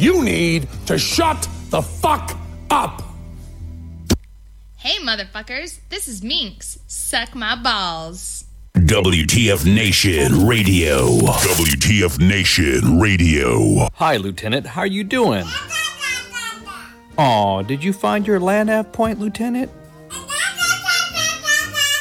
You need to shut the fuck up. Hey, motherfuckers. This is Minx. Suck my balls. WTF Nation Radio. WTF Nation Radio. Hi, Lieutenant. How are you doing? Aw, did you find your land nav point, Lieutenant?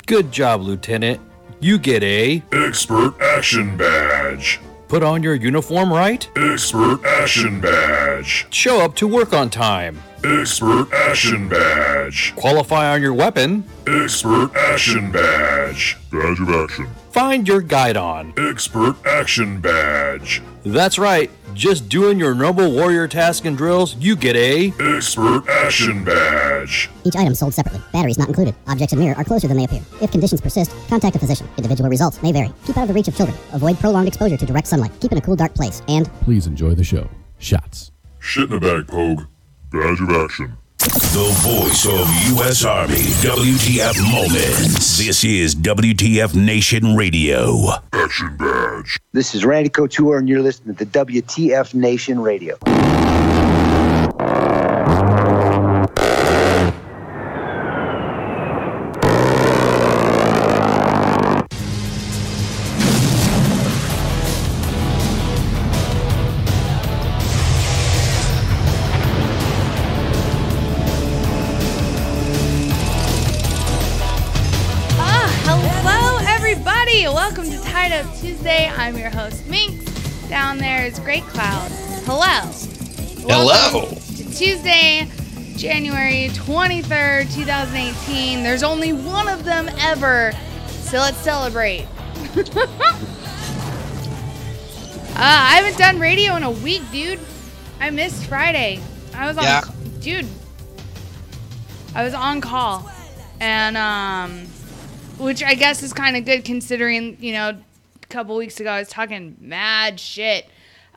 Good job, Lieutenant. You get a Expert Action Badge. Put on your uniform right. Expert Action Badge. Show up to work on time. Expert Action Badge. Qualify on your weapon. Expert Action Badge. Badge of Action. Find your guidon. Expert Action Badge. That's right. Just doing your noble warrior task and drills, you get a Expert Action Badge. Each item sold separately. Batteries not included. Objects in mirror are closer than they appear. If conditions persist, contact a physician. Individual results may vary. Keep out of the reach of children. Avoid prolonged exposure to direct sunlight. Keep in a cool, dark place. And please enjoy the show. Shots. Shit in a bag, Pogue. Badge of Action. The voice of U.S. Army. WTF Moments. This is WTF Nation Radio. Action Badge. This is Randy Couture, and you're listening to WTF Nation Radio. Welcome to Tied Up Tuesday. I'm your host, Minx. Down there is Great Cloud. Hello. Hello. Welcome to Tuesday, January 23rd, 2018. There's only one of them ever, so let's celebrate. I haven't done radio in a week, dude. I missed Friday. I was on, I was on call, and which I guess is kind of good considering, you know, a couple weeks ago I was talking mad shit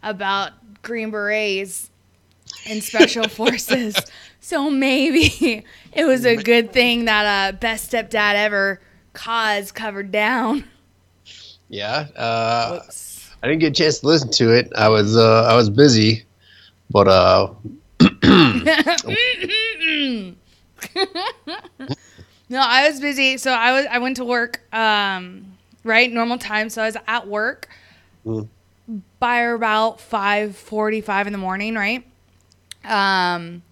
about Green Berets and Special Forces. So maybe it was a good thing that Best Stepdad Ever cause covered down. Yeah. I didn't get a chance to listen to it. I was busy, but No, I was busy, so I went to work, right, normal time, so I was at work by about 5:45 in the morning, right? And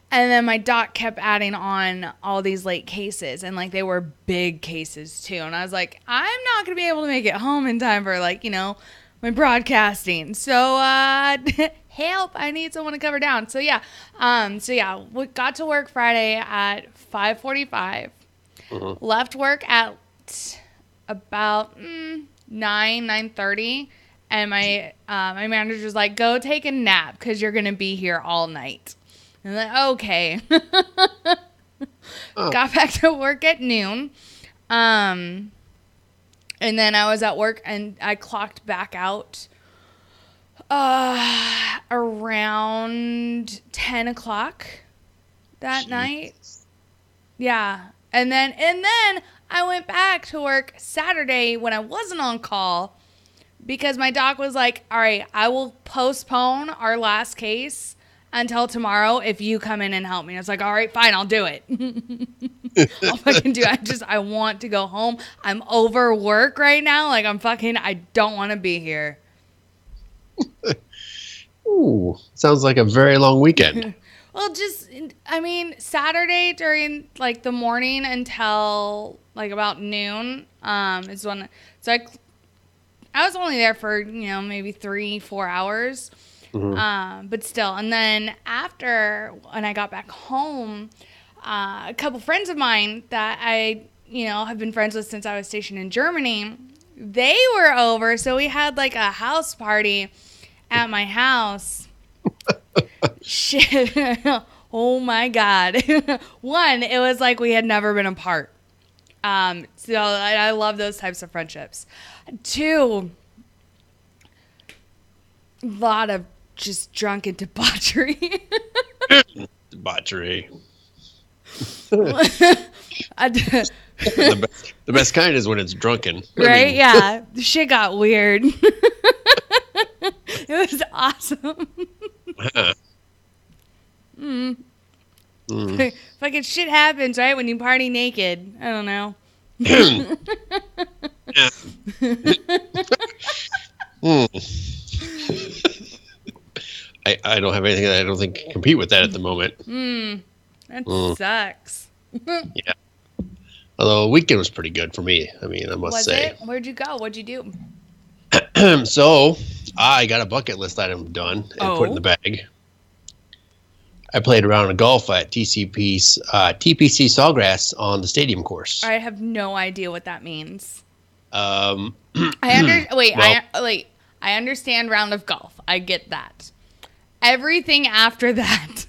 then my doc kept adding on all these late cases, and, like, they were big cases, too, and I was like, I'm not going to be able to make it home in time for, like, you know, my broadcasting, so, help, I need someone to cover down, so yeah, we got to work Friday at 5:45. Left work at about 9:30, and my manager was like, "Go take a nap because you're gonna be here all night." And I'm like, "Okay." Got back to work at noon, and then I was at work and I clocked back out around 10 o'clock that night. Yeah. And then I went back to work Saturday when I wasn't on call because my doc was like, all right, I will postpone our last case until tomorrow if you come in and help me. I was like, all right, fine, I'll do it. I'll fucking do it. I want to go home. I'm over work right now. Like, I don't want to be here. Ooh, sounds like a very long weekend. Well, Saturday during, like, the morning until, like, about noon is when... So I was only there for, you know, maybe 3-4 hours. But still. And then after, when I got back home, a couple friends of mine that I, you know, have been friends with since I was stationed in Germany, they were over. So we had, like, a house party at my house. Shit. Oh my God. One, it was like we had never been apart. So I love those types of friendships. Two, a lot of just drunken debauchery. Debauchery. The best kind is when it's drunken. Right? Yeah. The shit got weird. It was awesome. Fucking shit happens, right? When you party naked. I don't know. I don't have anything that I don't think can compete with that at the moment. That sucks. Yeah. Although the weekend was pretty good for me. I mean, I must say. It? Where'd you go? What'd you do? So I got a bucket list item done and put in the bag. I played around in golf at TPC Sawgrass on the stadium course. I have no idea what that means. I understand round of golf. I get that. Everything after that.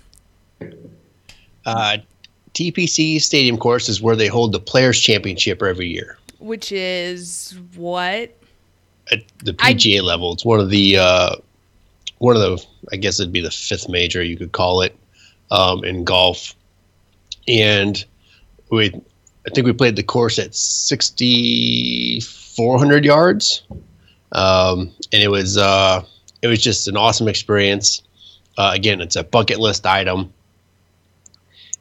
TPC Stadium course is where they hold the Players Championship every year. Which is what? At the PGA level. It's one of the, I guess it'd be the fifth major, you could call it, in golf. And I think we played the course at 6,400 yards. And it was just an awesome experience. Again, it's a bucket list item.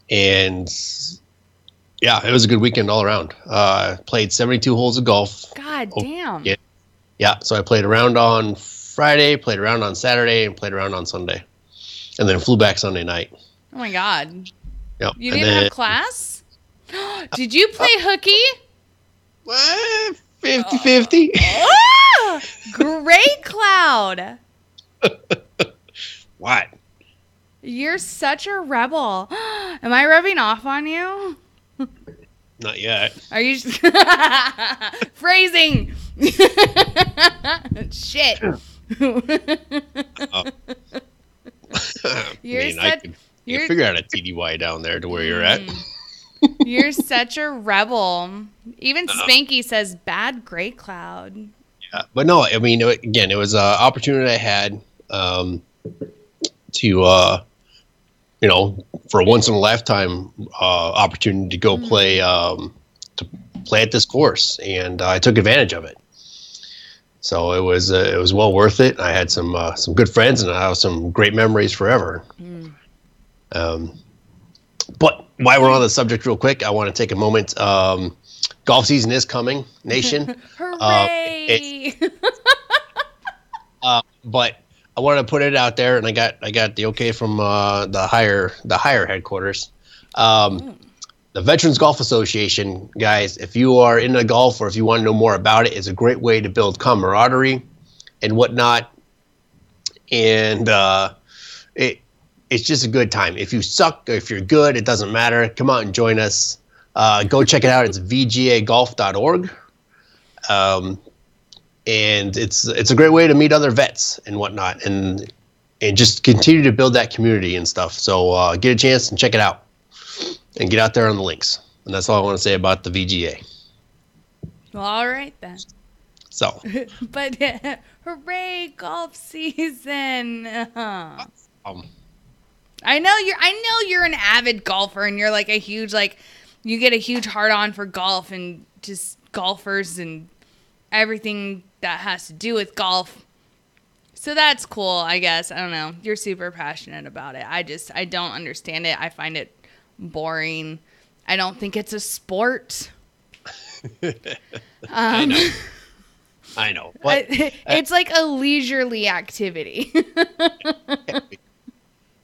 And yeah, it was a good weekend all around. Played 72 holes of golf. God damn. Yeah, so I played around on Friday, played around on Saturday, and played around on Sunday. And then flew back Sunday night. Oh my God. Yep. You didn't have class? Did you play hooky? What? 50-50. Oh, great cloud. What? You're such a rebel. Am I rubbing off on you? Not yet. Are you phrasing? Shit. I could figure out a TDY down there to where you're at. You're such a rebel. Even Spanky says bad gray cloud. Yeah, but no, I mean, again, it was an opportunity I had to, for a once in a lifetime opportunity to go play at this course, and I took advantage of it. So it was well worth it. I had some good friends, and I have some great memories forever. But while we're on the subject, real quick, I want to take a moment. Golf season is coming, nation. Hooray! But I wanted to put it out there, and I got the okay from the higher headquarters. The Veterans Golf Association, guys, if you are into golf or if you want to know more about it, it's a great way to build camaraderie and whatnot. And it's just a good time. If you suck or if you're good, it doesn't matter. Come out and join us. Go check it out. It's vgagolf.org. And it's a great way to meet other vets and whatnot, and just continue to build that community and stuff. So get a chance and check it out, and get out there on the links. And that's all I want to say about the VGA. Well, all right then. So, but hooray, golf season! I know you're an avid golfer, and you're like a huge you get a huge heart on for golf and just golfers and everything that has to do with golf. So that's cool, I guess. I don't know. You're super passionate about it. I don't understand it. I find it boring. I don't think it's a sport. I know. But, it's like a leisurely activity.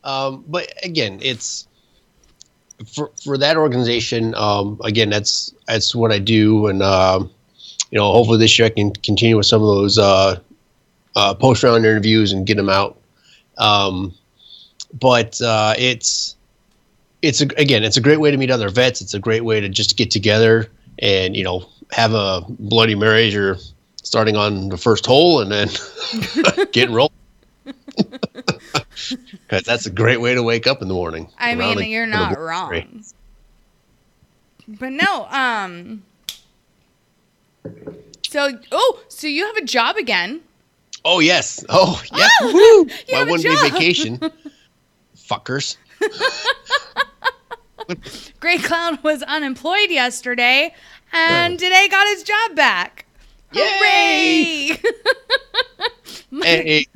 But again, it's for that organization. Again, that's what I do, and hopefully this year I can continue with some of those post-round interviews and get them out. But it's a great way to meet other vets. It's a great way to just get together and have a Bloody Mary or starting on the first hole and then get rolling. Because that's a great way to wake up in the morning. I mean, you're not wrong. But no, So you have a job again? Oh yes. Oh yeah. Oh, woo! Why wouldn't be vacation? Fuckers. Great Clown was unemployed yesterday, and today got his job back. Yay! Hooray! Hey,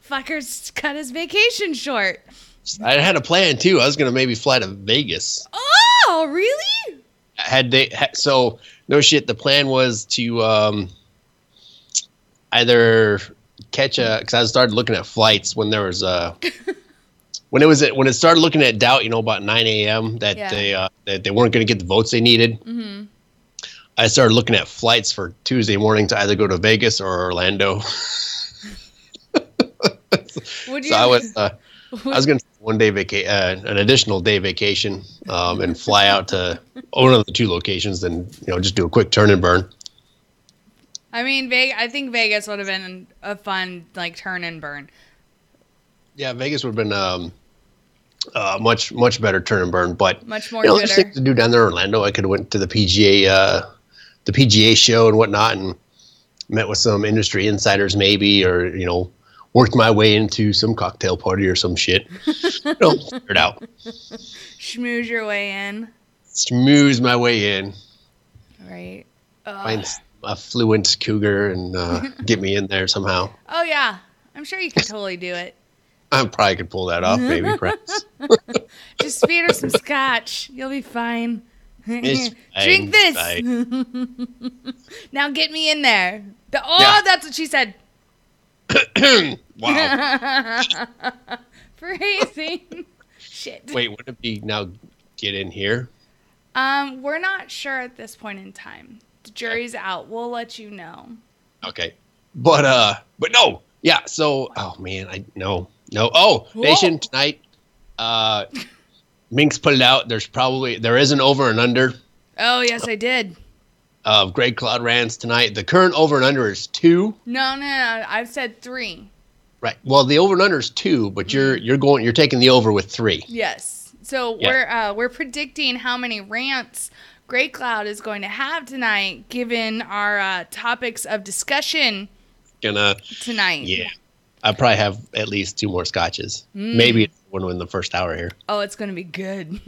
Fucker's cut his vacation short. I had a plan too. I was gonna maybe fly to Vegas. Oh, really? So no shit. The plan was to either catch because I started looking at flights when there was when it started looking at doubt, about 9 a.m. that they weren't going to get the votes they needed. Mm-hmm. I started looking at flights for Tuesday morning to either go to Vegas or Orlando. I was going to take an additional day vacation, and fly out to one of the two locations, and just do a quick turn and burn. I mean, I think Vegas would have been a fun turn and burn. Yeah, Vegas would have been much better turn and burn, but much more. There's things to do down there in Orlando. I could have went to the PGA show and whatnot, and met with some industry insiders, maybe, or worked my way into some cocktail party or some shit. Figure it out. Schmooze your way in. Schmooze my way in. Right. Find a fluent cougar and get me in there somehow. Oh yeah, I'm sure you could totally do it. I probably could pull that off, maybe, perhaps. Just feed her some scotch. You'll be fine. Drink this. Now get me in there. That's what she said. Wow. Phrasing. Shit. Wait, would it be now get in here? We're not sure at this point in time. The jury's out. We'll let you know. Okay. But no. Yeah, so No. Oh, Whoa. Nation, tonight, Minx put it out. There is an over and under. Oh, yes, I did. Of Greg Cloud rants tonight. The current over and under is 2. No. I've said 3. Right. Well, the over and under is 2, but you're taking the over with 3. Yes. So we're predicting how many rants Greg Cloud is going to have tonight, given our topics of discussion tonight. Yeah. I probably have at least 2 more scotches. Maybe one in the first hour here. Oh, it's going to be good.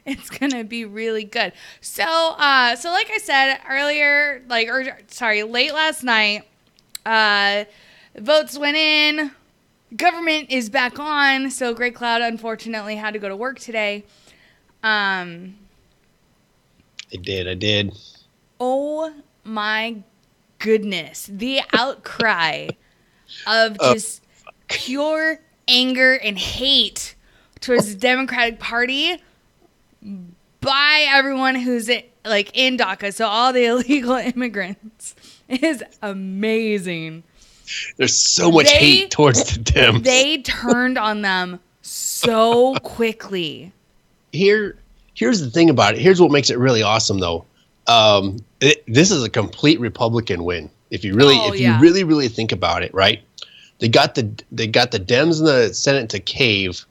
It's going to be really good. So like I said earlier, late last night, votes went in. Government is back on. So Greg Cloud unfortunately had to go to work today. I did. Oh my goodness. The outcry of just pure anger and hate towards the Democratic Party by everyone who's in DACA, so all the illegal immigrants, is amazing. There's so much hate towards the Dems. They turned on them so quickly. Here's the thing about it. Here's what makes it really awesome, though. This is a complete Republican win. If you really think about it, right? They got the Dems in the Senate to cave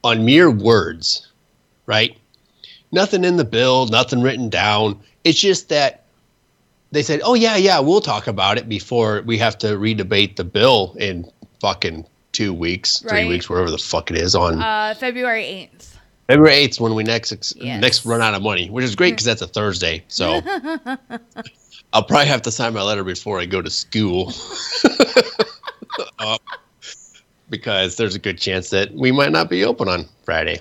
on mere words, right? Nothing in the bill, nothing written down. It's just that they said, "Oh yeah, we'll talk about it before we have to redebate the bill in fucking 2 weeks, 3 weeks, wherever the fuck it is on February 8th." February 8th when we next run out of money, which is great because that's a Thursday. So I'll probably have to sign my letter before I go to school. Because there's a good chance that we might not be open on Friday.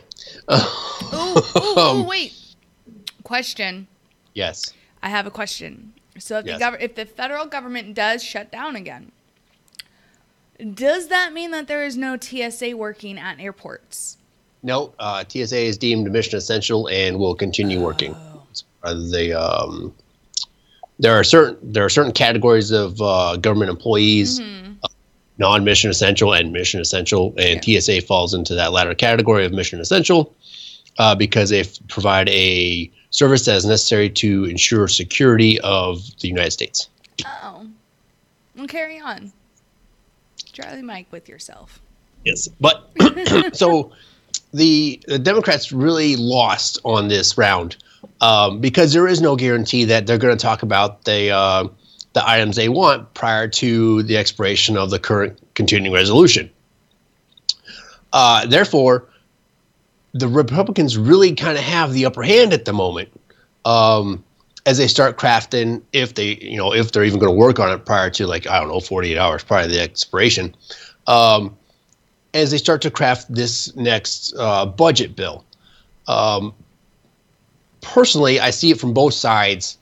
Wait. Question. Yes. I have a question. So if the federal government does shut down again, does that mean that there is no TSA working at airports? No, TSA is deemed mission essential and will continue working. There are certain categories of government employees, non-mission essential and mission essential, and TSA falls into that latter category of mission essential because they provide a service that is necessary to ensure security of the United States. Oh, well, carry on, Charlie Mike, with yourself. Yes, but so. The Democrats really lost on this round because there is no guarantee that they're going to talk about the items they want prior to the expiration of the current continuing resolution. Therefore, the Republicans really kind of have the upper hand at the moment. as they start crafting, if they're even going to work on it prior to 48 hours prior to the expiration, as they start to craft this next budget bill. Personally, I see it from both sides.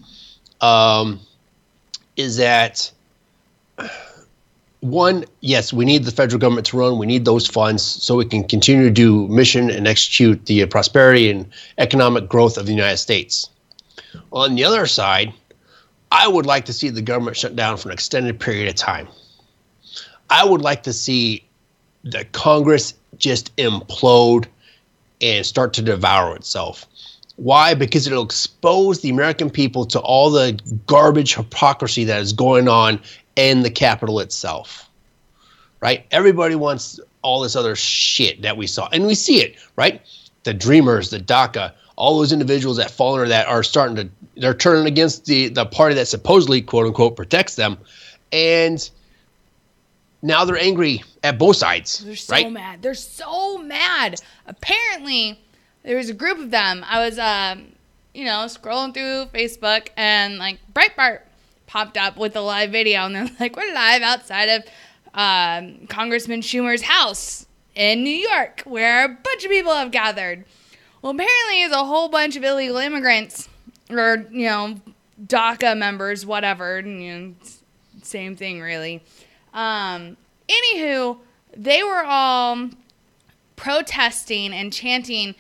Is that one? Yes, we need the federal government to run. We need those funds so we can continue to do mission and execute the prosperity and economic growth of the United States. On the other side, I would like to see the government shut down for an extended period of time. I would like to see the Congress just implode and start to devour itself. Why? Because it'll expose the American people to all the garbage hypocrisy that is going on in the Capitol itself, right? Everybody wants all this other shit that we saw, and we see it, right? The Dreamers, the DACA, all those individuals that fall under that are they're turning against the party that supposedly, quote unquote, protects them. And now they're angry at both sides. They're so mad. They're so mad. Apparently, there was a group of them. I was, scrolling through Facebook and Breitbart popped up with a live video, and they're like, "We're live outside of Congressman Schumer's house in New York, where a bunch of people have gathered." Well, apparently, it's a whole bunch of illegal immigrants, or DACA members, whatever. Same thing, really. Anywho, they were all protesting and chanting,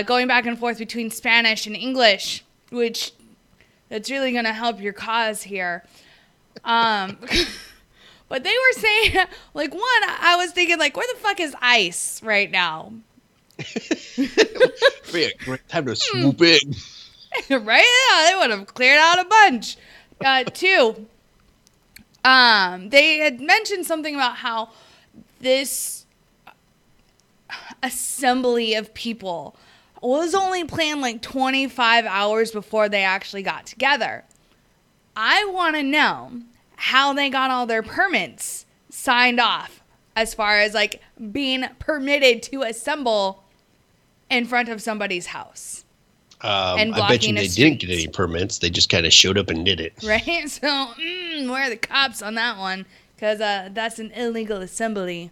going back and forth between Spanish and English, which that's really going to help your cause here. But they were saying, I was thinking, where the fuck is ICE right now? Be a great time to swoop in. Right? Yeah, they would have cleared out a bunch. Two, they had mentioned something about how this assembly of people was only planned 25 hours before they actually got together. I want to know how they got all their permits signed off as far as being permitted to assemble in front of somebody's house. And I bet you they didn't get any permits. They just kind of showed up and did it. Right? So, where are the cops on that one? Because that's an illegal assembly.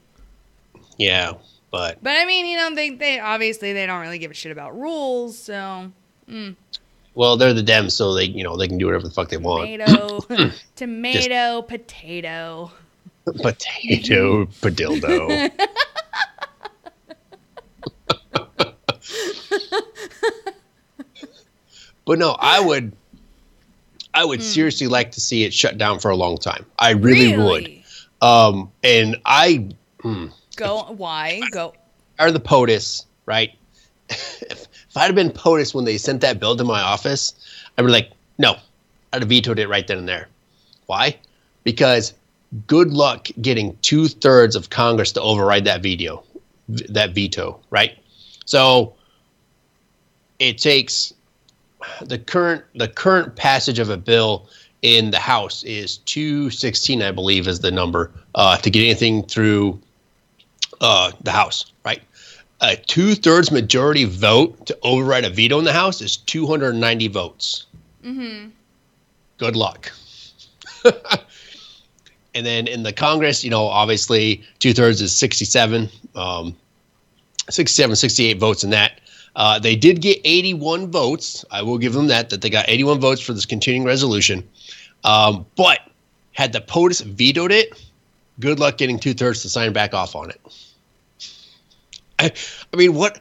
Yeah, but I mean, they obviously they don't really give a shit about rules. So, well, they're the Dems, so they can do whatever the fuck they want. Tomato, potato. Potato, padildo. But no, I would seriously like to see it shut down for a long time. I really would. And I Go. Are the POTUS, right? if I'd have been POTUS when they sent that bill to my office, I'd be like, no, I'd have vetoed it right then and there. Why? Because good luck getting 2/3 of Congress to override that veto, right? So it takes the current passage of a bill in the House is 216, I believe, is the number to get anything through the House, right? A 2/3 majority vote to override a veto in the House is 290 votes. Mm-hmm. Good luck. And then in the Congress, obviously 2/3 is 67, 68 votes in that. They did get 81 votes. I will give them that they got 81 votes for this continuing resolution. But had the POTUS vetoed it, good luck getting 2/3 to sign back off on it. I mean, what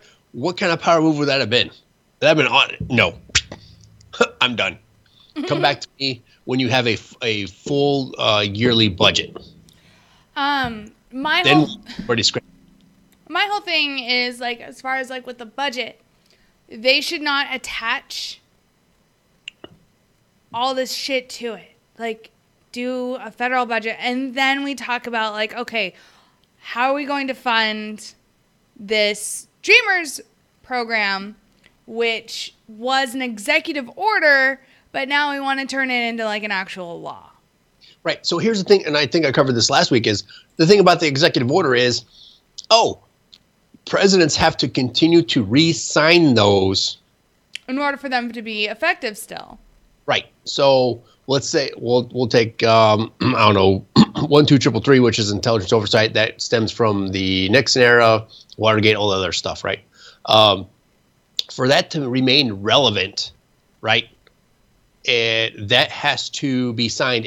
kind of power move would that have been? That have been on it? No. I'm done. Come back to me when you have a full yearly budget. My whole thing is as far as with the budget, they should not attach all this shit to it. Do a federal budget, and then we talk about okay, how are we going to fund this Dreamers program, which was an executive order, but now we want to turn it into an actual law. Right. So here's the thing, and I think I covered this last week, is the thing about the executive order is, presidents have to continue to re-sign those in order for them to be effective still. Right. So let's say we'll take I don't know 12333, which is intelligence oversight that stems from the Nixon era, Watergate, all the other stuff, right? For that to remain relevant, right? That has to be signed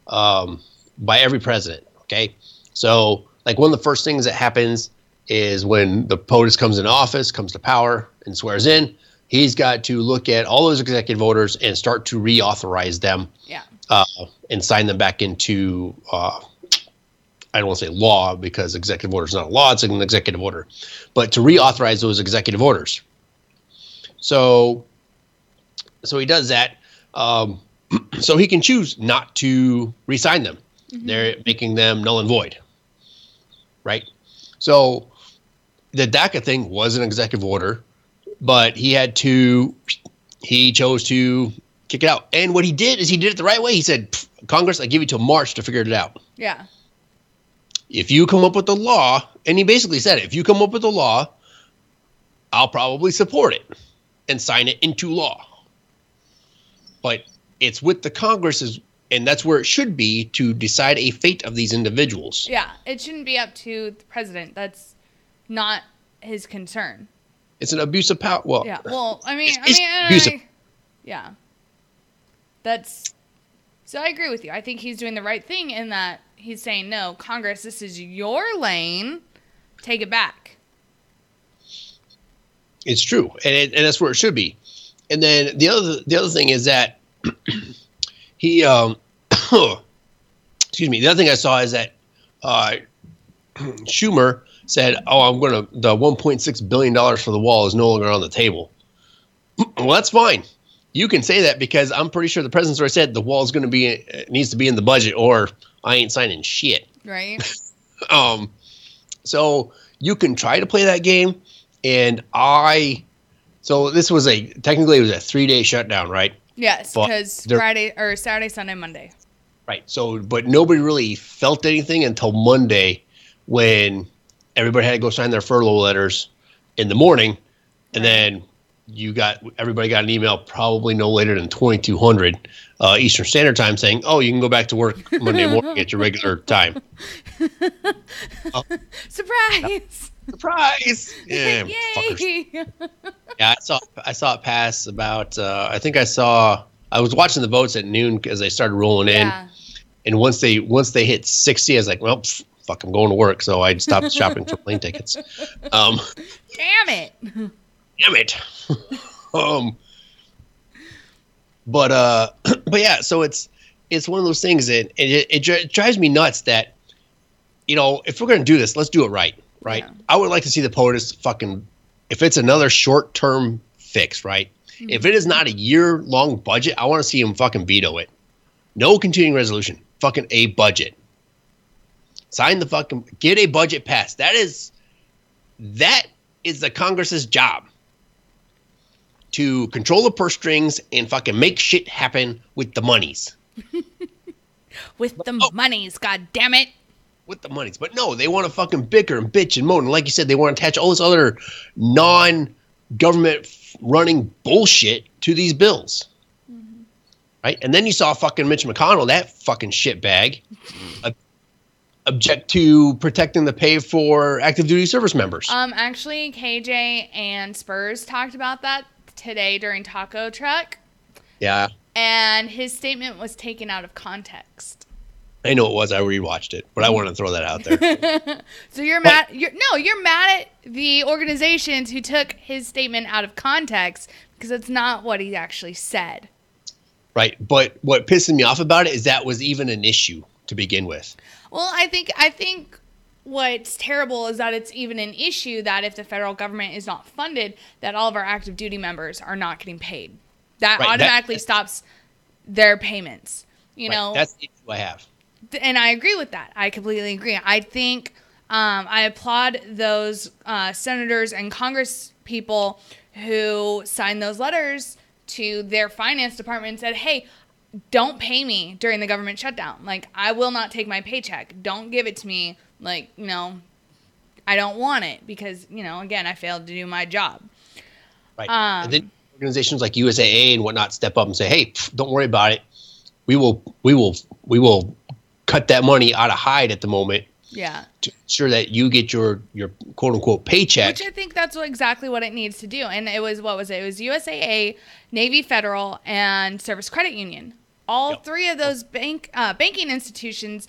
by every president. Okay, so like one of the first things that happens is when the POTUS comes into office, comes to power, and swears in. He's got to look at all those executive orders and start to reauthorize them, and sign them back into. I don't want to say law because executive order is not a law; it's an executive order, but to reauthorize those executive orders. So he does that. So he can choose not to re-sign them. Mm-hmm. They're making them null and void, right? So the DACA thing was an executive order, but he chose to kick it out. And what he did is he did it the right way. He said, Congress, I give you till March to figure it out. Yeah. If you come up with a law, and he basically said, if you come up with a law, I'll probably support it and sign it into law. But it's with the Congress, and that's where it should be, to decide a fate of these individuals. Yeah, it shouldn't be up to the president. That's not his concern. It's an abuse of power. Well, yeah. Well, yeah. So I agree with you. I think he's doing the right thing in that he's saying, no, Congress, this is your lane. Take it back. It's true, and that's where it should be. And then the other thing is that he excuse me. The other thing I saw is that Schumer said, "Oh, the $1.6 billion for the wall is no longer on the table." Well, that's fine. You can say that because I'm pretty sure the president's already said the wall is needs to be in the budget, or I ain't signing shit. Right. So you can try to play that game, and so this was technically it was a 3-day shutdown, right? Yes, because Friday or Saturday, Sunday, Monday. Right. So, but nobody really felt anything until Monday, when everybody had to go sign their furlough letters in the morning, and then everybody got an email probably no later than 2200 Eastern Standard Time saying, "Oh, you can go back to work Monday morning at your regular time." Surprise! Surprise! Yeah, yay! Yeah, I saw it pass about. I was watching the votes at noon as they started rolling in, and once they hit 60, I was like, "Well, fuck, I'm going to work." So I stopped shopping for plane tickets. Damn it! Damn it! But yeah, so it's one of those things that it drives me nuts that, if we're gonna do this, let's do it right. Right. Yeah. I would like to see the POTUS if it's another short-term fix, right? Mm-hmm. If it is not a year-long budget, I want to see him fucking veto it. No continuing resolution. Fucking a budget. Get a budget passed. That is the Congress's job. To control the purse strings and fucking make shit happen with the monies. Monies, god damn it. With the monies. But no, they want to fucking bicker and bitch and moan. And like you said, they want to attach all this other non-government running bullshit to these bills. Mm-hmm. Right? And then you saw fucking Mitch McConnell, that fucking shitbag, object to protecting the pay for active duty service members. Actually, KJ and Spurs talked about that today during Taco Truck. Yeah. And his statement was taken out of context. I know it was. I rewatched it, but I want to throw that out there. So you're mad? You're mad at the organizations who took his statement out of context because it's not what he actually said. Right, but what pisses me off about it is that was even an issue to begin with. Well, I think what's terrible is that it's even an issue that if the federal government is not funded, that all of our active duty members are not getting paid. That automatically stops their payments. That's the issue I have. And I agree with that. I completely agree. I think I applaud those senators and Congress people who signed those letters to their finance department and said, hey, don't pay me during the government shutdown. Like, I will not take my paycheck. Don't give it to me. Like, I don't want it because, again, I failed to do my job. Right. And then organizations like USAA and whatnot step up and say, "Hey, don't worry about it. We will cut that money out of hide at the moment." Yeah. To ensure that you get your quote unquote paycheck. Which I think that's exactly what it needs to do. And it was, what was it? It was USAA, Navy Federal, and Service Credit Union. All three of those banking institutions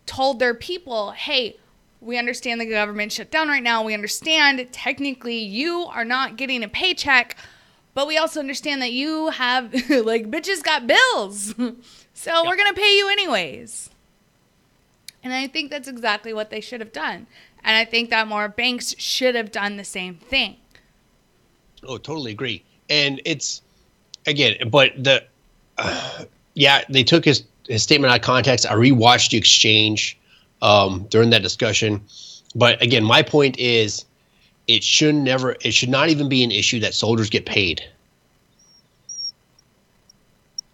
told their people, hey, we understand the government shut down right now. We understand technically you are not getting a paycheck, but we also understand that you have, like, bitches got bills. So we're going to pay you anyways. And I think that's exactly what they should have done. And I think that more banks should have done the same thing. Oh, totally agree. And it's, again, but they took his statement out of context. I rewatched the exchange during that discussion. But again, my point is it should not even be an issue that soldiers get paid.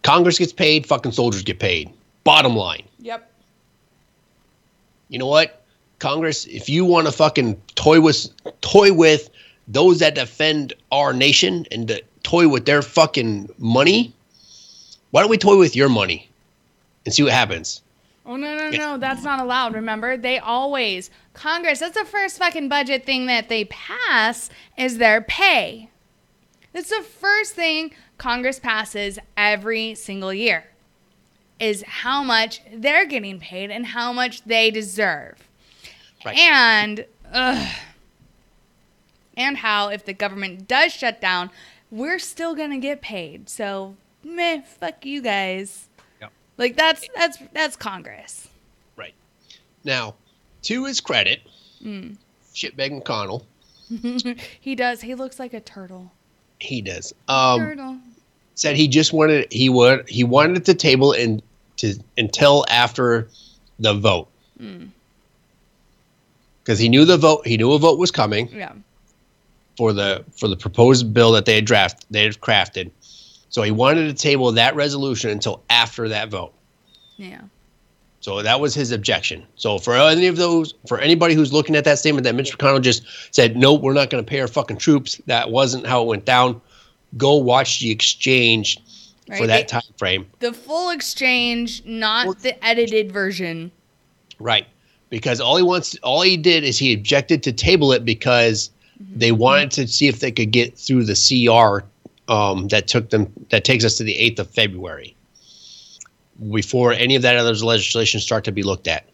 Congress gets paid, fucking soldiers get paid. Bottom line. Yep. You know what, Congress, if you want to fucking toy with those that defend our nation and to toy with their fucking money, why don't we toy with your money and see what happens? Oh, no. That's not allowed. Remember, Congress, that's the first fucking budget thing that they pass is their pay. That's the first thing Congress passes every single year. Is how much they're getting paid and how much they deserve. Right. And how if the government does shut down, we're still going to get paid. So, fuck you guys. Yep. Like, that's Congress. Right. Now, to his credit, shitbag McConnell. He does. He looks like a turtle. He does. Turtle. Said he just wanted it to table until after the vote, because he knew a vote was coming. Yeah. For the proposed bill that they had crafted, so he wanted to table that resolution until after that vote. Yeah. So that was his objection. So for anybody who's looking at that statement that Mitch McConnell just said, no, we're not going to pay our fucking troops. That wasn't how it went down. Go watch the exchange. Right, for that time frame. The full exchange, not the edited version. Right. Because all he did is he objected to table it because they wanted to see if they could get through the CR that takes us to the 8th of February before any of that other legislation start to be looked at.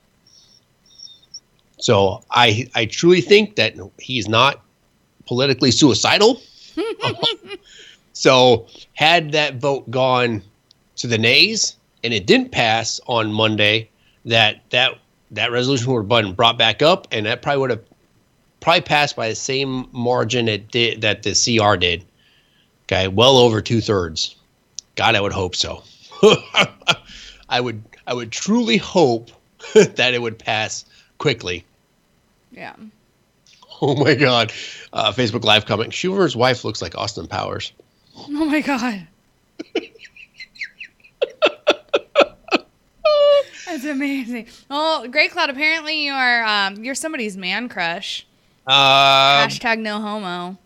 So I truly think that he's not politically suicidal. So had that vote gone to the nays and it didn't pass on Monday, that resolution would have been brought back up, and that probably would have passed by the same margin that the CR did. Okay, well over 2/3. God, I would hope so. I would truly hope that it would pass quickly. Yeah. Oh my God. Facebook Live comment. Schumer's wife looks like Austin Powers. Oh my God. That's amazing. Oh, Great Cloud, apparently you're somebody's man crush. Hashtag no homo.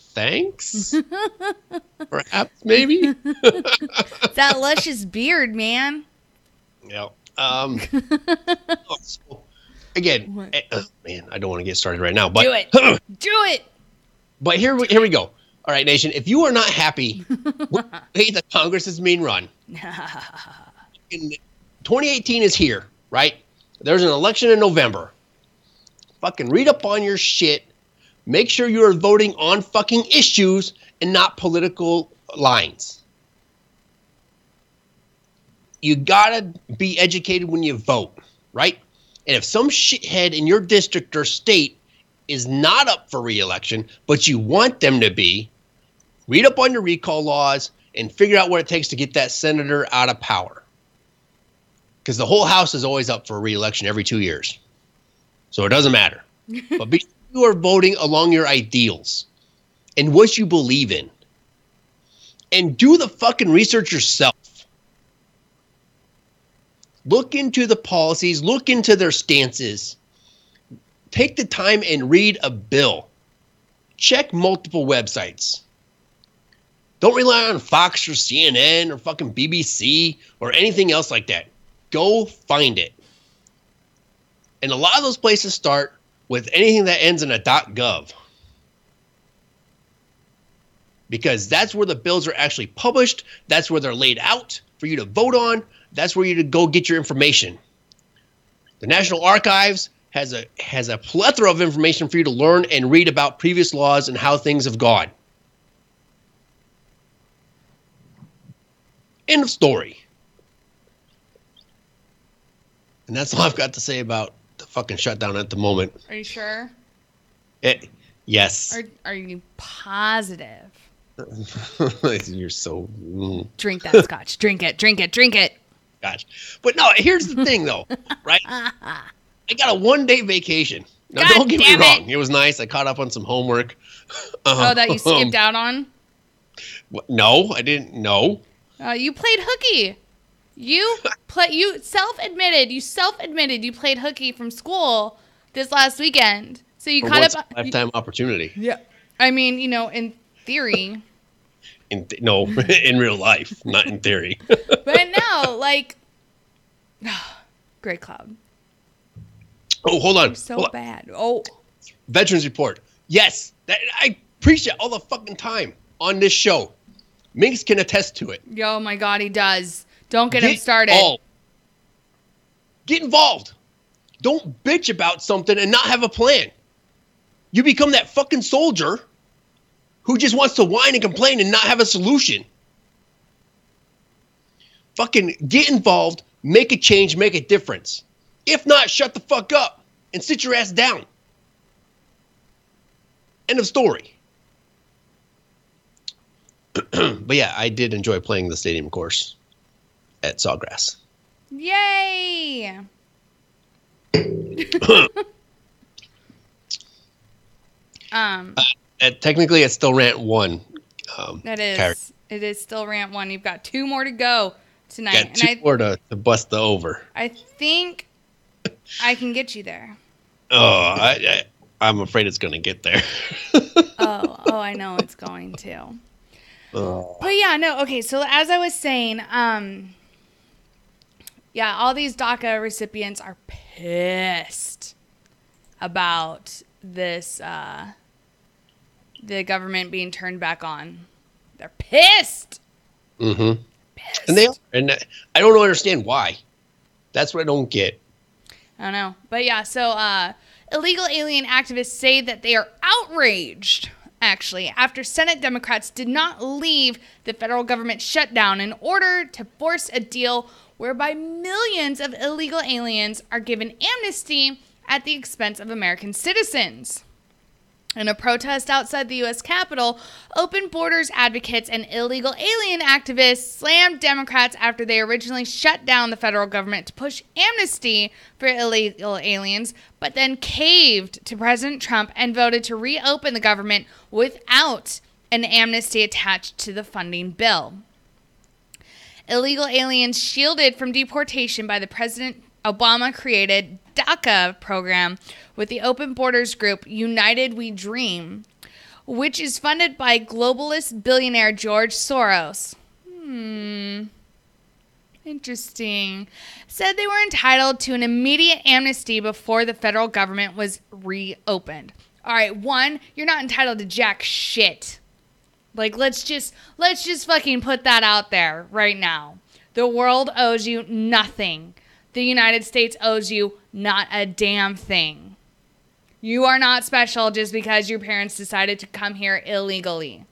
Thanks. Perhaps, maybe. That luscious beard, man. Yeah. So, again, man, I don't want to get started right now, but do it. Do it. But here we go. All right, nation, if you are not happy with the way the Congress is being run, 2018 is here, right? There's an election in November. Fucking read up on your shit. Make sure you are voting on fucking issues and not political lines. You gotta be educated when you vote, right? And if some shithead in your district or state is not up for re-election, but you want them to be, read up on your recall laws and figure out what it takes to get that senator out of power. Because the whole House is always up for re-election every 2 years. So it doesn't matter. But be sure you are voting along your ideals and what you believe in. And do the fucking research yourself. Look into the policies. Look into their stances. Take the time and read a bill. Check multiple websites. Don't rely on Fox or CNN or fucking BBC or anything else like that. Go find it. And a lot of those places start with anything that ends in a .gov. Because that's where the bills are actually published. That's where they're laid out for you to vote on. That's where you to go get your information. The National Archives has a plethora of information for you to learn and read about previous laws and how things have gone. End of story. And that's all I've got to say about the fucking shutdown at the moment. Are you sure? Yes. Are you positive? You're so... Drink that scotch. Drink it. Gosh. But no, here's the thing, though, right? I got a one-day vacation. Now, God don't get me damn wrong. It was nice. I caught up on some homework. That you skipped out on? No, I didn't. No. You played hooky. You self-admitted you played hooky from school this last weekend. So you caught up. Lifetime opportunity. Yeah. I mean, in theory. In real life, not in theory. But no, Gray Cloud. Oh, hold on. You're so bad. Oh. Veterans Report. Yes, I preach it all the fucking time on this show. Minx can attest to it. Oh my God, he does. Don't get him started. Get involved. Don't bitch about something and not have a plan. You become that fucking soldier who just wants to whine and complain and not have a solution. Fucking get involved, make a change, make a difference. If not, shut the fuck up and sit your ass down. End of story. But yeah, I did enjoy playing the stadium course at Sawgrass. Yay! Technically, it's still rant 1. That is. Carrie. It is still rant 1. You've got 2 more to go tonight. Got 2 more to bust the over. I think I can get you there. Oh, I'm afraid it's going to get there. Oh, I know it's going to. But yeah, no, okay, so as I was saying, all these DACA recipients are pissed about this, the government being turned back on. They're pissed. Mm-hmm. Pissed. And I don't understand why. That's what I don't get. I don't know. But yeah, so illegal alien activists say that they are outraged, actually, after Senate Democrats did not leave the federal government shutdown in order to force a deal whereby millions of illegal aliens are given amnesty at the expense of American citizens. In a protest outside the U.S. Capitol, open borders advocates and illegal alien activists slammed Democrats after they originally shut down the federal government to push amnesty for illegal aliens, but then caved to President Trump and voted to reopen the government without an amnesty attached to the funding bill. Illegal aliens shielded from deportation by the President Obama-created DACA program with the open borders group United We Dream, which is funded by globalist billionaire George Soros. Interesting. Said they were entitled to an immediate amnesty before the federal government was reopened. All right, 1, you're not entitled to jack shit. Let's just fucking put that out there right now. The world owes you nothing. The United States owes you not a damn thing. You are not special just because your parents decided to come here illegally,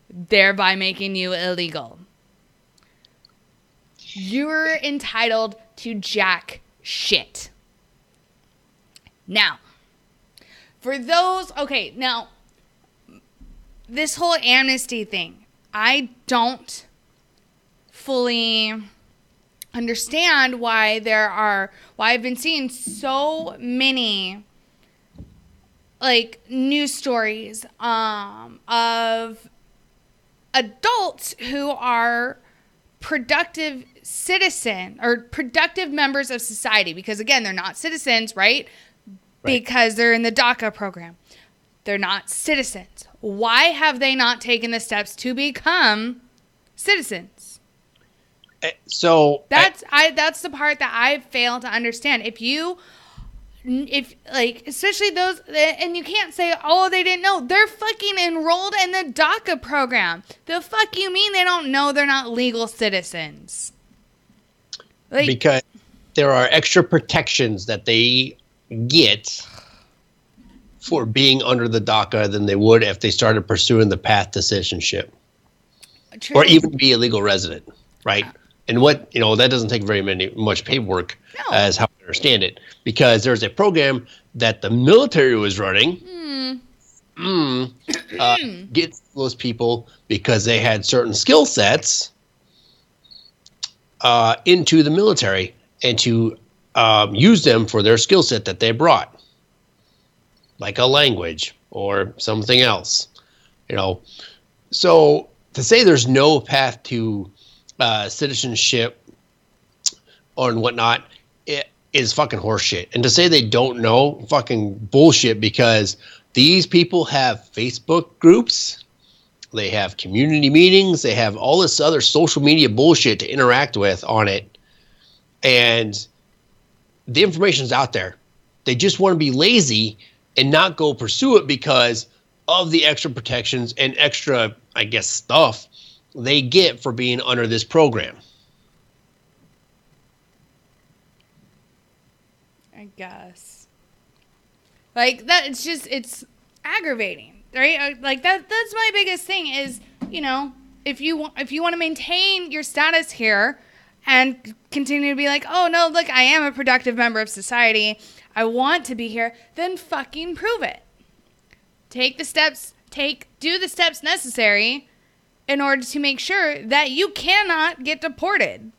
thereby making you illegal. You're entitled to jack shit. Now, for those, this whole amnesty thing, I don't fully understand why I've been seeing so many news stories of adults who are productive citizen or productive members of society, because again, they're not citizens, right? Because they're in the DACA program. They're not citizens. Why have they not taken the steps to become citizens? So that's the part that I fail to understand. If especially those, and you can't say, oh, they didn't know. They're fucking enrolled in the DACA program. The fuck you mean they don't know they're not legal citizens? Because there are extra protections that they get for being under the DACA than they would if they started pursuing the path to citizenship. True. Or even be a legal resident, right? And that doesn't take much paperwork, as how I understand it, because there's a program that the military was running. Get those people because they had certain skill sets into the military and to use them for their skill set that they brought, like a language or something else, So to say there's no path to citizenship or whatnot, it is fucking horseshit. And to say they don't know, fucking bullshit, because these people have Facebook groups, they have community meetings, they have all this other social media bullshit to interact with on it, and the information's out there. They just want to be lazy and not go pursue it because of the extra protections and extra, I guess, stuff they get for being under this program. I guess. Like that, it's aggravating, right? Like that's my biggest thing is, if you want to maintain your status here and continue to be like, oh no, look, I am a productive member of society, I want to be here, then fucking prove it. Do the steps necessary in order to make sure that you cannot get deported.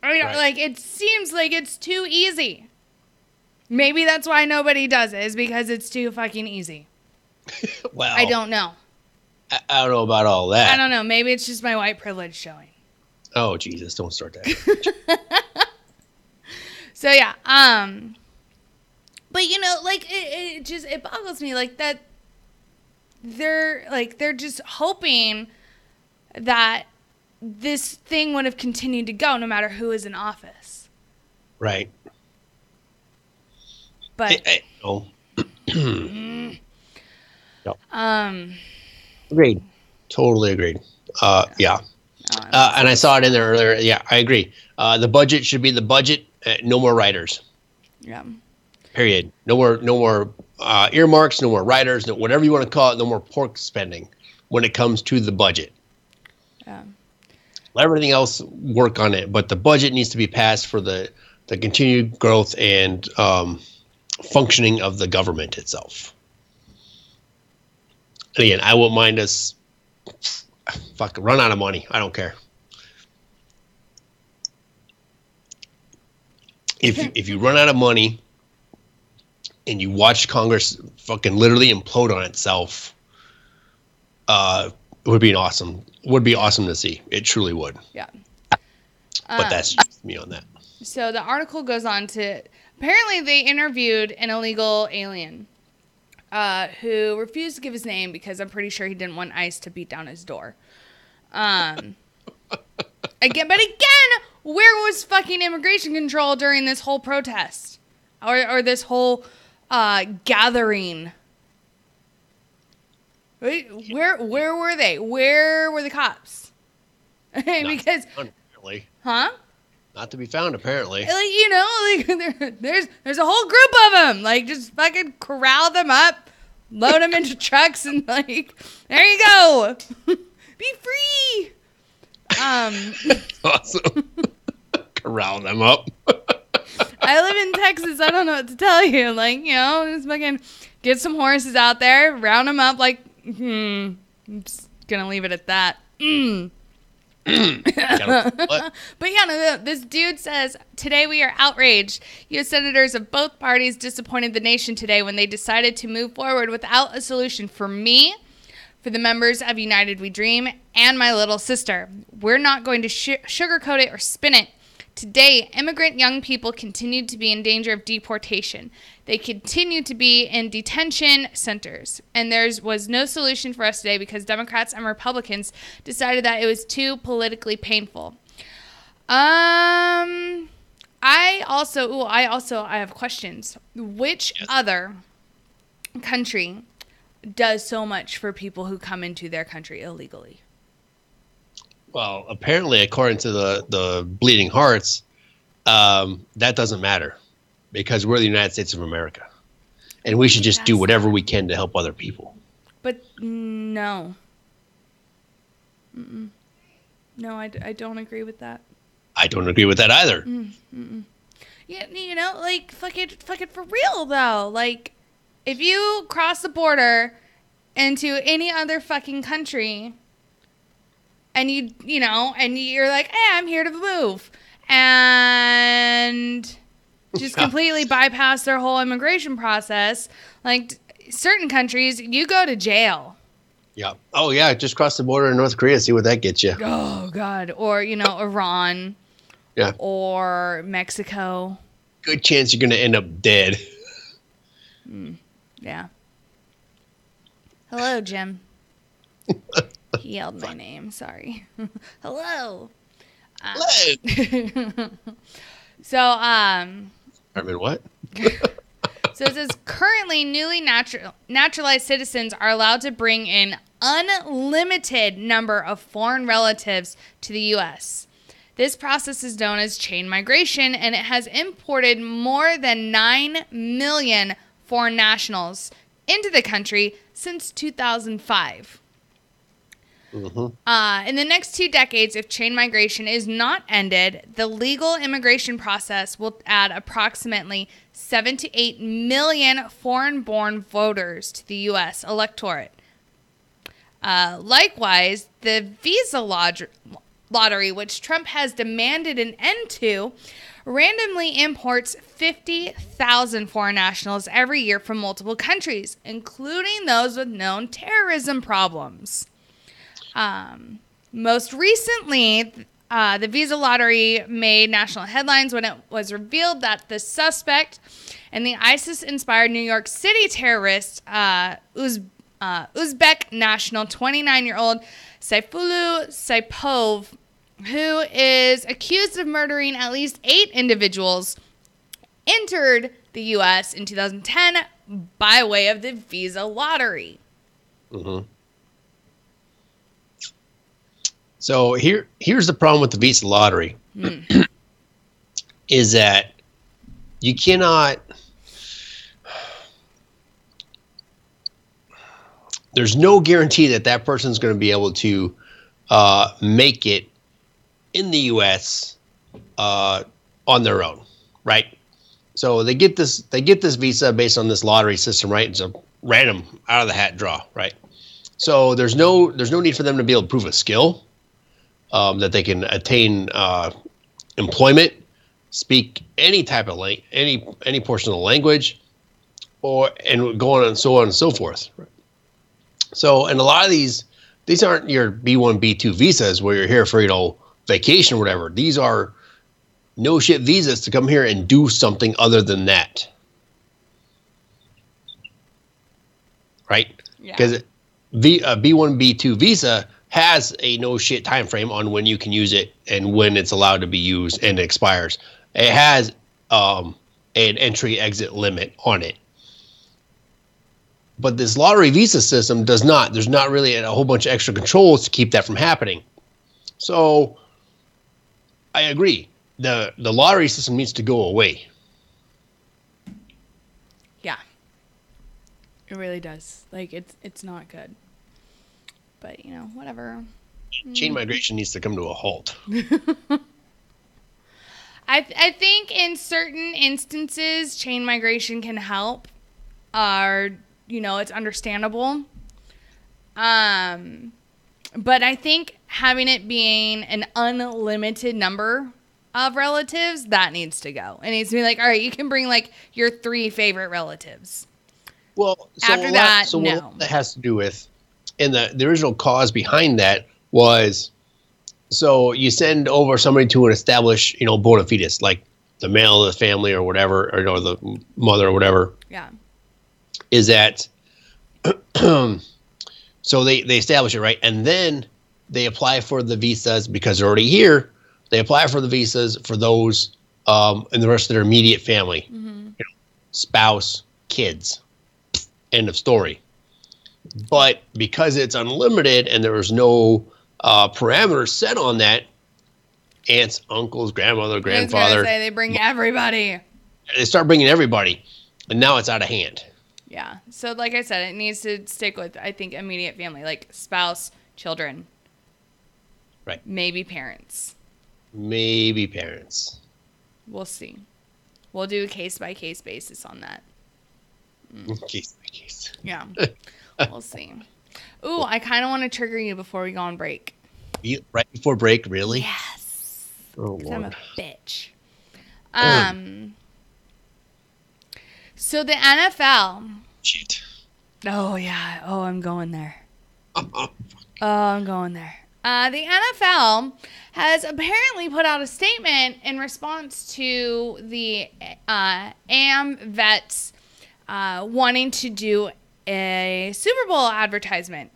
Right. It seems like it's too easy. Maybe that's why nobody does it, is because it's too fucking easy. Well, I don't know. I don't know about all that. I don't know. Maybe it's just my white privilege showing. Oh, Jesus, don't start that. So, yeah. But, it boggles me, that they're just hoping that this thing would have continued to go no matter who is in office. Right. But no. Agreed. Totally agreed. Yeah. And I saw it in there earlier. Yeah, I agree. The budget should be the budget. No more writers. Yeah. Period. No more earmarks. No more writers. No, whatever you want to call it. No more pork spending when it comes to the budget. Yeah. Let everything else work on it, but the budget needs to be passed for the continued growth and functioning of the government itself. And again, I won't mind us fucking run out of money. I don't care. If you run out of money and you watch Congress fucking literally implode on itself, it would be awesome. Would be awesome to see. It truly would. Yeah. But that's just me on that. So the article goes on to, apparently they interviewed an illegal alien who refused to give his name because I'm pretty sure he didn't want ICE to beat down his door. Again, where was fucking immigration control during this whole protest or this whole gathering? Where were they? Where were the cops? Because, huh? Not to be found, apparently. There's a whole group of them. Just fucking corral them up, load them into trucks, and there you go. Be free. Awesome. Corral them up. I live in Texas. I don't know what to tell you. Just fucking get some horses out there, round them up. I'm just gonna leave it at that. But yeah, this dude says, today we are outraged. U.S. senators of both parties disappointed the nation today when they decided to move forward without a solution for me, for the members of United We Dream, and my little sister. We're not going to sugarcoat it or spin it. Today, immigrant young people continue to be in danger of deportation. They continue to be in detention centers. And there was no solution for us today because Democrats and Republicans decided that it was too politically painful. I have questions. Which other country does so much for people who come into their country illegally? Well, apparently, according to the Bleeding Hearts, that doesn't matter because we're the United States of America, and we should just do whatever we can to help other people. But no. Mm-mm. No, I don't agree with that. I don't agree with that either. Yeah, you know, like, fuck it for real, though. Like, if you cross the border into any other fucking country and you're like, hey, I'm here to move, and just completely bypass their whole immigration process, like, certain countries, you go to jail. Yeah. Oh, yeah, just cross the border in North Korea, see what that gets you. Oh, God. Or, Iran. Yeah. Or Mexico. Good chance you're going to end up dead. Yeah. Hello, Jim. He yelled my name. Sorry. Hello. Hello. So, I mean, what? So it says currently newly naturalized citizens are allowed to bring in unlimited number of foreign relatives to the U.S. This process is known as chain migration, and it has imported more than 9 million foreign nationals into the country since 2005. In the next 2 decades, if chain migration is not ended, the legal immigration process will add approximately 7 to 8 million foreign-born voters to the U.S. electorate. Likewise, the visa lottery, which Trump has demanded an end to, randomly imports 50,000 foreign nationals every year from multiple countries, including those with known terrorism problems. Most recently, the visa lottery made national headlines when it was revealed that the suspect and the ISIS-inspired New York City terrorist, Uzbek national 29-year-old Sayfullo Saipov, who is accused of murdering at least 8 individuals, entered the U.S. in 2010 by way of the visa lottery. So here's the problem with the visa lottery, is that you cannot. There's no guarantee that that person's going to be able to make it in the U.S. On their own, right? So they get this visa based on this lottery system, right? It's a random out of the hat draw, right? So there's no need for them to be able to prove a skill. That they can attain employment, speak any type of any portion of the language, and go on and so on and so forth. So, and a lot of these aren't your B1, B2 visas where you're here for vacation or whatever. These are no shit visas to come here and do something other than that, right? Because a B1, B2 visa has a no shit time frame on when you can use it and when it's allowed to be used and it expires. It has an entry exit limit on it. But this lottery visa system does not. There's not really a whole bunch of extra controls to keep that from happening. So I agree. The lottery system needs to go away. Yeah. It really does. Like, it's not good. But, whatever. Chain migration needs to come to a halt. I think in certain instances, chain migration can help. It's understandable. But I think having it being an unlimited number of relatives, that needs to go. It needs to be like, all right, you can bring like your 3 favorite relatives. Well, after that, no. What that has to do with, and the original cause behind that was So you send over somebody to an established, bona fides, like the male of the family or whatever, or the mother or whatever. Yeah. Is that so they establish it, right? And then they apply for the visas because they're already here. They apply for the visas for those and the rest of their immediate family, spouse, kids. End of story. But because it's unlimited and there was no parameters set on that, aunts, uncles, grandmother, grandfather, they bring everybody. They start bringing everybody, and now it's out of hand. Yeah. So like I said, it needs to stick with, I think, immediate family, like spouse, children. Right. Maybe parents. We'll see. We'll do a case-by-case basis on that. Case by case. Yeah. We'll see. Ooh, I kind of want to trigger you before we go on break. Right before break, really? Yes. Oh, I'm Lord. a bitch. So the NFL. Shit. Oh, yeah. Oh, I'm going there. I'm going there. The NFL has apparently put out a statement in response to the AM vets wanting to do a Super Bowl advertisement,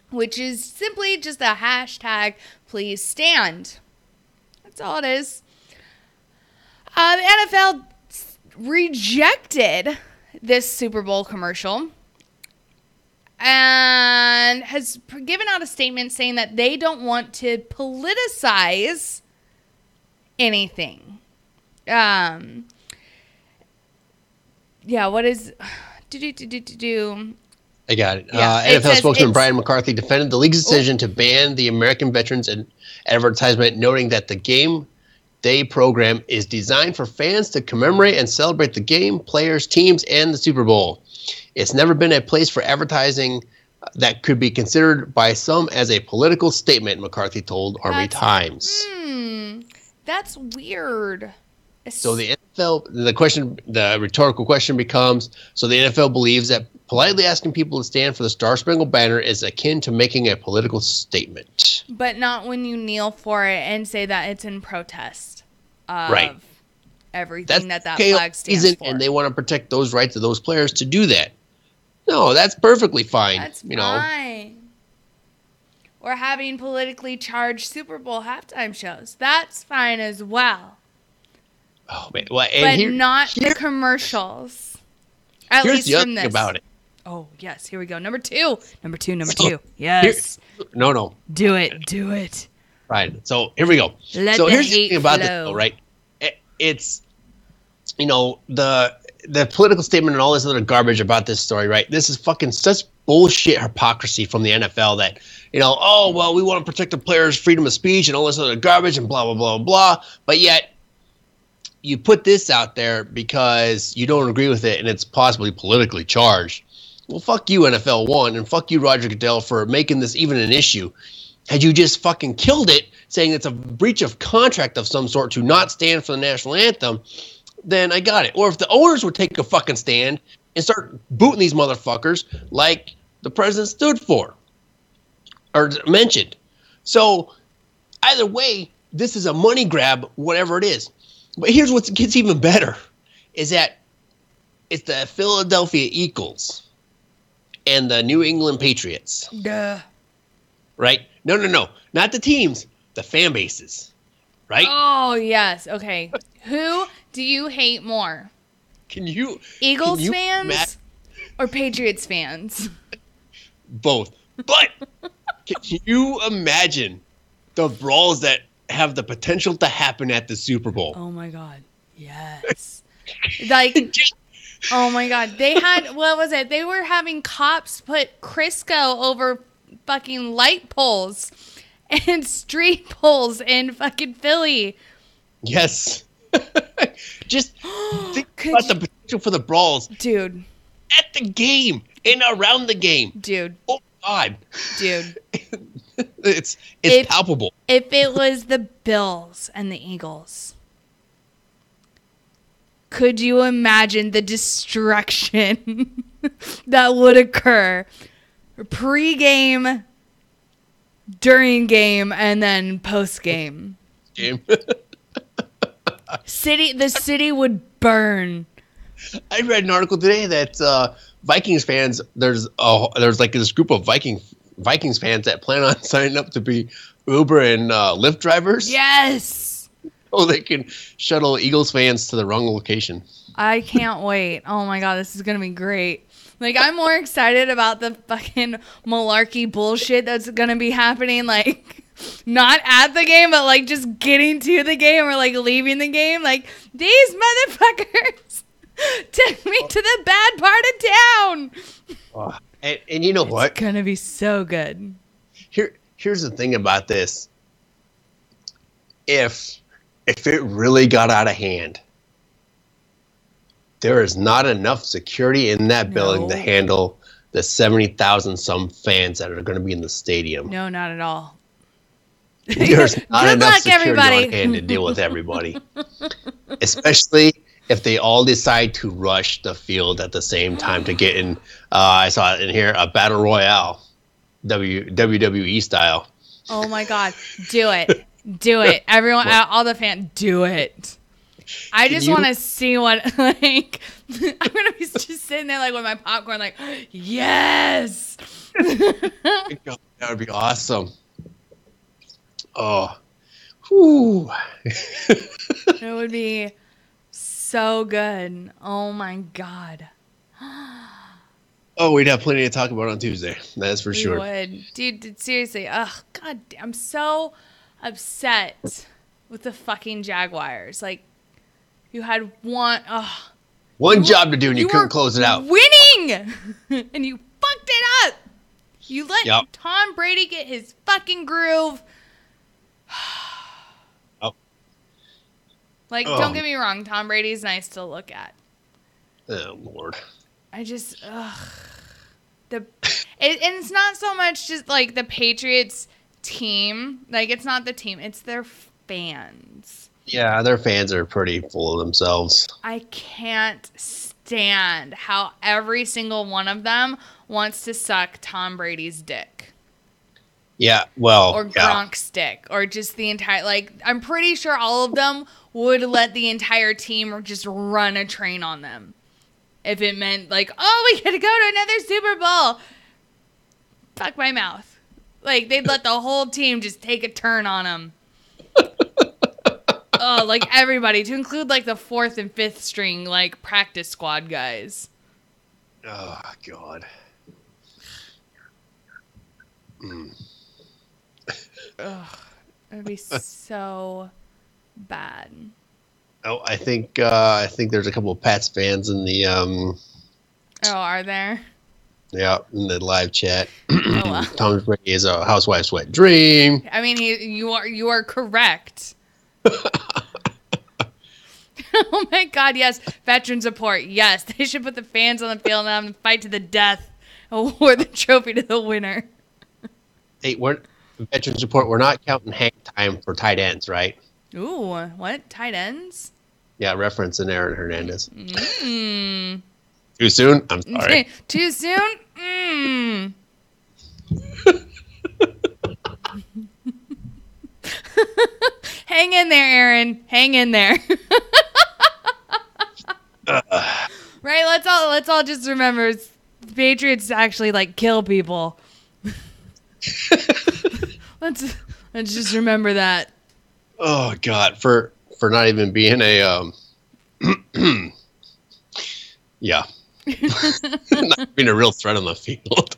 which is simply just a hashtag, please stand. That's all it is. The NFL rejected this Super Bowl commercial and has given out a statement saying that they don't want to politicize anything. Yeah, what is... I got it. Yeah, NFL spokesman Brian McCarthy defended the league's decision to ban the American Veterans and advertisement, noting that the game day program is designed for fans to commemorate and celebrate the game, players, teams, and the Super Bowl. It's never been a place for advertising that could be considered by some as a political statement, McCarthy told Army Times. That's weird. So the NFL, the rhetorical question becomes, so the NFL believes that politely asking people to stand for the Star-Spangled Banner is akin to making a political statement. But not when you kneel for it and say that it's in protest of right. everything that flag stands for. And they want to protect those rights of those players to do that. No, that's perfectly fine. That's fine. Or having politically charged Super Bowl halftime shows. That's fine as well. Oh, man. Well, but not the commercials. At here's least the other from thing this. about it. Oh, yes. Here we go. Number two. Yes. No. Do it. Right. So here we go. Let so the here's the hate thing about flow. this, though, right? It's, the political statement and all this other garbage about this story, right? This is fucking such bullshit hypocrisy from the NFL that, we want to protect the players' freedom of speech and all this other garbage and blah, blah, blah, blah. But yet, you put this out there because you don't agree with it and it's possibly politically charged. Well, fuck you, NFL 1, and fuck you, Roger Goodell, for making this even an issue. Had you just fucking killed it, saying it's a breach of contract of some sort to not stand for the national anthem, then I got it. Or if the owners would take a fucking stand and start booting these motherfuckers like the president stood for or mentioned. So either way, this is a money grab, whatever it is. But here's what gets even better, is that it's the Philadelphia Eagles and the New England Patriots. Duh. Right? No. Not the teams, the fan bases. Right? Oh, yes. Okay. Who do you hate more? Eagles fans or Patriots fans? Both. But can you imagine the brawls that have the potential to happen at the Super Bowl? Oh, my God. Yes. Oh, my God. They had, what was it? They were having cops put Crisco over fucking light poles and street poles in fucking Philly. Yes. Just think about the potential for the brawls. Dude. At the game and around the game. Dude. Oh, God. Dude. It's palpable. If it was the Bills and the Eagles, could you imagine the destruction that would occur? Pre-game during game and then post game. The city would burn. I read an article today that Vikings fans, there's like this group of Vikings fans that plan on signing up to be Uber and Lyft drivers. Yes. Oh, they can shuttle Eagles fans to the wrong location. I can't wait. Oh my God, this is going to be great. Like, I'm more excited about the fucking malarkey bullshit that's going to be happening, like, not at the game, but, like, just getting to the game or, like, leaving the game. Like, these motherfuckers took me to the bad part of town. Oh, and you know what? It's going to be so good. Here's the thing about this. If it really got out of hand, there is not enough security in that building to handle the 70,000 some fans that are going to be in the stadium. No, not at all. There's not Good enough luck, security everybody. on hand to deal with everybody. Especially if they all decide to rush the field at the same time to get in, I saw it in here, a battle royale, WWE style. Oh my God. Do it. Do it. Everyone, all the fans, do it. I just want to see what, like, I'm going to be just sitting there, like, with my popcorn, like, yes. That would be awesome. Oh. Whew. It would be so good. Oh, my God. Oh, we'd have plenty to talk about on Tuesday. That's for sure. We would. Dude, seriously. Ugh, God, I'm so upset with the fucking Jaguars. Like, you had one job to do and you couldn't close it out. Winning! And you fucked it up. You let Tom Brady get his fucking groove. Like, don't get me wrong. Tom Brady's nice to look at. Oh, Lord. I just, and it's not so much just, like, the Patriots team. Like, it's not the team. It's their fans. Yeah, their fans are pretty full of themselves. I can't stand how every single one of them wants to suck Tom Brady's dick. Yeah, well, or Gronk's dick, or just the entire, like, I'm pretty sure all of them would let the entire team just run a train on them. If it meant, like, oh, we gotta go to another Super Bowl. Fuck my mouth. Like, they'd let the whole team just take a turn on them. Oh, like everybody, to include like the 4th and 5th string, like practice squad guys. Oh, God. Ugh, it'd be so bad. Oh, I think there's a couple of Pats fans in the Oh, are there? Yeah, in the live chat. Oh, well. Tom Brady is a housewife's wet dream. I mean, you are correct. Oh my God, yes. Veteran support, yes. They should put the fans on the field and have them fight to the death, award the trophy to the winner. Hey, veteran support, we're not counting hang time for tight ends, right? Ooh, what? Tight ends? Yeah, referencing Aaron Hernandez. Too soon? I'm sorry. Too soon? Hang in there, Aaron. Hang in there. Right? Let's all just remember the Patriots actually like kill people. Let's just remember that. Oh God, for not even being a yeah. Not being a real threat on the field.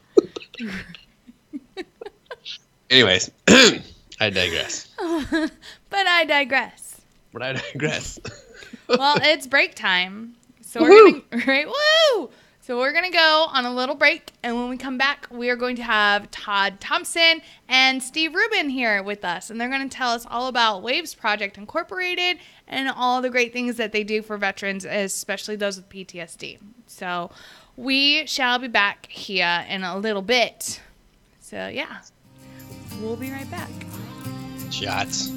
Anyways, I digress. But I digress. Well, it's break time. So we're gonna go on a little break, and when we come back, we are going to have Todd Thompson and Steve Rubin here with us, and they're going to tell us all about Waves Project Incorporated and all the great things that they do for veterans, especially those with PTSD. So we shall be back here in a little bit. So yeah, we'll be right back. Shots.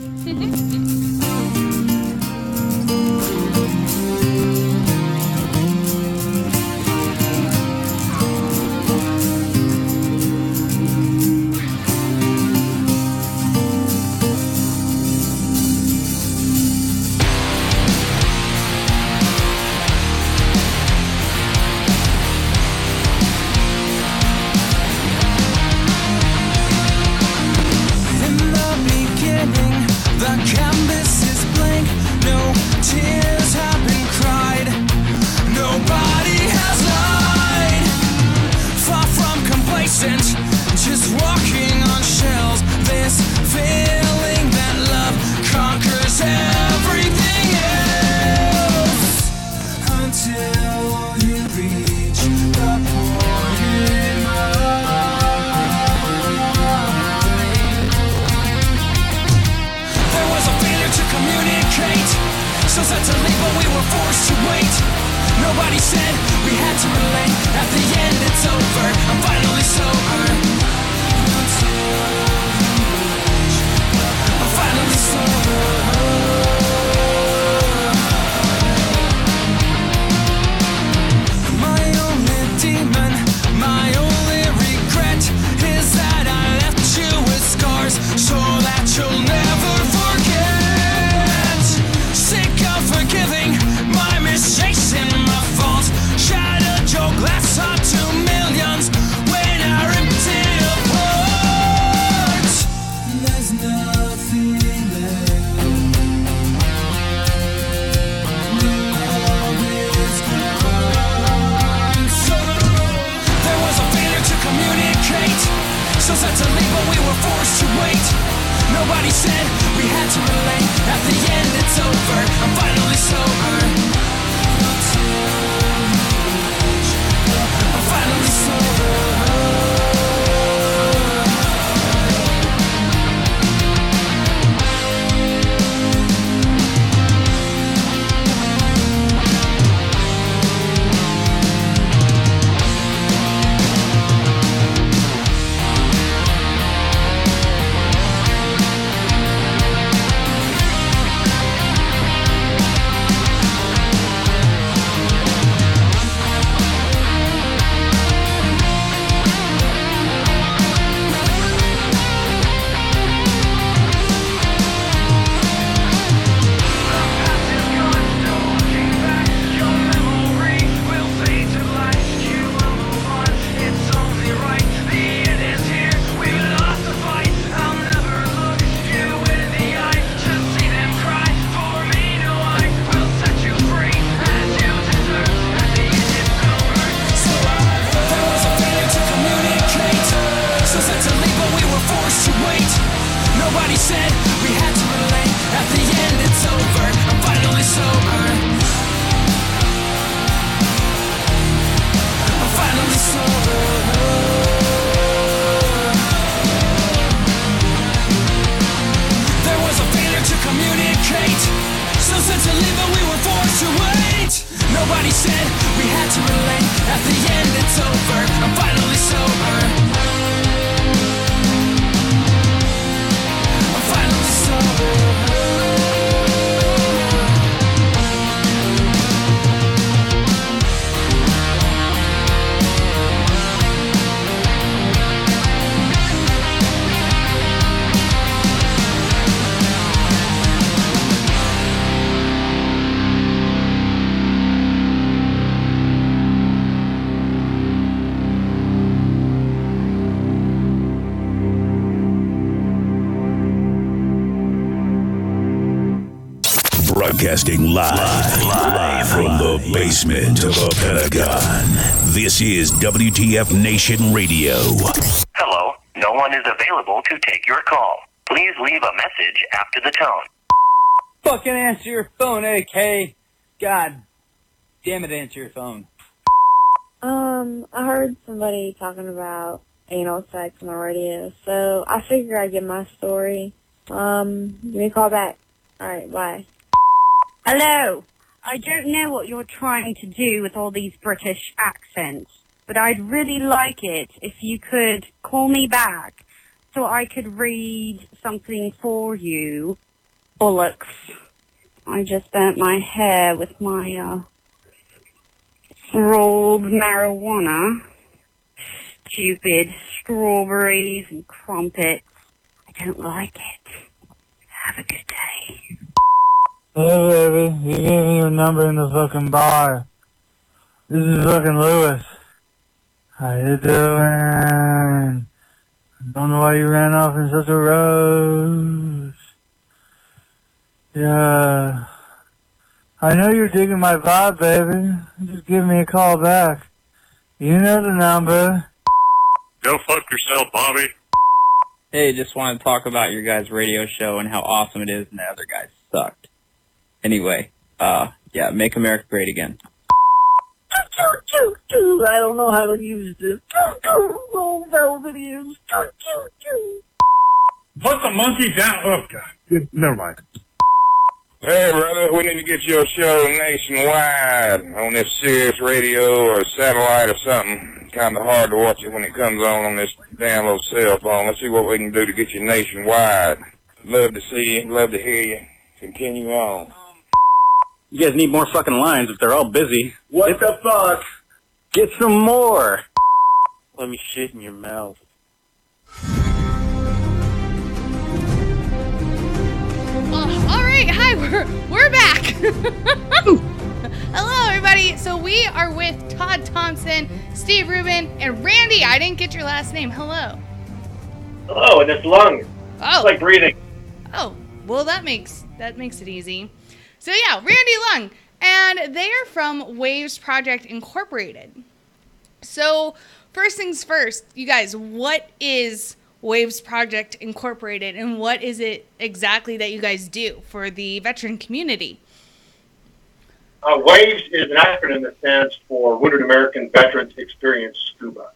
So sad to leave, but we were forced to wait. Nobody said we had to relate. At the end, it's over. I'm finally sober. I'm finally sober. My only demon, my only regret is that I left you with scars so that you'll never forget. Sick of forgiving my mistakes and my faults. Shattered your glass up to millions when I ripped it apart. There's nothing left. Love is gone. So there was a failure to communicate. So sad to leave, but we were forced to wait. Nobody said we had to relate. At the end, it's over. I'm finally sober. I'm finally sober. Nobody said we had to relate. At the end, it's over. I'm finally sober. I'm finally sober. There was a failure to communicate. So sad to leave, but we were forced to wait. Nobody said we had to relate. At the end, it's over. I'm finally sober. Broadcasting live from the basement of the Pentagon. This is WTF Nation Radio. Hello, no one is available to take your call. Please leave a message after the tone. Fucking answer your phone, AK. God damn it, answer your phone. I heard somebody talking about anal sex on the radio, so I figured I'd give my story. Give me a call back. Alright, bye. Hello. I don't know what you're trying to do with all these British accents, but I'd really like it if you could call me back so I could read something for you. Bollocks. I just burnt my hair with my, rolled marijuana. Stupid strawberries and crumpets. I don't like it. Have a good day. Hey baby, you gave me your number in the fucking bar. This is fucking Lewis. How you doing? Don't know why you ran off in such a rush. Yeah. I know you're digging my vibe, baby. Just give me a call back. You know the number. Go fuck yourself, Bobby. Hey, just wanted to talk about your guys' radio show and how awesome it is and the other guys sucked. Anyway, yeah, make America great again. I don't know how to use this. Roll velvet ears. Put the monkey down. Oh, God. Never mind. Hey, brother, we need to get your show nationwide on this Sirius radio or satellite or something. Kind of hard to watch it when it comes on this damn little cell phone. Let's see what we can do to get you nationwide. Love to see you. Love to hear you. Continue on. You guys need more fucking lines if they're all busy. What the fuck? Get some more. Let me shit in your mouth. All right, hi, we're back. Hello, everybody. So we are with Todd Thompson, Steve Rubin, and Randy. I didn't get your last name. Hello. Hello, and it's lung. Oh, it's like breathing. Oh, well, that makes it easy. So yeah, Randy Lung, and they are from Waves Project Incorporated. So first things first, you guys, what is Waves Project Incorporated, and what is it exactly that you guys do for the veteran community? WAVES is an acronym that stands for Wounded American Veterans Experience Scuba.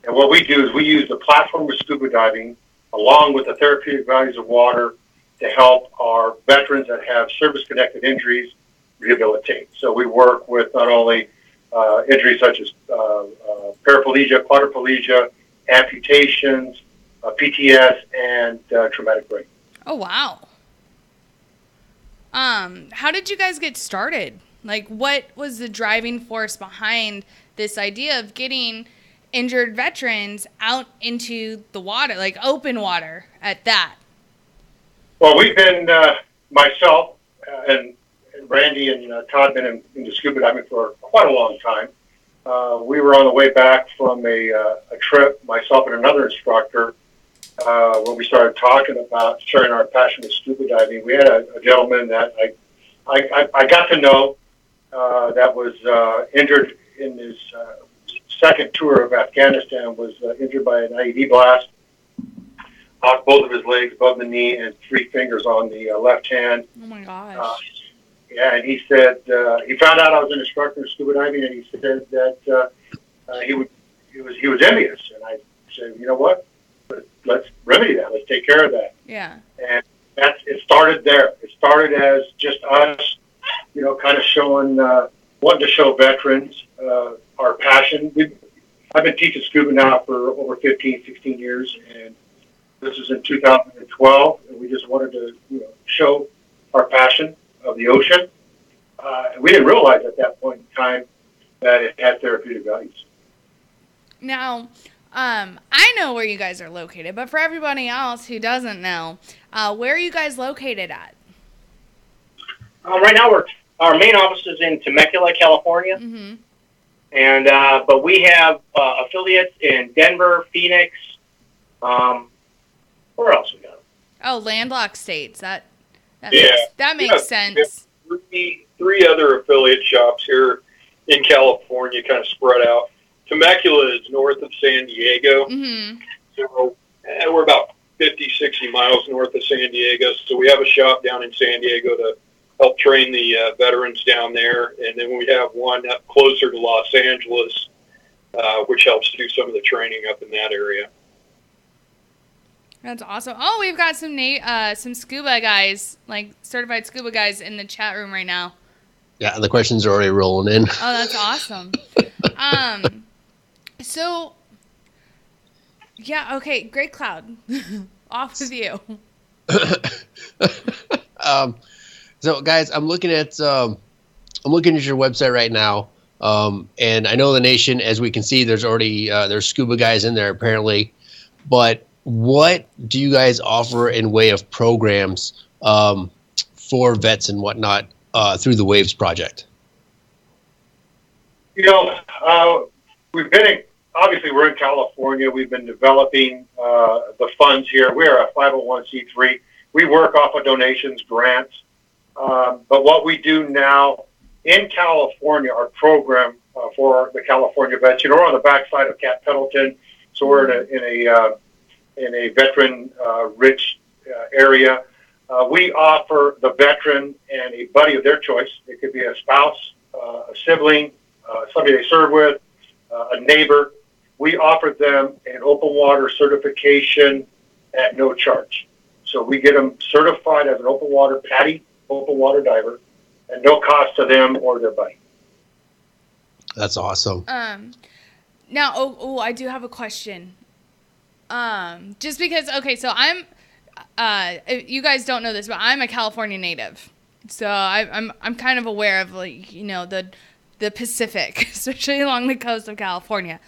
And what we do is we use the platform of scuba diving along with the therapeutic values of water to help our veterans that have service-connected injuries rehabilitate. So we work with not only injuries such as paraplegia, quadriplegia, amputations, PTS, and traumatic brain. Oh, wow. How did you guys get started? Like, what was the driving force behind this idea of getting injured veterans out into the water, like open water at that? Well, we've been, myself and Randy and Todd been into scuba diving for quite a long time. We were on the way back from a trip, myself and another instructor, when we started talking about sharing our passion with scuba diving. We had a gentleman that I got to know that was injured in his second tour of Afghanistan, was injured by an IED blast. Knocked both of his legs above the knee and 3 fingers on the left hand. Oh my gosh. Yeah, and he said he found out I was an instructor in scuba diving, and he said that he was envious. And I said, you know what? Let's remedy that. Let's take care of that. Yeah. And it started there. It started as just us, kind of showing, wanting to show veterans our passion. I've been teaching scuba now for over 15, 16 years, and this is in 2012, and we just wanted to show our passion of the ocean. We didn't realize at that point in time that it had therapeutic values. Now, I know where you guys are located, but for everybody else who doesn't know, where are you guys located at? Right now, our main office is in Temecula, California, and but we have affiliates in Denver, Phoenix. Where else we got? Oh, landlocked states. That Yeah. makes sense. Three other affiliate shops here in California, kind of spread out. Temecula is north of San Diego. So we're about 50, 60 miles north of San Diego. So we have a shop down in San Diego to help train the veterans down there. And then we have one up closer to Los Angeles, which helps do some of the training up in that area. That's awesome. Oh, we've got some scuba guys, like certified scuba guys in the chat room right now. Yeah, the questions are already rolling in. Oh, that's awesome. So, yeah, okay, Great Cloud. Off with you. So, guys, I'm looking at your website right now, and I know the nation, as we can see, there's already there's scuba guys in there apparently, but what do you guys offer in way of programs for vets and whatnot through the Waves Project? We've been obviously we're in California. We've been developing the funds here. We're a 501c3. We work off of donations, grants. But what we do now in California, our program for the California vets, we're on the backside of Camp Pendleton, so we're in a veteran rich area. We offer the veteran and a buddy of their choice. It could be a spouse, a sibling, somebody they serve with, a neighbor. We offer them an open water certification at no charge. So we get them certified as an open water PADI open water diver, and no cost to them or their buddy. That's awesome. Now, I do have a question. Just because, okay, so I'm, you guys don't know this, but I'm a California native. So I'm kind of aware of, like, you know, the Pacific, especially along the coast of California.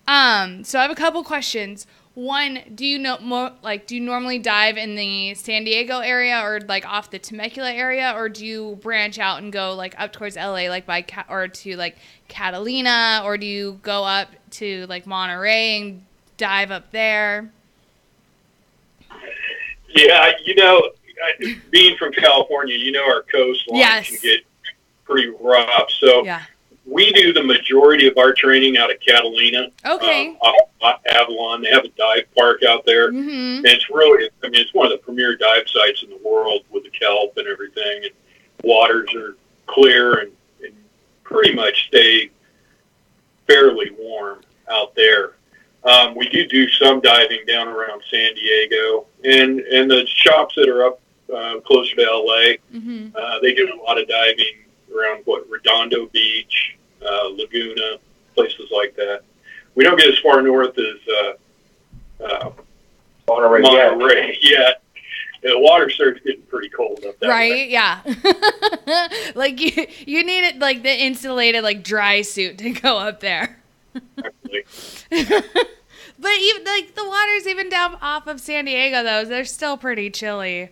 So I have a couple questions. One, do you normally dive in the San Diego area or like off the Temecula area, or do you branch out and go like up towards LA, like or to like Catalina, or do you go up to like Monterey and dive up there? Yeah, you know, being from California, you know our coastline can get pretty rough. So we do the majority of our training out of Catalina. Okay. Off Avalon. They have a dive park out there. Mm-hmm. And it's really, I mean, it's one of the premier dive sites in the world with the kelp and everything. And waters are clear and pretty much stay fairly warm out there. We do some diving down around San Diego, and the shops that are up closer to LA, they do a lot of diving around Redondo Beach, Laguna, places like that. We don't get as far north as Monterey yet. The water starts getting pretty cold up there. Right? Yeah. Like you need it like the insulated like dry suit to go up there. Actually. But even like the waters even down off of San Diego though, they're still pretty chilly.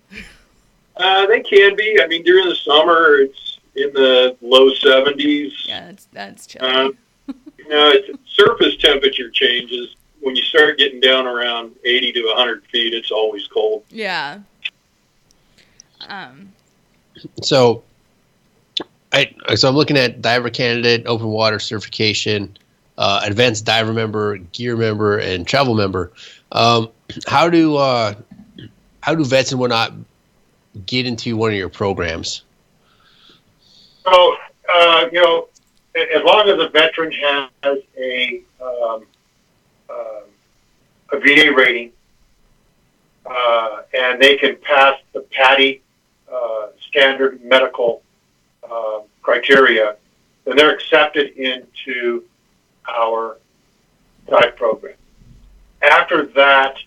They can be. I mean, during the summer it's in the low 70s. Yeah, that's chilly. You know, surface temperature changes. When you start getting down around 80 to 100 feet, it's always cold. Yeah. So I'm looking at diver candidate, open water certification, advanced diver member, gear member, and travel member. How do vets and whatnot get into one of your programs? So, you know, as long as a veteran has a VA rating, and they can pass the PADI standard medical criteria, then they're accepted into our dive program. After that,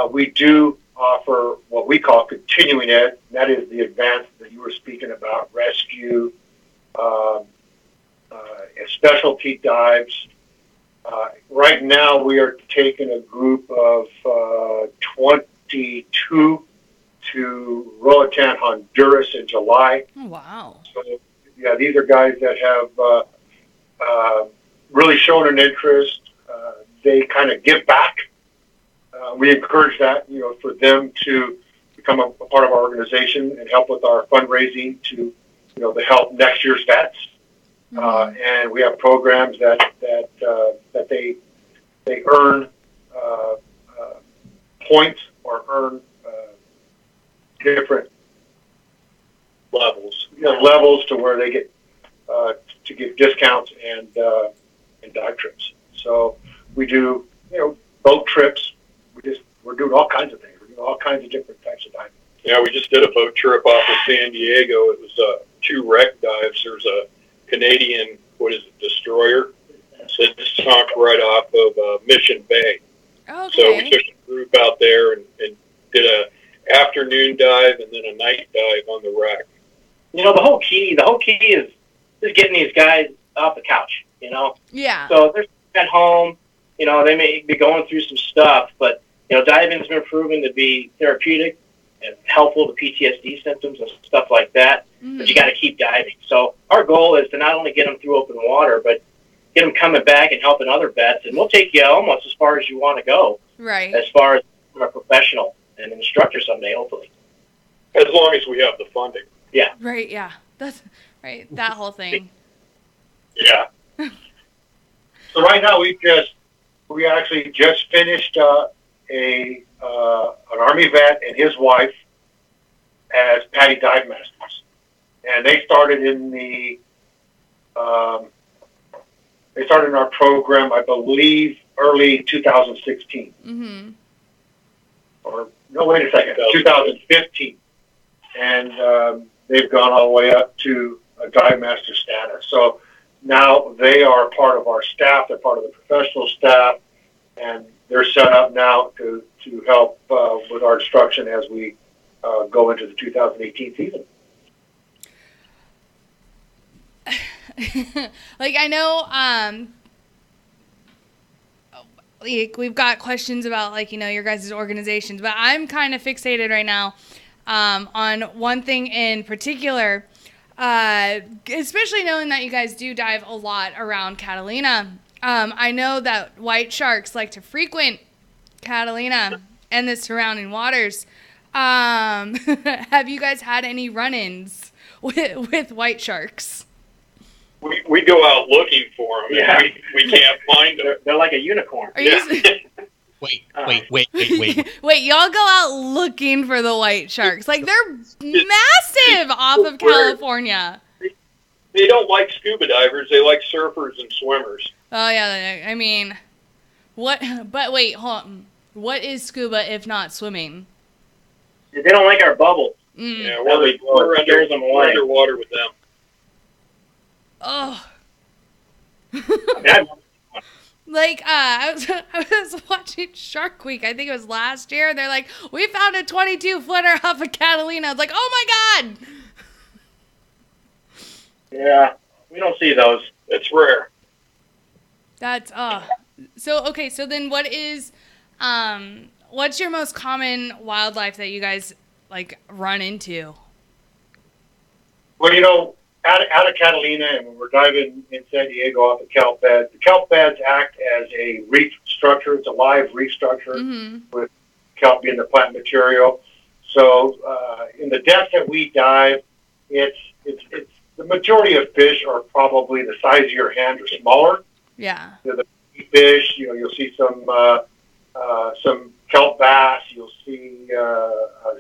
we do offer what we call continuing ed. That is the advanced that you were speaking about, rescue, specialty dives. Right now, we are taking a group of 22 to Roatan, Honduras in July. Oh, wow. So, yeah, these are guys that have really shown an interest. They kind of give back. We encourage that, you know, for them to become a part of our organization and help with our fundraising to, you know, to help next year's vets. And we have programs that they earn points or earn different levels, levels to where they get to get discounts and dive trips. So we do, you know, boat trips. We're doing all kinds of things. We're doing all kinds of different types of diving. Yeah, we just did a boat trip off of San Diego. It was 2 wreck dives. There's a Canadian, destroyer that sunk right off of Mission Bay. Okay. So we took a group out there and did a afternoon dive and then a night dive on the wreck. You know, the whole key is getting these guys off the couch, you know? Yeah. So they're at home, you know, they may be going through some stuff, but, you know, diving's been proven to be therapeutic and helpful to PTSD symptoms and stuff like that. But you got to keep diving. So our goal is to not only get them through open water, but get them coming back and helping other vets. And we'll take you almost as far as you want to go. Right. As far as from a professional and an instructor someday, hopefully. As long as we have the funding. Yeah. Right. Yeah. That's right. That whole thing. Yeah. So right now we actually just finished an Army vet and his wife as PADI dive masters, and they started in our program, I believe, early 2016. Mm-hmm. Or no, wait a second, 2015. and they've gone all the way up to a dive master status. So now they are part of our staff. They're part of the professional staff, and they're set up now to help with our instruction as we go into the 2018 season. Like, I know, like, we've got questions about, like, you know, your guys' organizations, but I'm kind of fixated right now on one thing in particular, especially knowing that you guys do dive a lot around Catalina. I know that white sharks like to frequent Catalina and the surrounding waters. Have you guys had any run-ins with white sharks? We go out looking for them, Yeah. and we can't find them. They're like a unicorn. Are you Wait. Wait, y'all go out looking for the white sharks. Like, they're massive off of California. They don't like scuba divers. They like surfers and swimmers. Oh, yeah, I mean, what, but wait, hold on. What is scuba if not swimming? They don't like our bubbles. Yeah, we're underwater with them. Oh. Like, I was watching Shark Week, I think it was last year. They're like, we found a 22-footer off of Catalina. I was like, oh my God. Yeah, we don't see those. It's rare. That's, so, okay, so then what is, what's your most common wildlife that you guys, like, run into? Well, you know, out of Catalina, and when we're diving in San Diego off the kelp beds, the kelp beds act as a reef structure. It's a live reef structure with kelp being the plant material. So in the depth that we dive, it's the majority of fish are probably the size of your hand or smaller. Yeah. They're the fish. You know, you'll see some kelp bass. You'll see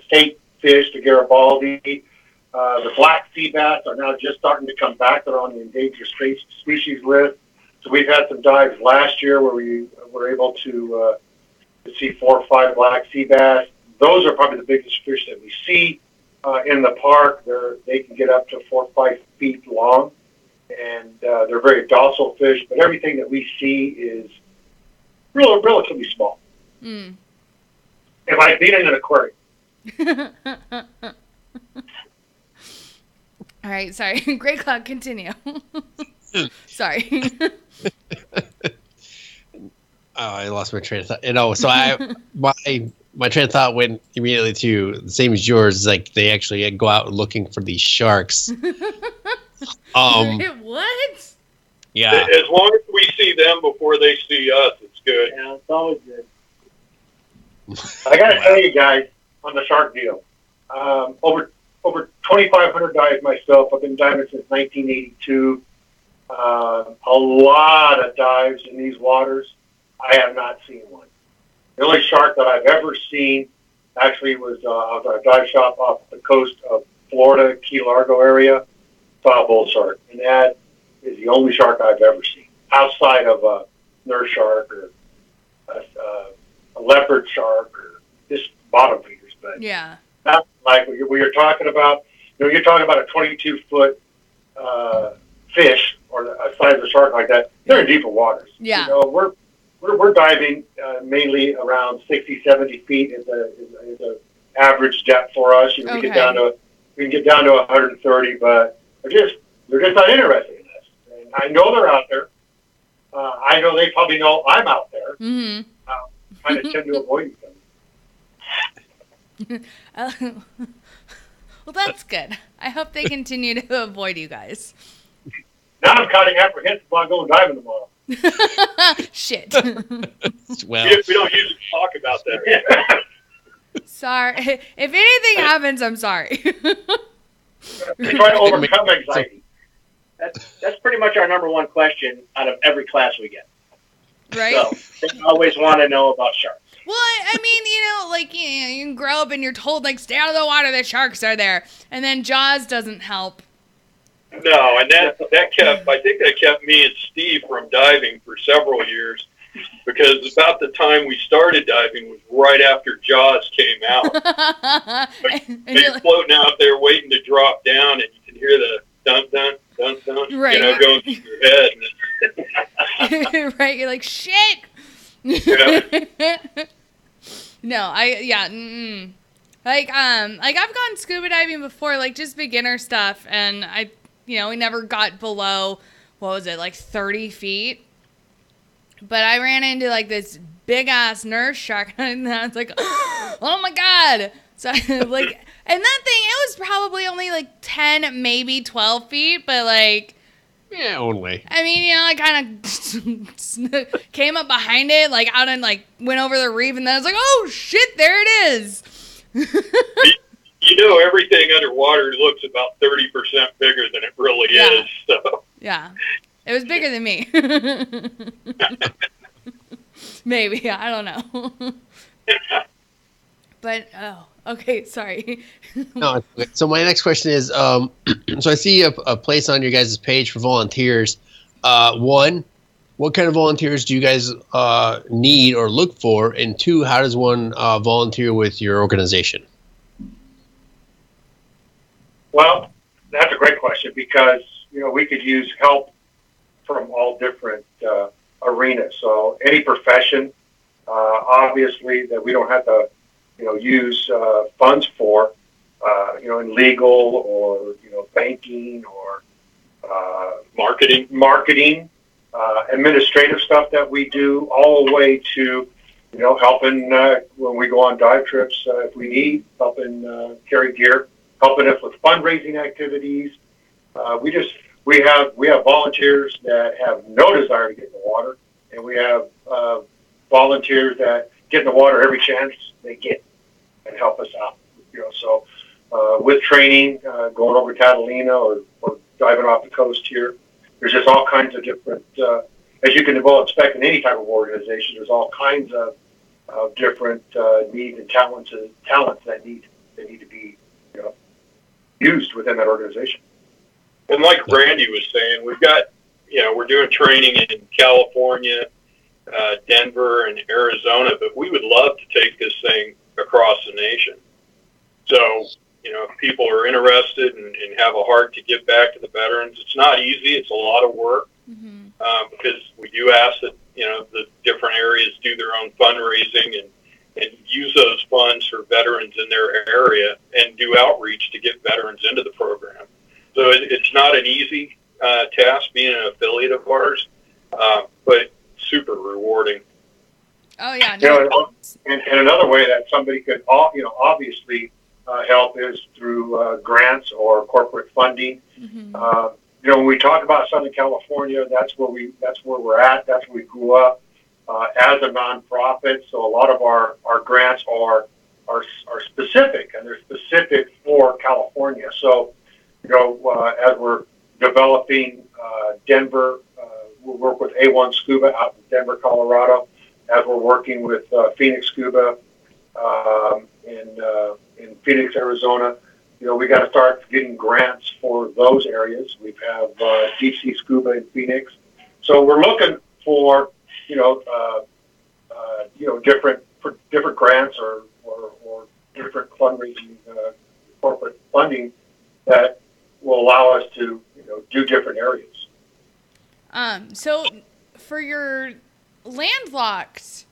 state fish, the Garibaldi. The black sea bass are now just starting to come back. They're on the endangered species list. So we've had some dives last year where we were able to see 4 or 5 black sea bass. Those are probably the biggest fish that we see in the park. They can get up to 4 or 5 feet long, and they're very docile fish. But everything that we see is relatively small. Mm. It's like being in an aquarium. All right, sorry. Great Cloud, continue. Sorry. I lost my train of thought. You know, so my train of thought went immediately to the same as yours. Like, they actually go out looking for these sharks. What? Yeah. As long as we see them before they see us, it's good. Yeah, it's always good. I got to tell you guys on the shark deal, over 2,500 dives myself. I've been diving since 1982. A lot of dives in these waters. I have not seen one. The only shark that I've ever seen actually was out at a dive shop off the coast of Florida, Key Largo area. Saw a bull shark, and that is the only shark I've ever seen outside of a nurse shark or a leopard shark or just bottom feeders. But yeah. Not like what you're talking about. You know, you're talking about a 22-foot fish or a size of a shark like that. They're in deeper waters. Yeah. You know, we're diving mainly around 60, 70 feet is a average depth for us. You know, we can get down to 130, but they're just not interested in us. And I know they're out there. I know they probably know I'm out there. Mm-hmm. Kind of tend to avoid them. Well, that's good. I hope they continue to avoid you guys. Now I'm kind of apprehensive about going diving tomorrow. Shit. Well, we don't usually talk about that. Sorry. If anything happens, I'm sorry. Try to overcome anxiety. That's pretty much our number one question out of every class we get. Right? So they always want to know about sharks. Well, I mean, you know, like, you can grow up and you're told, like, stay out of the water, the sharks are there. And then Jaws doesn't help. No, and that kept, I think that kept me and Steve from diving for several years. because about the time we started diving was right after Jaws came out. You're floating out there waiting to drop down, and you can hear the dun dun dun dun, right. going through your head. Right, you're like, shit. Yeah. No, like I've gone scuba diving before, like just beginner stuff, and we never got below, what was it, like 30 feet. But I ran into like this big ass nurse shark, and I was like, oh my god. So like, and that thing, it was probably only like 10, maybe 12 feet, but like, yeah, only. I mean, I kind of came up behind it, like out and like went over the reef, and then I was like, oh shit, there it is. Everything underwater looks about 30% bigger than it really is. So yeah, it was bigger than me. Maybe, I don't know. But okay, sorry. No, so my next question is, so I see a place on your guys' page for volunteers. One, what kind of volunteers do you guys need or look for? And two, how does one volunteer with your organization? Well, that's a great question because, we could use help from all different arenas. So any profession, obviously, that we don't have to, use funds for, in legal or, banking or marketing, administrative stuff that we do, all the way to, helping when we go on dive trips, if we need, helping carry gear, helping us with fundraising activities. We have volunteers that have no desire to get in the water, and we have volunteers that get in the water every chance they get and help us out. So with training, going over Catalina or diving off the coast here, there's just all kinds of different, as you can expect in any type of organization, there's all kinds of different needs and talents that need to be used within that organization. And like Randy was saying, we've got, we're doing training in California, Denver, and Arizona, but we would love to take this thing across the nation. So, if people are interested and have a heart to give back to the veterans, it's not easy. It's a lot of work because we do ask that, the different areas do their own fundraising and use those funds for veterans in their area and do outreach to get veterans into the program. So it's not an easy task being an affiliate of ours, but super rewarding. Oh yeah. No. And another way that somebody could, obviously help is through grants or corporate funding. When we talk about Southern California, that's where we're at. That's where we grew up as a nonprofit. So a lot of our grants are specific, and they're specific for California. So as we're developing Denver, we'll work with A1 Scuba out in Denver, Colorado. As we're working with Phoenix Scuba in Phoenix, Arizona, we got to start getting grants for those areas. We have Deep Sea Scuba in Phoenix, so we're looking for different grants or different fundraising corporate funding that will allow us to do different areas. So for your landlocked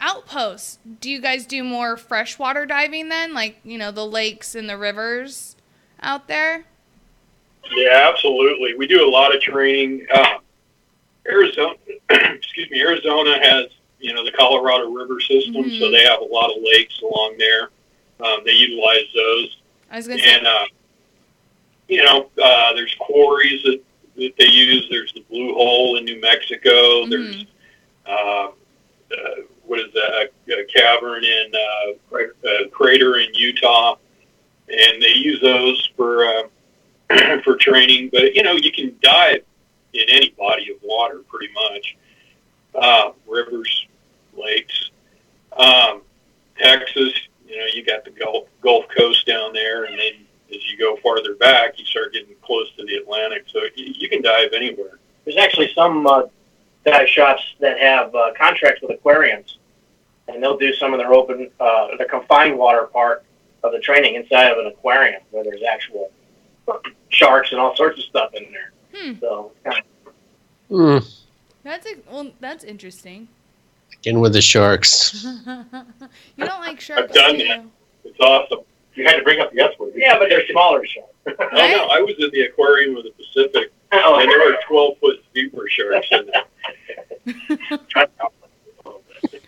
outposts, do you guys do more freshwater diving then, like the lakes and the rivers out there? Yeah, absolutely. We do a lot of training. Arizona has the Colorado River system, so they have a lot of lakes along there. They utilize those. I was gonna say, and there's quarries that they use. There's the Blue Hole in New Mexico. There's a cavern in Crater in Utah, and they use those for training. But you can dive in any body of water pretty much. Rivers, lakes, Texas. You got the Gulf Coast down there, and then as you go farther back, you start getting close to the Atlantic. So you can dive anywhere. There's actually some dive shops that have contracts with aquariums, and they'll do some of their the confined water part of the training inside of an aquarium where there's actual sharks and all sorts of stuff in there. So, That's interesting. In with the sharks. You don't like sharks, I've done do that. you? It's awesome. You had to bring up the S word. Yeah, but they're smaller sharks. Oh, no, I was in the aquarium of the Pacific, and there were 12-foot zebra sharks in there.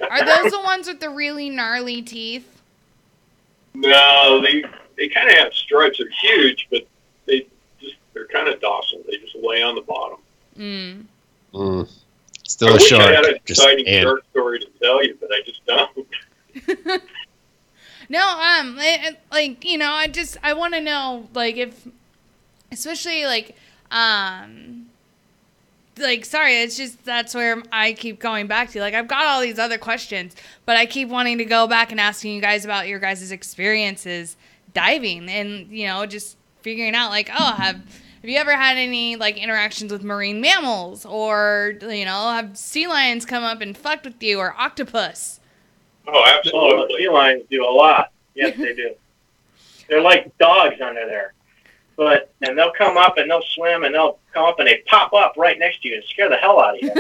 Are those the ones with the really gnarly teeth? No, they kind of have stripes. They're huge, but they're kind of docile. They just lay on the bottom. Still I a wish shark. I had an Just exciting ant. shark story to tell you, but I just don't. No, I want to know, like, if, especially, sorry, it's just, that's where I keep going back to. Like, I've got all these other questions, but I keep wanting to go back and asking you guys about your guys' experiences diving and, just figuring out, like, have you ever had any, like, interactions with marine mammals or, have sea lions come up and fucked with you or octopus? Oh, absolutely. Sea lions do a lot. Yes, they do. They're like dogs under there. And they'll come up and they'll swim and they'll come up and they pop up right next to you and scare the hell out of you.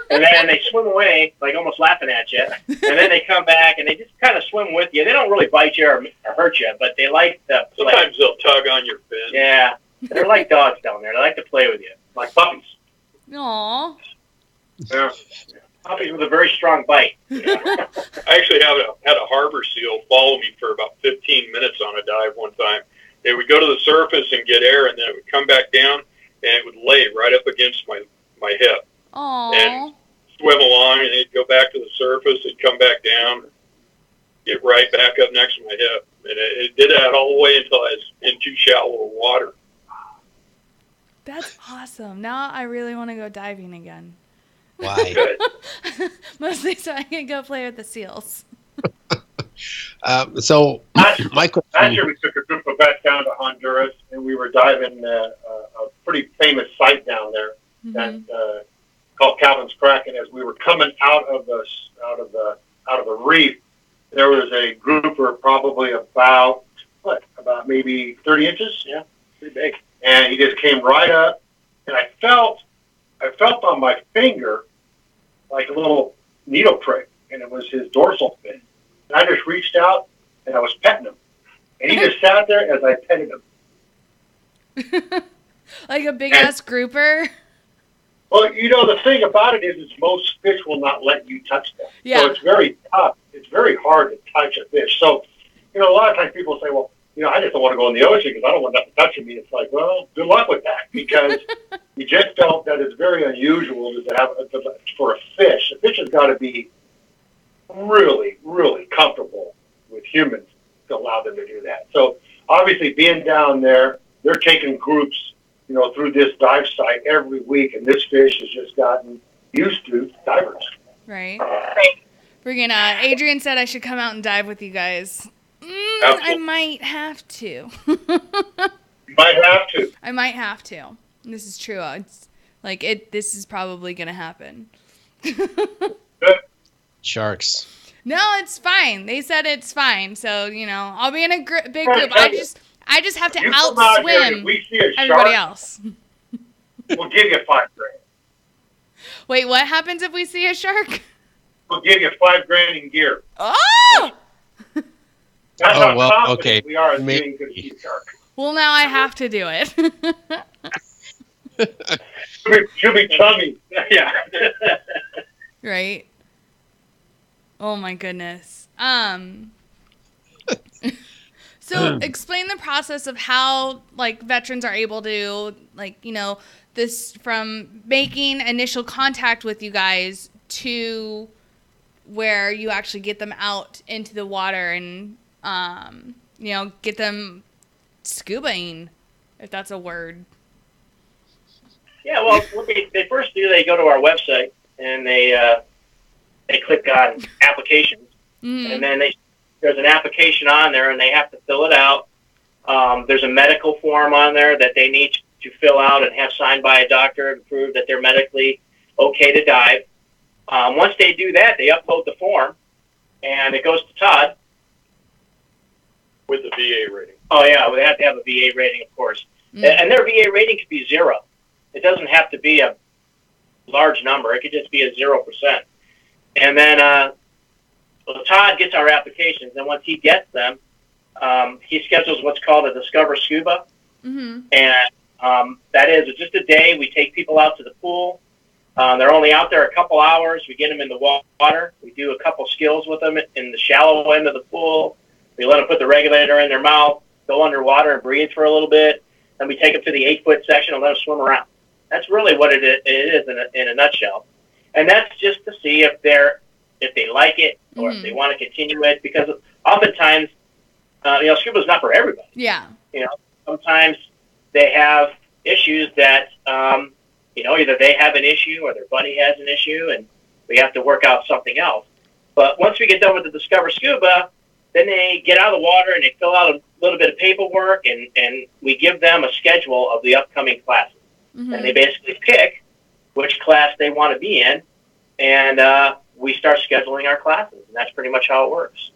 And then they swim away, like almost laughing at you. And then they come back and they just kind of swim with you. They don't really bite you or hurt you, but they like to play. Sometimes they'll tug on your fin. Yeah. They're like dogs down there. They like to play with you. Like puppies. Aww. Yeah. Puppies with a very strong bite. I actually had a harbor seal follow me for about 15 minutes on a dive one time. It would go to the surface and get air, and then it would come back down, and it would lay right up against my hip. Aww. And swim along, and it'd go back to the surface, it'd come back down, get right back up next to my hip. And it did that all the way until I was in too shallow of water. That's awesome. Now I really want to go diving again. Why? Mostly so I can go play with the seals. So, my question... Last year we took a group of vets down to Honduras, and we were diving a pretty famous site down there that called Calvin's Crack. And as we were coming out of the reef, there was a grouper probably about maybe 30 inches. Yeah, pretty big. And he just came right up, and I felt on my finger like a little needle prick, and it was his dorsal fin. And I just reached out, and I was petting him. And he just sat there as I petted him. Like a big-ass grouper? Well, the thing about it is most fish will not let you touch them. Yeah. So it's very tough. It's very hard to touch a fish. So, a lot of times people say, well, I just don't want to go in the ocean because I don't want nothing touching me. It's like, well, good luck with that, because you just felt that it's very unusual to have for a fish. A fish has got to be really, really comfortable with humans to allow them to do that. So obviously being down there, they're taking groups, through this dive site every week, and this fish has just gotten used to divers. Right. Friggin' Adrian said I should come out and dive with you guys. I might have to. You might have to. I might have to. This is true. It's this is probably gonna happen. Sharks. No, it's fine. They said it's fine. So, I'll be in a big group. I just have to outswim everybody else. We'll give you $5 grand. Wait, what happens if we see a shark? We'll give you $5 grand in gear. Oh! That's how confident okay. we are in being good sea shark. Well, now I have to do it. She'll be chummy. Yeah. Right. Oh my goodness. So explain the process of how veterans are able to this from making initial contact with you guys to where you actually get them out into the water and get them scubaing, if that's a word. Yeah, well, what they first do, they go to our website and they click on applications, and then there's an application on there, and they have to fill it out. There's a medical form on there that they need to fill out and have signed by a doctor to prove that they're medically okay to dive. Once they do that, they upload the form, and it goes to Todd. With the VA rating. Oh, yeah, they have to have a VA rating, of course. And their VA rating could be 0. It doesn't have to be a large number. It could just be a 0%. And then Todd gets our applications, and once he gets them, he schedules what's called a Discover Scuba. Mm-hmm. And that is just a day. We take people out to the pool. They're only out there a couple hours. We get them in the water. We do a couple skills with them in the shallow end of the pool. We let them put the regulator in their mouth, go underwater and breathe for a little bit. Then we take them to the 8-foot section and let them swim around. That's really what it is in a nutshell. And that's just to see if they like it or if they want to continue it. Because oftentimes, scuba is not for everybody. Yeah. Sometimes they have issues that, either they have an issue or their buddy has an issue, and we have to work out something else. But once we get done with the Discover Scuba, then they get out of the water and they fill out a little bit of paperwork, and we give them a schedule of the upcoming classes. Mm-hmm. And they basically pick which class they want to be in, and we start scheduling our classes. And that's pretty much how it works.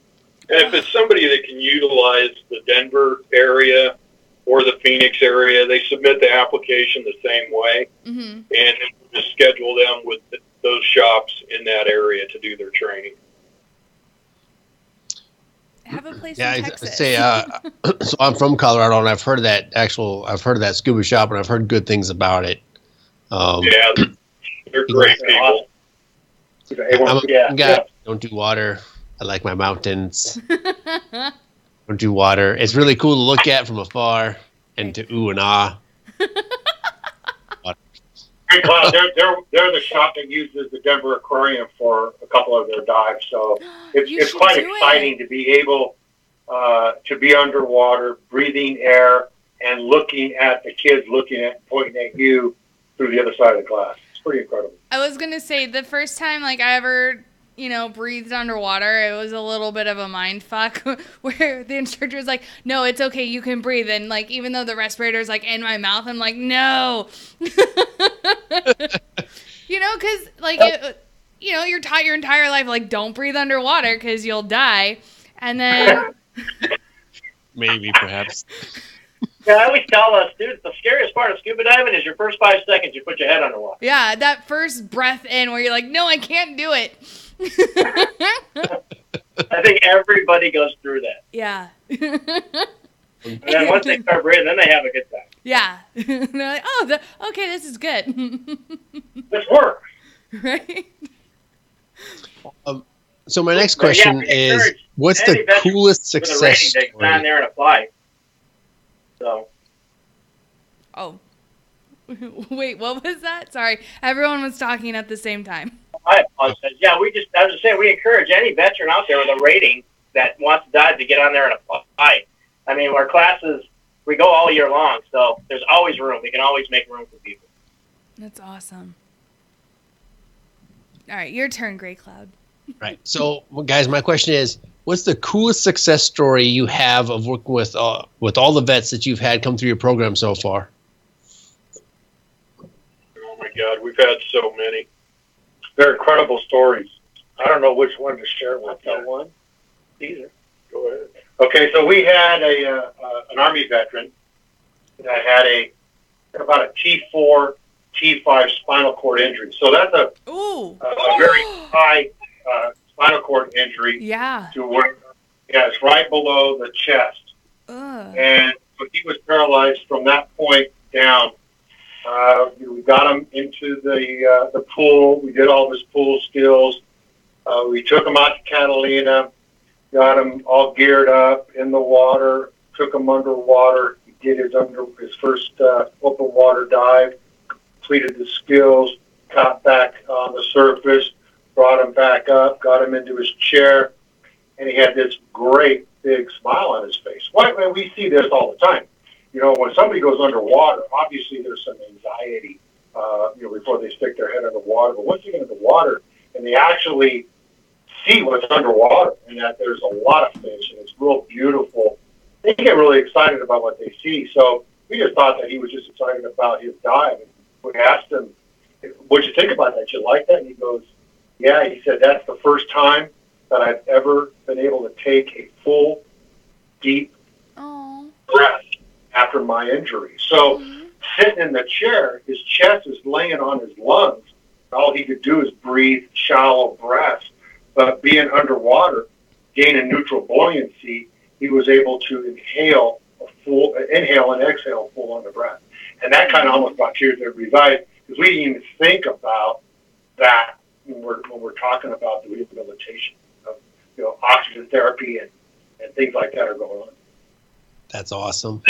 And if it's somebody that can utilize the Denver area or the Phoenix area, they submit the application the same way, and then just schedule them with those shops in that area to do their training. Have a place in Texas. So I'm from Colorado, and I've heard of that scuba shop, and I've heard good things about it. They're great people. I'm a guy. Don't do water. I like my mountains. Don't do water. It's really cool to look at from afar and to ooh and ah. Hey, Cloud, they're the shop that uses the Denver Aquarium for a couple of their dives, so it's quite exciting to be able to be underwater, breathing air, and looking at the kids pointing at you through the other side of the glass. It's pretty incredible. I was gonna say the first time I ever breathed underwater, it was a little bit of a mind fuck where the instructor was like, no, it's okay, you can breathe. And even though the respirator's in my mouth, I'm like, no. Because you're taught your entire life, don't breathe underwater because you'll die. And then maybe, perhaps. Yeah, I always tell students the scariest part of scuba diving is your first 5 seconds you put your head underwater. Yeah, that first breath in where you're like, no, I can't do it. I think everybody goes through that. Yeah. And then once they start breathing, then they have a good time. Yeah. They're like, okay, this is good. This works. Right? So my next question is, what's the coolest success story? Get on there and apply. So. Oh. Wait, what was that? Sorry. Everyone was talking at the same time. I apologize. Yeah, I was just saying, we encourage any veteran out there with a rating that wants to dive to get on there and apply. I mean, our classes, we go all year long, so there's always room. We can always make room for people. That's awesome. All right, your turn, Gray Cloud. Right. So, guys, my question is, what's the coolest success story you have of working with all the vets that you've had come through your program so far? Oh, my God, we've had so many. They're incredible stories. I don't know which one to share with you. One? Either. Go ahead. Okay, so we had an Army veteran that had about a T4, T5 spinal cord injury. So that's a very high spinal cord injury. Yeah. To where, it's right below the chest. And so he was paralyzed from that point down. We got him into the pool. We did all of his pool skills. We took him out to Catalina, got him all geared up in the water, took him underwater. He did his first open water dive, completed the skills, got back on the surface, brought him back up, got him into his chair, and he had this great big smile on his face. We see this all the time. When somebody goes underwater, obviously there's some anxiety, before they stick their head underwater. But once they get in the water and they actually see what's underwater and that there's a lot of fish and it's real beautiful, they get really excited about what they see. So we just thought that he was just excited about his dive. And we asked him, what'd you think about that? You like that? And he goes, yeah. He said, that's the first time that I've ever been able to take a full, deep breath after my injury. So sitting in the chair, his chest is laying on his lungs. All he could do is breathe shallow breaths. But being underwater, gaining neutral buoyancy, he was able to inhale and exhale full on the breath. And that kind of almost brought tears to everybody's eyes, because we didn't even think about that when we're talking about the rehabilitation of oxygen therapy and things like that are going on. That's awesome.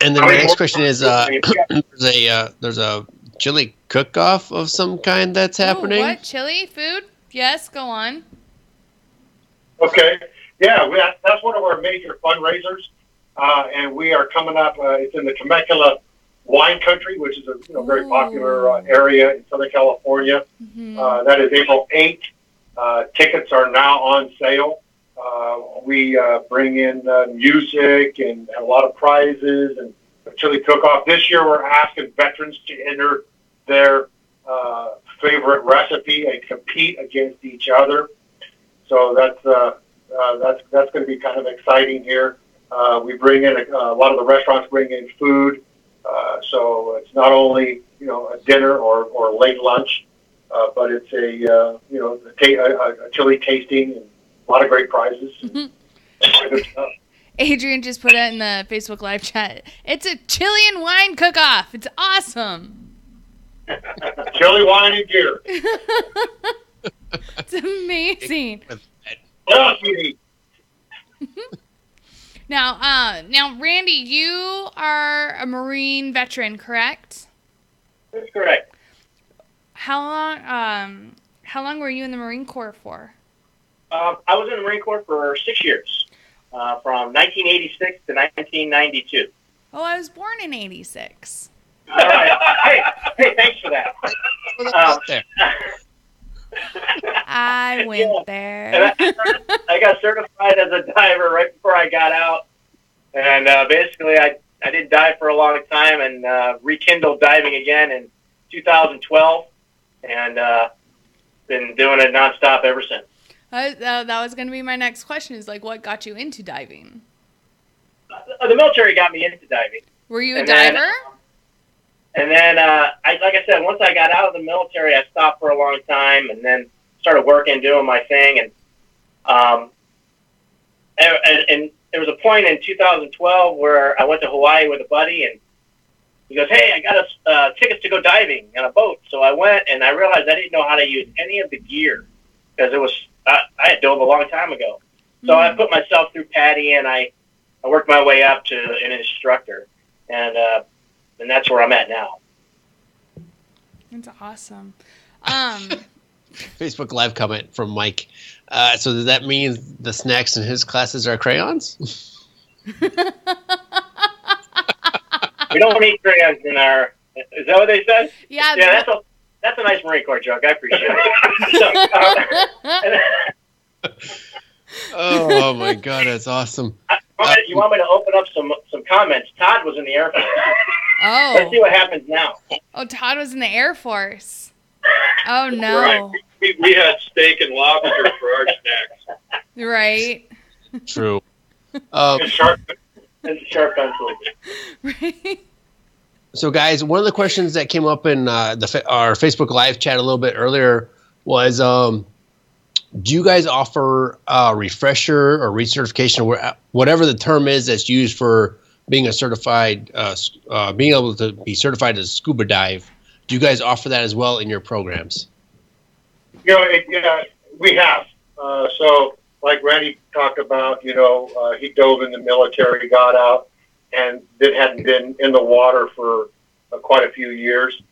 And then my next question is, there's a chili cook-off of some kind that's happening. What? Chili food? Yes, go on. Okay. Yeah, that's one of our major fundraisers, and we are coming up. It's in the Temecula wine country, which is a very popular area in Southern California. That is April 8th. Tickets are now on sale. We bring in music and a lot of prizes and a chili cook-off. This year, we're asking veterans to enter their favorite recipe and compete against each other. So that's going to be kind of exciting here. We bring in a lot of the restaurants bring in food, so it's not only a dinner or late lunch, but it's a chili tasting and a lot of great prizes. Adrian just put it in the Facebook live chat. It's a chili and wine cook-off. It's awesome. Chili, wine, and beer. It's amazing. Now, Randy, you are a Marine veteran, correct? That's correct. How long were you in the Marine Corps for? I was in the Marine Corps for 6 years, from 1986 to 1992. Oh, I was born in 86. All right. Hey, thanks for that. I went there. And I got certified as a diver right before I got out. And basically, I didn't dive for a long time and rekindled diving again in 2012. And been doing it nonstop ever since. That was going to be my next question, is like, what got you into diving? The military got me into diving. Were you a diver? And then, like I said, once I got out of the military, I stopped for a long time and then started working, doing my thing. And there was a point in 2012 where I went to Hawaii with a buddy, and he goes, hey, I got us tickets to go diving on a boat. So I went, and I realized I didn't know how to use any of the gear because I had dove a long time ago. So I put myself through PADI, and I worked my way up to an instructor. And that's where I'm at now. That's awesome. Facebook Live comment from Mike. So does that mean the snacks in his classes are crayons? We don't eat crayons in our... Is that what they said? Yeah. Yeah, that's a nice Marine Corps joke. I appreciate it. Oh, my God. That's awesome. You want me to open up some comments? Todd was in the Air Force. Oh. Let's see what happens now. Oh, Todd was in the Air Force. Oh, no. Right. We had steak and lobster for our snacks. Right. True. Sharp pencil. Right. So, guys, one of the questions that came up in our Facebook Live chat a little bit earlier was, do you guys offer a refresher or recertification, or whatever the term is that's used for being a certified, being able to be certified as a scuba dive? Do you guys offer that as well in your programs? We have. So, like Randy talked about, he dove in the military, got out, and then hadn't been in the water for quite a few years.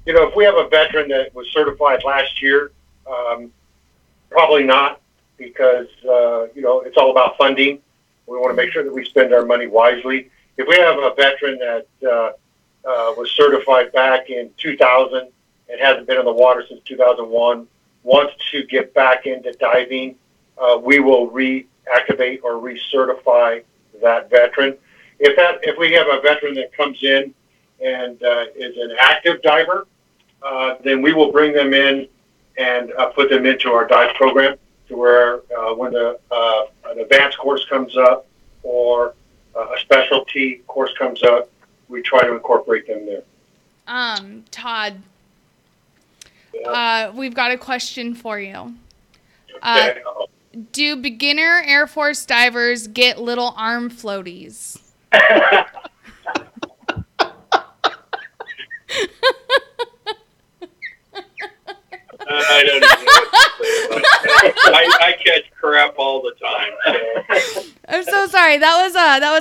If we have a veteran that was certified last year, probably not, because, it's all about funding. We want to make sure that we spend our money wisely. If we have a veteran that was certified back in 2000 and hasn't been in the water since 2001, wants to get back into diving, we will reactivate or recertify that veteran. If we have a veteran that comes in and is an active diver, then we will bring them in and put them into our dive program to where when an advanced course comes up or a specialty course comes up, we try to incorporate them there. Todd, we've got a question for you. Okay. Do beginner Air Force divers get little arm floaties? I don't know. I catch crap all the time. So. I'm so sorry. That was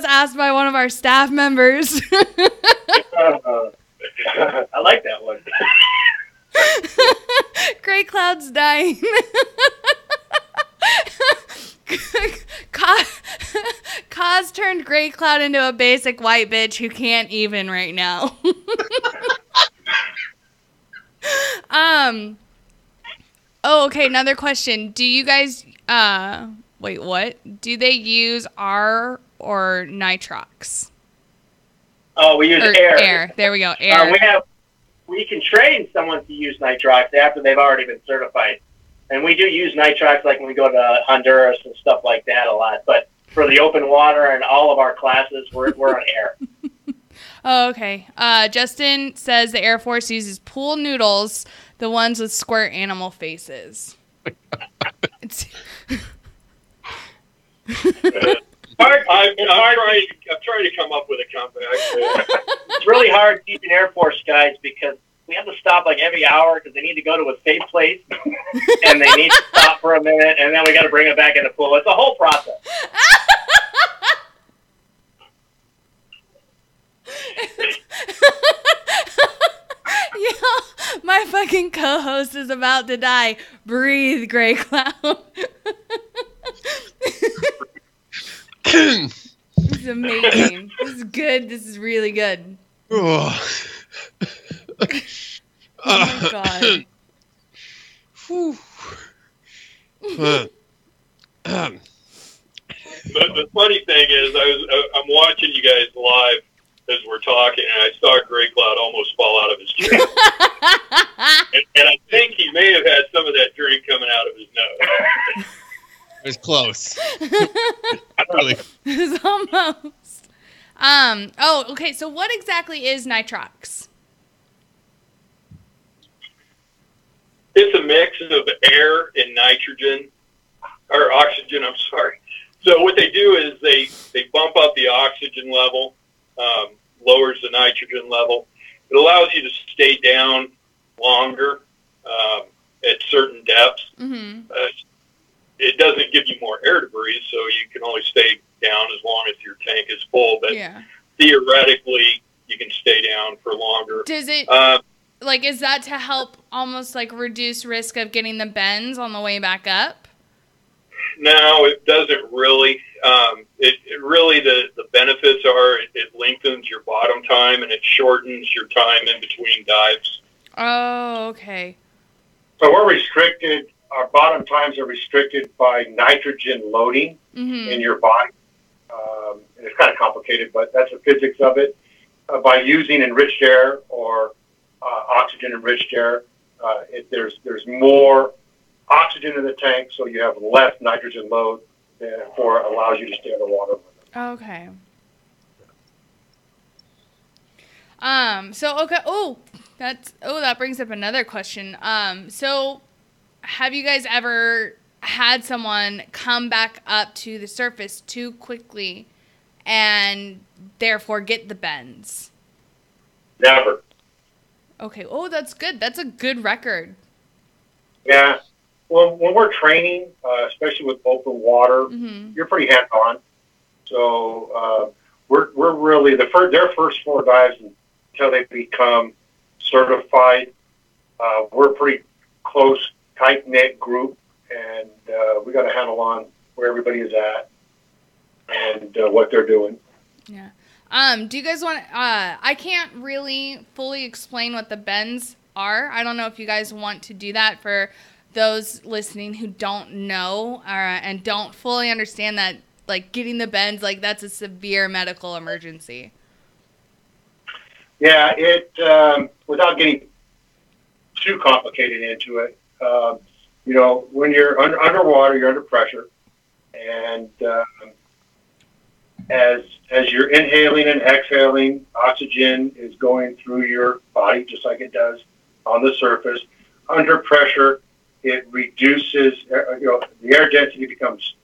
asked by one of our staff members. I like that one. Gray Cloud's dying. Kaz turned Gray Cloud into a basic white bitch who can't even right now. Oh, okay, another question. Do you guys wait, what? Do they use R or nitrox? Oh, we use air. Air. There we go. Air. We can train someone to use nitrox after they've already been certified. And we do use nitrox like when we go to Honduras and stuff like that a lot. But for the open water and all of our classes, we're on air. Oh, okay. Justin says the Air Force uses pool noodles, the ones with squirt animal faces. I'm trying to come up with a comeback. It's really hard keeping Air Force guys because we have to stop like every hour because they need to go to a safe place and they need to stop for a minute and then we got to bring them back in the pool. It's a whole process. Yo, my fucking co-host is about to die. Breathe, Gray Cloud. This is amazing. This is good. This is really good. Oh my god. The funny thing is, I'm watching you guys live as we're talking, and I saw Gray Cloud almost fall out of his chair. and I think he may have had some of that drink coming out of his nose. It was close. Really. It was almost. Oh, okay. So what exactly is nitrox? It's a mix of air and nitrogen, or oxygen, I'm sorry. So what they do is they bump up the oxygen level, lowers the nitrogen level. It allows you to stay down longer at certain depths. Mm-hmm. It doesn't give you more air to breathe, so you can only stay down as long as your tank is full. But theoretically, you can stay down for longer. Does it, is that to help almost like reduce risk of getting the bends on the way back up? No, it doesn't really. It really, the benefits are it lengthens your bottom time and it shortens your time in between dives. Oh, okay. So we're restricted. Our bottom times are restricted by nitrogen loading in your body. And it's kind of complicated, but that's the physics of it. By using enriched air or oxygen enriched air, there's more oxygen in the tank, so you have less nitrogen load, therefore it allows you to stay underwater. Okay. That brings up another question. So have you guys ever had someone come back up to the surface too quickly and therefore get the bends? Never. Okay. Oh, that's good. That's a good record. Yeah. Well, when we're training, especially with open water, you're pretty hands-on. So we're really their first 4 dives until they become certified. We're a pretty close, tight-knit group, and we got a handle on where everybody is at and what they're doing. Yeah. Do you guys want? I can't really fully explain what the bends are. I don't know if you guys want to do that for those listening who don't know and don't fully understand that, like, getting the bends, like, that's a severe medical emergency. Yeah, without getting too complicated into it, when you're underwater, you're under pressure, and as you're inhaling and exhaling, oxygen is going through your body just like it does on the surface. Under pressure, it reduces, the air density becomes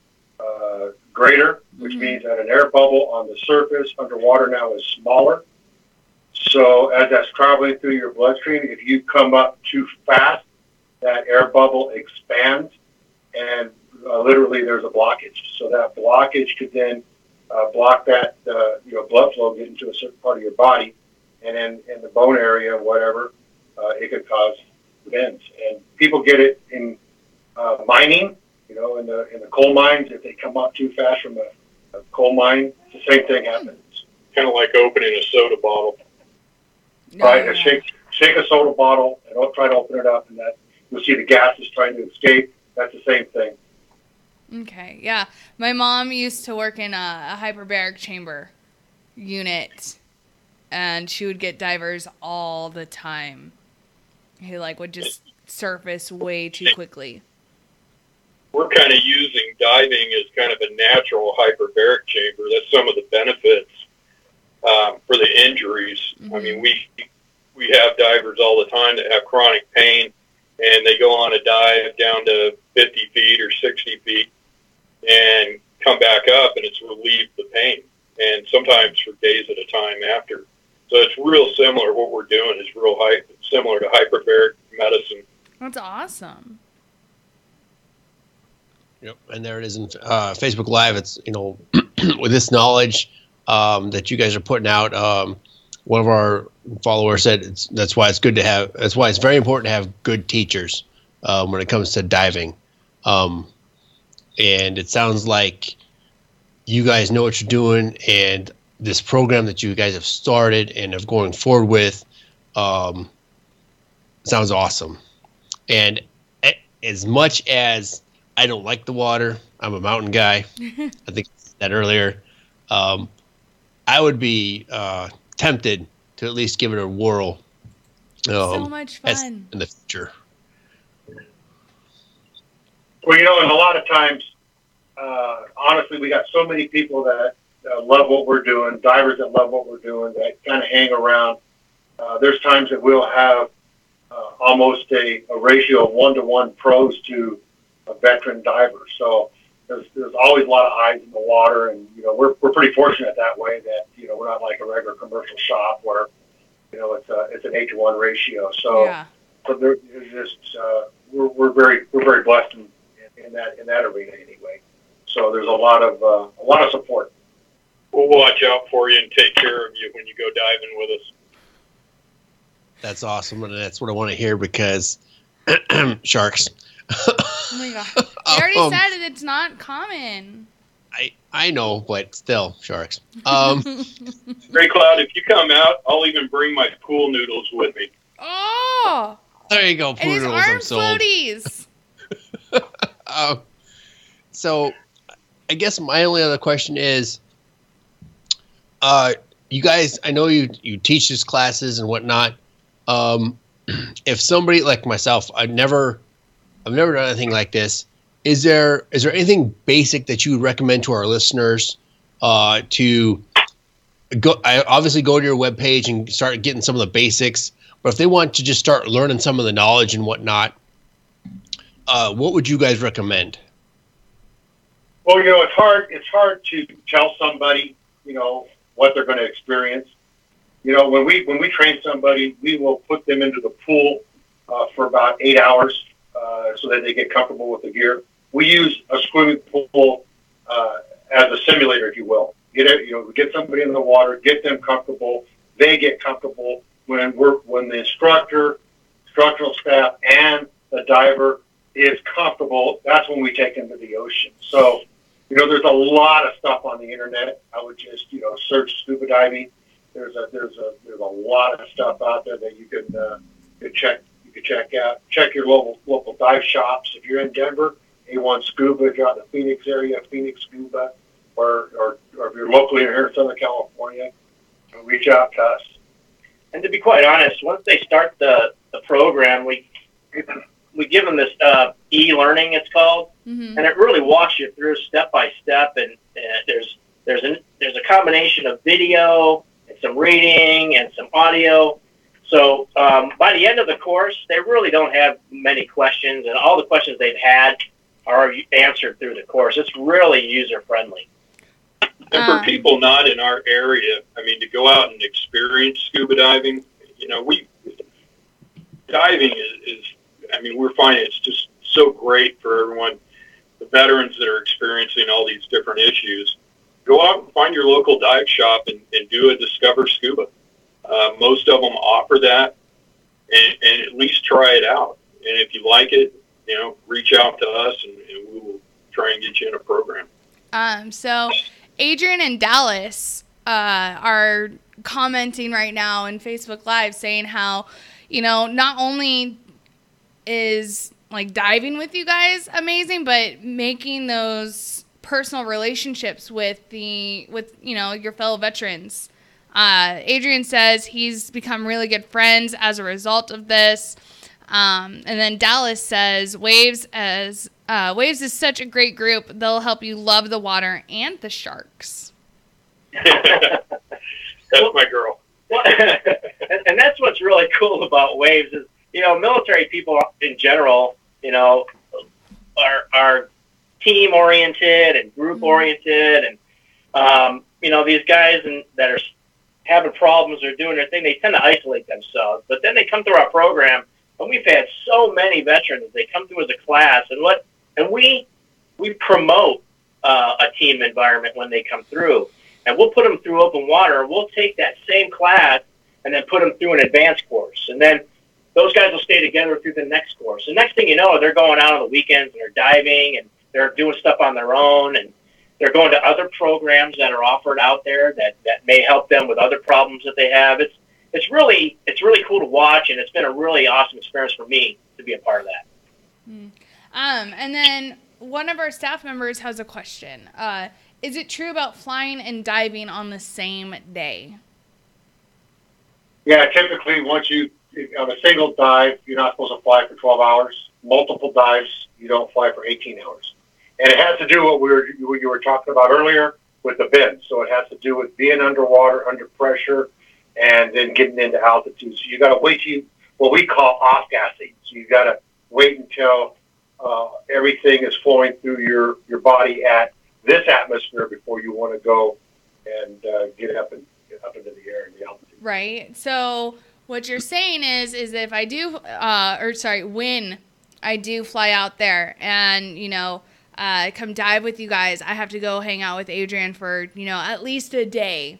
greater, which means that an air bubble on the surface underwater now is smaller. So as that's traveling through your bloodstream, if you come up too fast, that air bubble expands, and literally there's a blockage. So that blockage could then block that blood flow getting to a certain part of your body, and then in the bone area, whatever, it could cause bends. And people get it in mining, in the coal mines. If they come up too fast from a coal mine, the same thing happens. Kind of like opening a soda bottle. Right, shake a soda bottle and don't try to open it up, and that you'll see the gas is trying to escape. That's the same thing. Okay, yeah. My mom used to work in a hyperbaric chamber unit, and she would get divers all the time who would just surface way too quickly. We're kind of using diving as kind of a natural hyperbaric chamber. That's some of the benefits for the injuries. Mm-hmm. I mean, we have divers all the time that have chronic pain, and they go on a dive down to 50 feet or 60 feet and come back up, and it's relieved the pain, and sometimes for days at a time after. So it's real similar. What we're doing is real similar to hyperbaric medicine. That's awesome. Yep, and there it is in Facebook Live. It's, with this knowledge that you guys are putting out, one of our followers said that's why it's very important to have good teachers when it comes to diving. And it sounds like you guys know what you're doing, and this program that you guys have started and are going forward with sounds awesome. And as much as I don't like the water, I'm a mountain guy. I think I said that earlier. I would be tempted to at least give it a whirl. So much fun in the future. Well, and a lot of times, honestly, we got so many people that love what we're doing, divers that love what we're doing, that kind of hang around. There's times that we'll have almost a ratio of 1-to-1 pros to a veteran diver. So there's always a lot of eyes in the water, and we're pretty fortunate that way that we're not like a regular commercial shop where it's an 8-to-1 ratio. So yeah. So there's just we're very blessed in that arena anyway. So there's a lot of support. We'll watch out for you and take care of you when you go diving with us. That's awesome, and that's what I want to hear because sharks. Oh my god! You already said it's not common. I know, but still, sharks. Gray Cloud, if you come out, I'll even bring my pool noodles with me. Oh! There you go, pool and noodles. I'm sold. Floaties. So, I guess my only other question is, you guys, I know you teach these classes and whatnot. If somebody like myself, I've never done anything like this. Is there anything basic that you would recommend to our listeners to go? I obviously go to your webpage and start getting some of the basics. But if they want to just start learning some of the knowledge and whatnot, what would you guys recommend? Well, it's hard to tell somebody, what they're going to experience. When we train somebody, we will put them into the pool for about 8 hours so that they get comfortable with the gear. We use a swimming pool as a simulator, if you will. Get somebody in the water, get them comfortable. They get comfortable when the instructor, instructional staff, and the diver is comfortable. That's when we take them to the ocean. So, there's a lot of stuff on the internet. I would just search scuba diving. There's a lot of stuff out there that you could check. You could check out. Check your local dive shops. If you're in Denver, A1 Scuba. If you're out in the Phoenix area, Phoenix Scuba, or if you're locally here in Southern California, reach out to us. And to be quite honest, once they start the program, we give them this e-learning, it's called, and it really walks you through step by step. And there's a combination of video and some reading and some audio. So by the end of the course, they really don't have many questions, and all the questions they've had are answered through the course. It's really user friendly. And for people not in our area, I mean, to go out and experience scuba diving, diving is I mean, we're finding it's just so great for everyone, the veterans that are experiencing all these different issues. Go out and find your local dive shop and do a Discover Scuba. Most of them offer that, and at least try it out. And if you like it, reach out to us, and we will try and get you in a program. So Adrian and Dallas are commenting right now in Facebook Live saying how, not only is like diving with you guys amazing, but making those personal relationships with your fellow veterans. Adrian says he's become really good friends as a result of this. And then Dallas says Waves is such a great group. They'll help you love the water and the sharks. That's my girl. Well, and that's what's really cool about Waves is, military people in general, are team oriented and group oriented, and these guys that are having problems or doing their thing, they tend to isolate themselves. But then they come through our program, and we've had so many veterans. They come through as a class, and we promote a team environment when they come through, and we'll put them through open water. We'll take that same class and then put them through an advanced course, and then those guys will stay together through the next course. The next thing you know, they're going out on the weekends and they're diving and they're doing stuff on their own, and they're going to other programs that are offered out there that may help them with other problems that they have. It's really cool to watch, and it's been a really awesome experience for me to be a part of that. And then one of our staff members has a question. Is it true about flying and diving on the same day? Yeah, typically on a single dive, you're not supposed to fly for 12 hours. Multiple dives, you don't fly for 18 hours. And it has to do with what you were talking about earlier with the bend. So it has to do with being underwater, under pressure, and then getting into altitude. So you got to wait to what we call off-gassing. So you got to wait until everything is flowing through your body at this atmosphere before you want to go and get up into the air and the altitude. Right. So what you're saying is if I do, when I do fly out there and, come dive with you guys, I have to go hang out with Adrian for, at least a day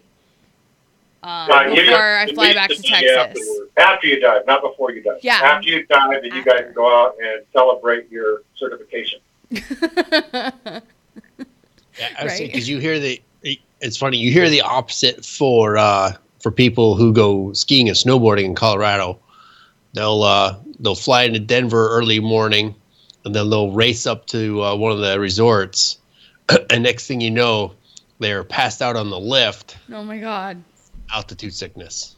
before I fly back to Texas. After you dive, not before you dive. Yeah. After you dive, then you guys go out and celebrate your certification. Yeah, I was saying, because it's funny, you hear the opposite for people who go skiing and snowboarding in Colorado. They'll fly into Denver early morning, and then they'll race up to one of the resorts, and next thing you know, they're passed out on the lift. Oh my God. Altitude sickness.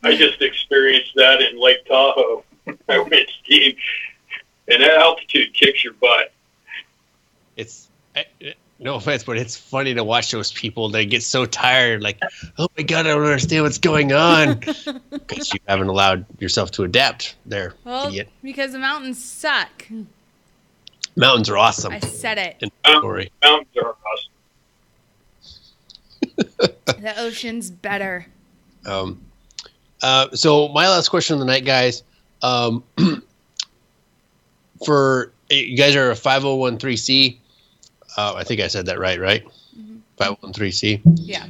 I just experienced that in Lake Tahoe. I went skiing, and that altitude kicks your butt. It's no offense, but it's funny to watch those people. They get so tired, like, oh my God, I don't understand what's going on, because you haven't allowed yourself to adapt there. Well, because the mountains suck. Mountains are awesome. I said it. Mountains are awesome. The ocean's better. So my last question of the night, guys. For you guys are a 501(c)(3). I think I said that right? Mm-hmm. 501(c)(3). Yeah.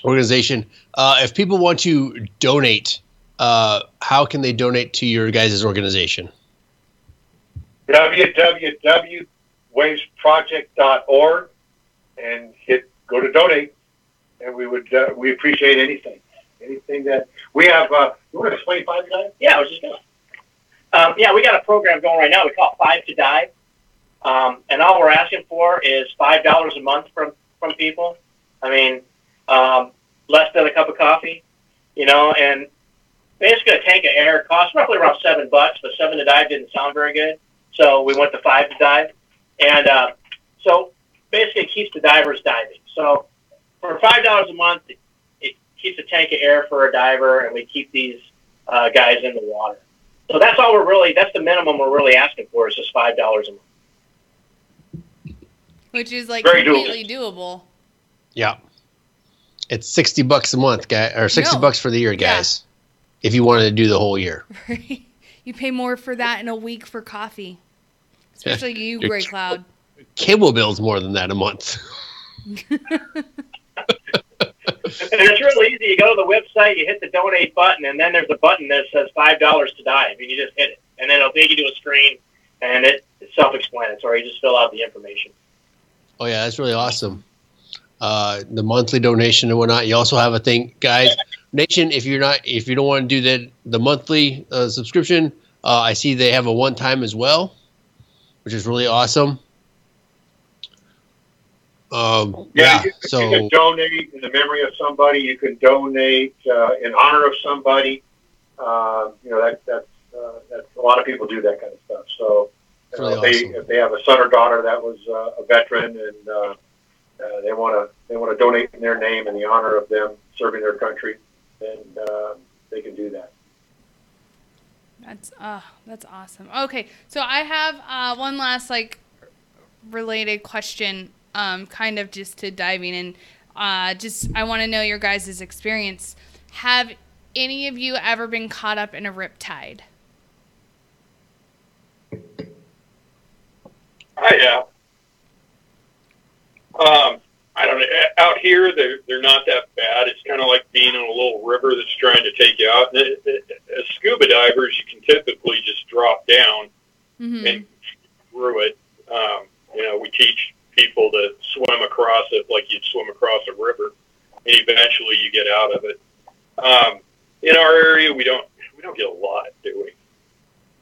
Organization. If people want to donate, how can they donate to your guys' organization? www.wavesproject.org and go to donate, and we appreciate anything that we have. You want to explain 5 to Dive? Yeah, I was just gonna. We got a program going right now. We call it 5 to Dive, and all we're asking for is $5 a month from people. I mean, less than a cup of coffee, and basically a tank of air costs roughly around $7, but 7 to dive didn't sound very good. So we went to 5 to dive. And so basically it keeps the divers diving. So for $5 a month, it keeps a tank of air for a diver, and we keep these guys in the water. So that's all that's the minimum we're really asking for, is just $5 a month. Which is like Very completely doable. Yeah. It's $60 a month, guy, or $60 for the year, guys. If you wanted to do the whole year. Right. You pay more for that in a week for coffee. Especially you, Your Gray Cloud. Cable bill's more than that a month. And it's real easy. You go to the website, you hit the donate button, and then there's a button that says $5 to dive, and you just hit it. And then it'll take you to a screen, and it's self-explanatory. You just fill out the information. Oh, yeah, that's really awesome. The monthly donation and whatnot. You also have a thing, guys. Nation, if you don't want to do the monthly subscription, I see they have a one-time as well, which is really awesome. You can donate in the memory of somebody. You can donate in honor of somebody. That's a lot of people do that kind of stuff. So if they have a son or daughter that was a veteran, and they want to donate in their name in the honor of them serving their country, then they can do that. That's awesome. Okay, so I have one last related question, kind of just to diving in. I want to know your guys' experience. Have any of you ever been caught up in a riptide? I have. I don't know. Out here, they're not that bad. It's kind of like being in a little river that's trying to take you out. And as scuba divers, you can typically just drop down and through it. We teach people to swim across it like you'd swim across a river, and eventually you get out of it. In our area, we don't get a lot, do we?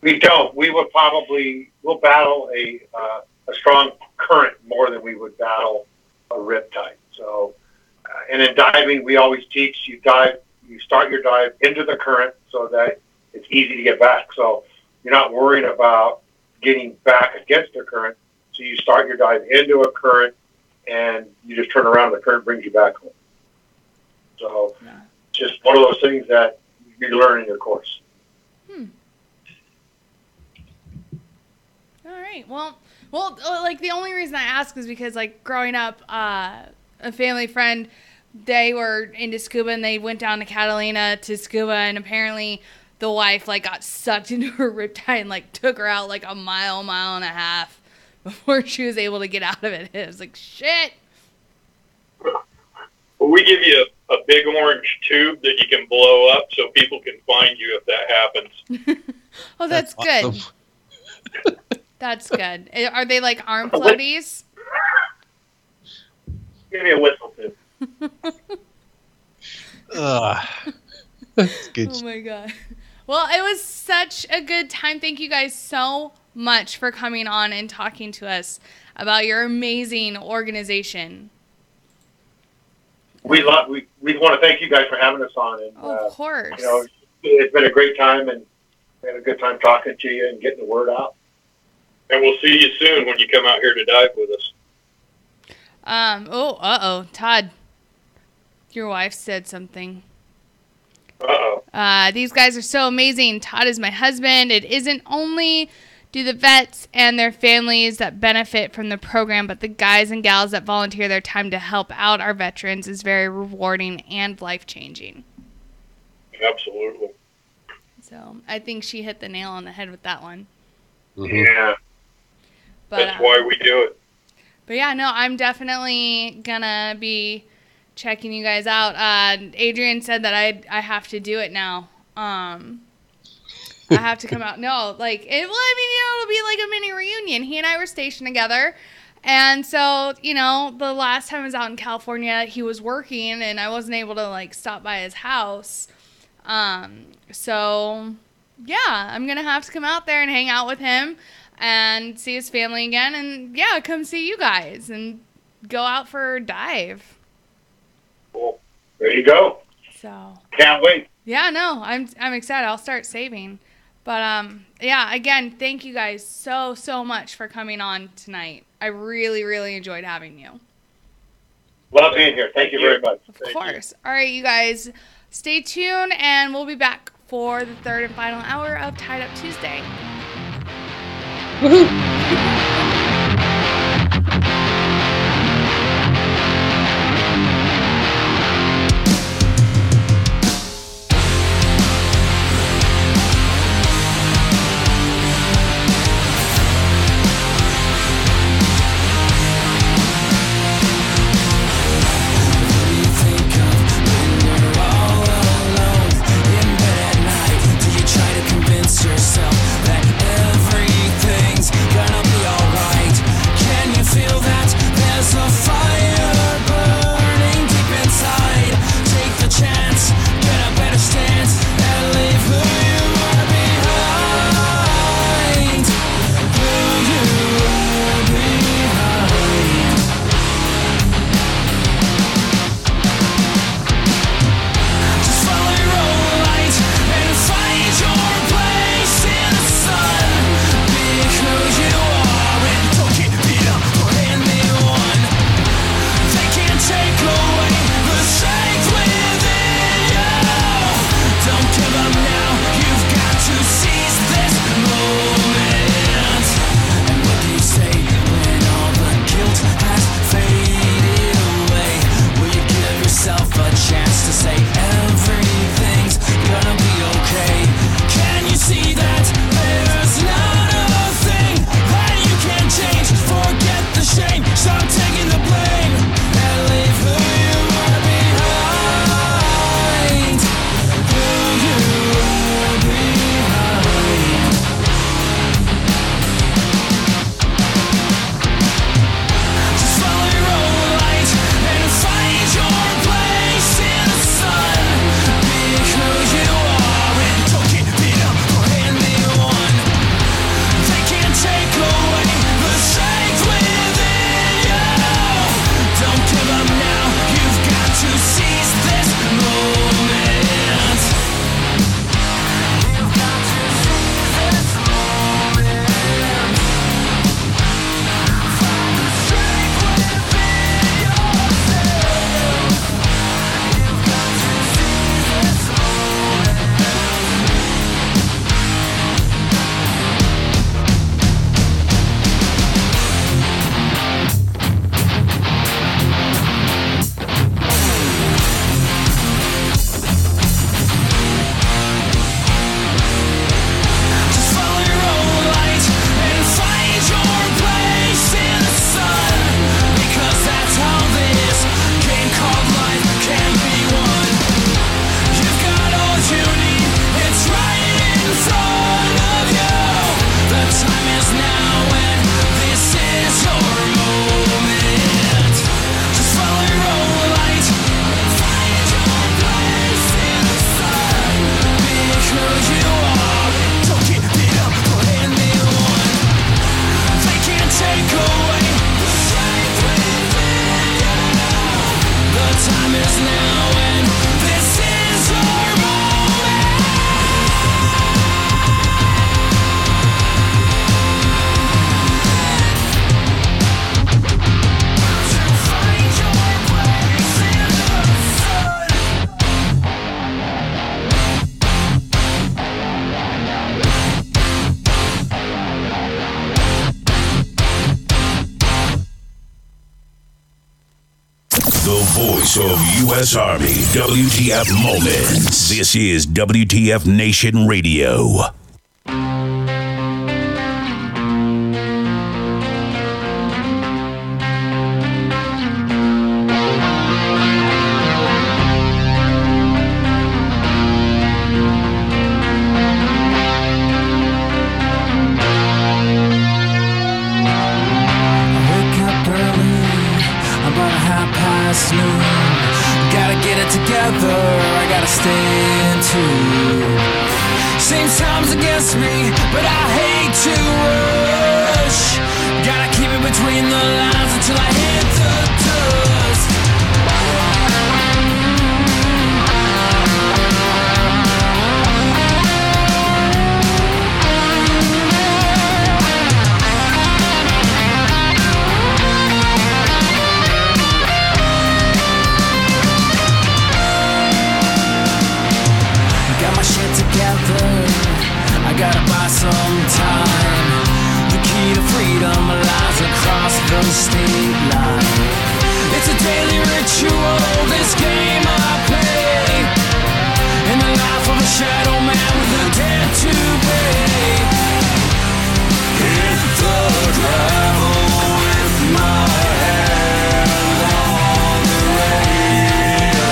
We don't. We'll battle a strong current more than we would battle a riptide. So, and in diving, we always teach you start your dive into the current so that it's easy to get back. So you're not worrying about getting back against the current. So you start your dive into a current, and you just turn around, and the current brings you back home. So it's just one of those things that you learn in your course. All right. Well, the only reason I ask is because, growing up, a family friend, they were into scuba, and they went down to Catalina to scuba, and apparently the wife, got sucked into a riptide and, took her out, a mile and a half before she was able to get out of it. It was like, shit. Well, we give you a big orange tube that you can blow up so people can find you if that happens. Oh, that's good. Awesome. That's good. Are they arm floaties? Give me a whistle, too. That's good. Oh, my God. Well, it was such a good time. Thank you guys so much for coming on and talking to us about your amazing organization. We want to thank you guys for having us on. And, of course. It's been a great time, and we had a good time talking to you and getting the word out. And we'll see you soon when you come out here to dive with us. Todd, your wife said something. Uh-oh. These guys are so amazing. Todd is my husband. It isn't only do the vets and their families that benefit from the program, but the guys and gals that volunteer their time to help out our veterans is very rewarding and life-changing. Absolutely. So I think she hit the nail on the head with that one. Yeah. But, that's why we do it. But yeah, no, I'm definitely gonna be checking you guys out. Adrian said that I have to do it now. I have to come out. No, it'll be like a mini reunion. He and I were stationed together. And so, the last time I was out in California, he was working and I wasn't able to stop by his house. So yeah, I'm going to have to come out there and hang out with him and see his family again. And come see you guys and go out for a dive. Cool. There you go. So can't wait. Yeah, no, I'm excited. I'll start saving. But yeah, again, thank you guys so much for coming on tonight. I really enjoyed having you. Love being here. Thank you very much. Of course. All right, you guys, stay tuned, and we'll be back for the third and final hour of Tied Up Tuesday. Yourself that everything's gonna be alright. Can you feel that there's a fire burning deep inside? Take the chance, get a better stance, and leave who you are behind. Who you are behind. Just follow your own light and find your place in the sun. Be who you are and don't get beat up or anyone. They can't take away the strength within you. Don't give up now, you've got to seize this moment. And what do you say when all the guilt has faded away? Will you give yourself a chance to say everything's gonna be okay? Can you see that there's not a thing that you can change? Forget the shame, stop taking the blame, and leave who you are behind. Who you are behind. Just follow your own light and find your place in the sun. Be who you are and don't get beat up or anyone. They can't take away the strength within you. Don't give up now, you've got to seize this moment. You've got to seize this moment. Find the strength within yourself. You've got to seize this Just follow your own light and find your place in the sun. Because that's how this game called life can be won. You've got all you need, it's right in front of you. The time is now and this is your moment. Just follow your own light and find your place in the sun. Be who you are, don't get beat up or anyone. They can't take away the strength within you. The time is now and this is your moment. To find your place in the sun. The voice of U.S. Army, WTF Moments. This is WTF Nation Radio. I wake up early, about 1:30 noon. Gotta get it together, I gotta stay in tune. Seems time's against me, but I hate to rush. Gotta keep it between the lines until I hit the dust. across the state line. It's a daily ritual, this game I play. In the life of a shadow man with a debt to pay. Hit the gravel with my hand on the radio.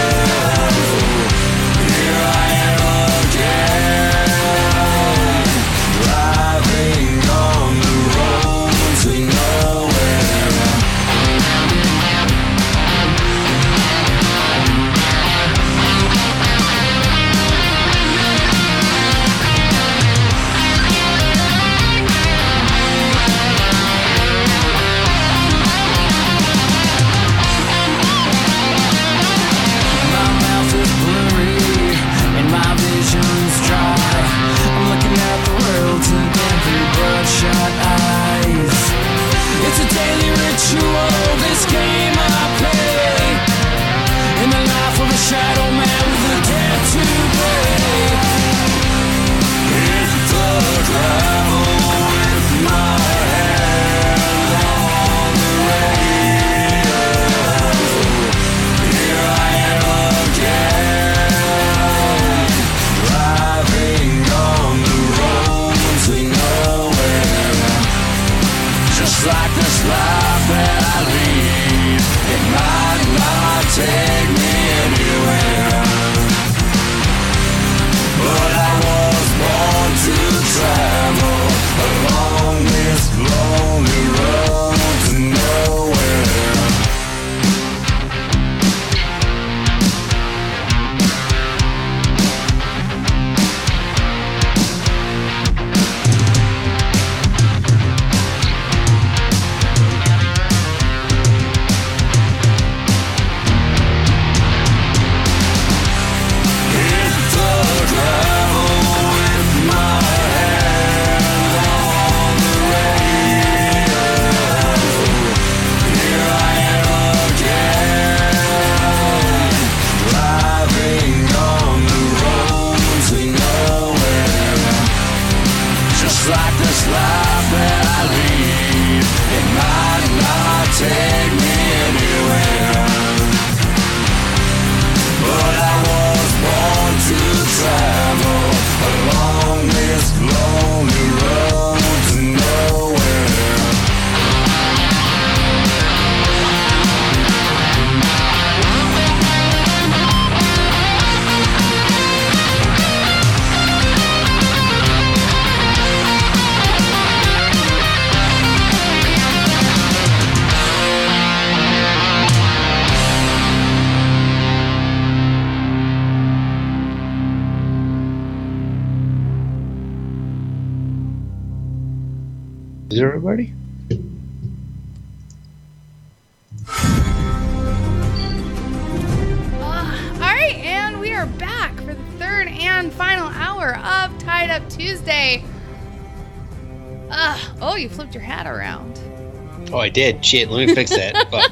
Here I am again, driving on the road to nowhere. My mouth is blurry and my vision's dry. I'm looking at the world through empty bloodshot eyes. It's a daily ritual, this game I play. In the life of a shadow man with a debt to pay. Hit the gravel with my hand on the radio. Here I am again, driving on the road to nowhere. Just like this life that I lead, it might not take me anywhere. But I was born to travel along this lonely road to nowhere. Hit the gravel with my hand on the radio. Here I am again, driving on the road to nowhere. Just like this life that I lead, it might not take me anywhere. But I was born to travel along this lonely road to nowhere. Is everybody? All right, and we are back for the third and final hour of Tied Up Tuesday. Oh, you flipped your hat around. Oh, I did. Shit, let me fix that. Fuck.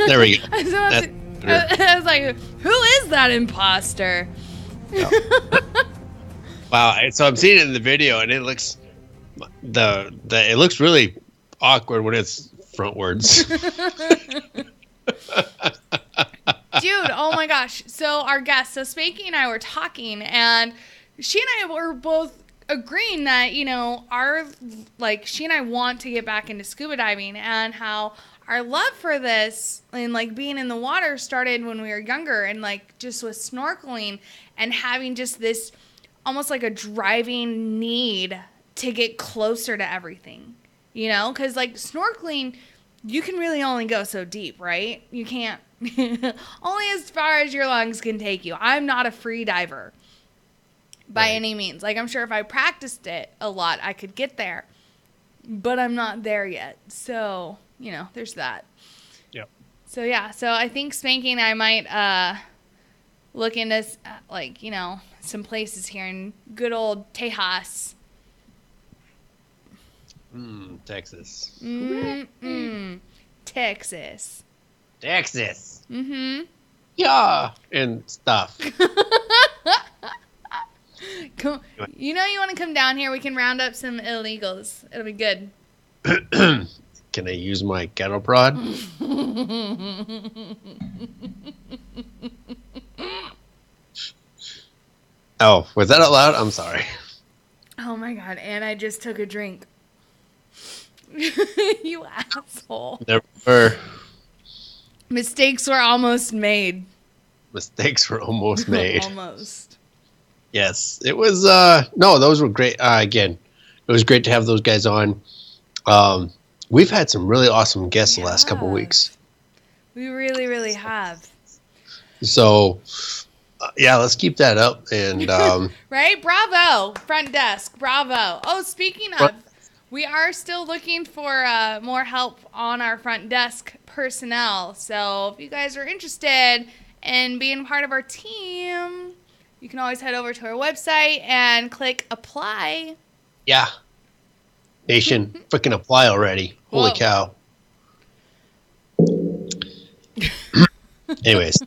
There we go. I was like, who is that imposter? Wow. So I'm seeing it in the video, and it looks it looks really awkward when it's frontwards. Dude, oh my gosh. So our guest, so Spanky and I were talking, and she and I were both agreeing that, you know, she and I want to get back into scuba diving, and how our love for this and like being in the water started when we were younger, and like just with snorkeling and having just this almost like a driving need to get closer to everything, you know? Because like snorkeling, you can really only go so deep, right? You can't only as far as your lungs can take you. I'm not a free diver by any means. Like, I'm sure if I practiced it a lot, I could get there, but I'm not there yet. So, you know, there's that. Yep. So yeah, so I think Spanky and I might look into like, you know, some places here in good old Tejas. Texas. Texas. Texas. Mm-hmm. Yeah. And stuff. Come, you know you want to come down here, we can round up some illegals. It'll be good. Can I use my cattle prod? Oh, was that out loud? I'm sorry. Oh my god, and I just took a drink. You asshole. Never. Mistakes were almost made. Mistakes were almost made. Almost. Yes, it was. No, those were great. Again, it was great to have those guys on. We've had some really awesome guests the last couple of weeks. We really, really have. So, yeah, let's keep that up. And right? Bravo, front desk. Bravo. Oh, speaking of, we are still looking for more help on our front desk personnel. So if you guys are interested in being part of our team, you can always head over to our website and click apply. Yeah. Nation, freaking apply already. Holy cow. Anyways.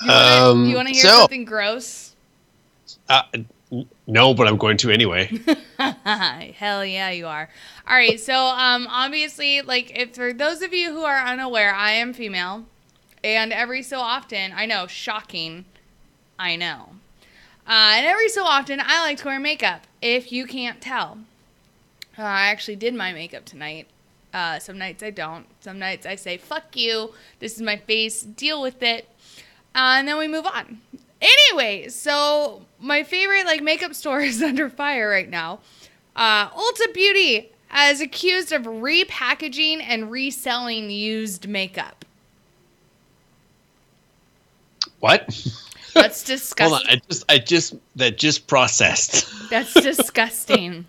You want to hear something gross? No, but I'm going to anyway. Hell yeah, you are. All right, so obviously, like, if for those of you who are unaware, I am female, and every so often, I know, shocking, I know, and every so often, I like to wear makeup. If you can't tell, I actually did my makeup tonight. Some nights I don't. Some nights I say, "Fuck you. This is my face. Deal with it," and then we move on. Anyway, so my favorite makeup store is under fire right now. Ulta Beauty is accused of repackaging and reselling used makeup. What? That's disgusting. Hold on, that just processed. That's disgusting.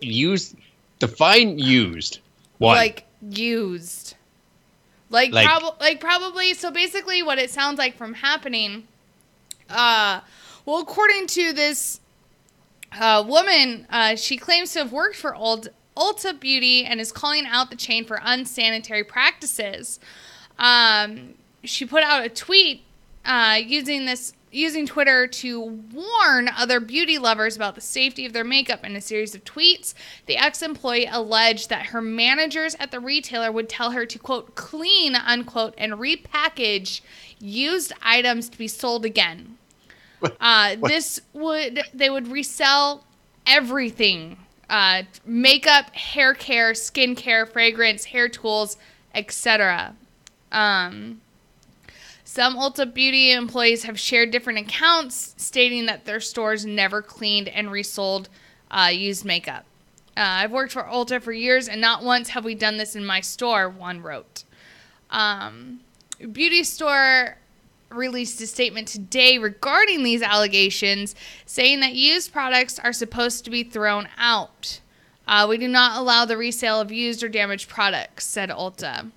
Used, define used. What? Like used. Probably. So basically, what it sounds like from happening. Well, according to this woman, she claims to have worked for Ulta Beauty and is calling out the chain for unsanitary practices. She put out a tweet using Twitter to warn other beauty lovers about the safety of their makeup. In a series of tweets, the ex-employee alleged that her managers at the retailer would tell her to, quote, clean, unquote, and repackage used items to be sold again. They would resell everything. Makeup, hair care, skin care, fragrance, hair tools, etc. Some Ulta Beauty employees have shared different accounts stating that their stores never cleaned and resold used makeup. I've worked for Ulta for years, and not once have we done this in my store, one wrote. Beauty store released a statement today regarding these allegations, saying that used products are supposed to be thrown out. We do not allow the resale of used or damaged products, said Ulta.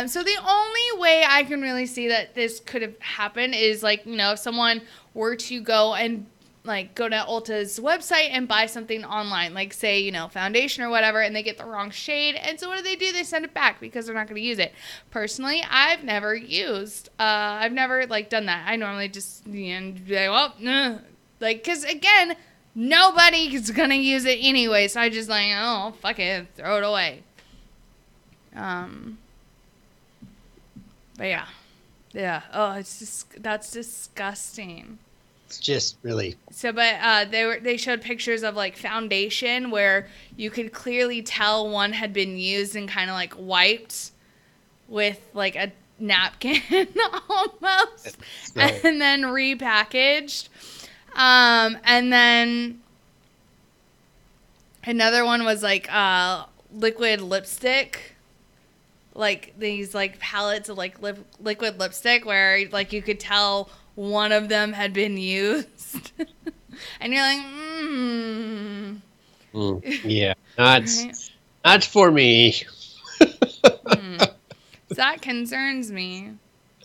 So the only way I can really see that this could have happened is if someone were to go to Ulta's website and buy something online, say, foundation or whatever, and they get the wrong shade. And so what do? They send it back because they're not going to use it. Personally, I've never done that. I normally just, because again, nobody's going to use it anyway. So I just oh, fuck it, throw it away. But yeah. Oh, that's disgusting. It's just really. So, but they showed pictures of foundation where you could clearly tell one had been used and kind of wiped with a napkin almost, and then repackaged. And then another one was liquid lipstick. These palettes of liquid lipstick where you could tell one of them had been used. And you're yeah, not for me. That concerns me.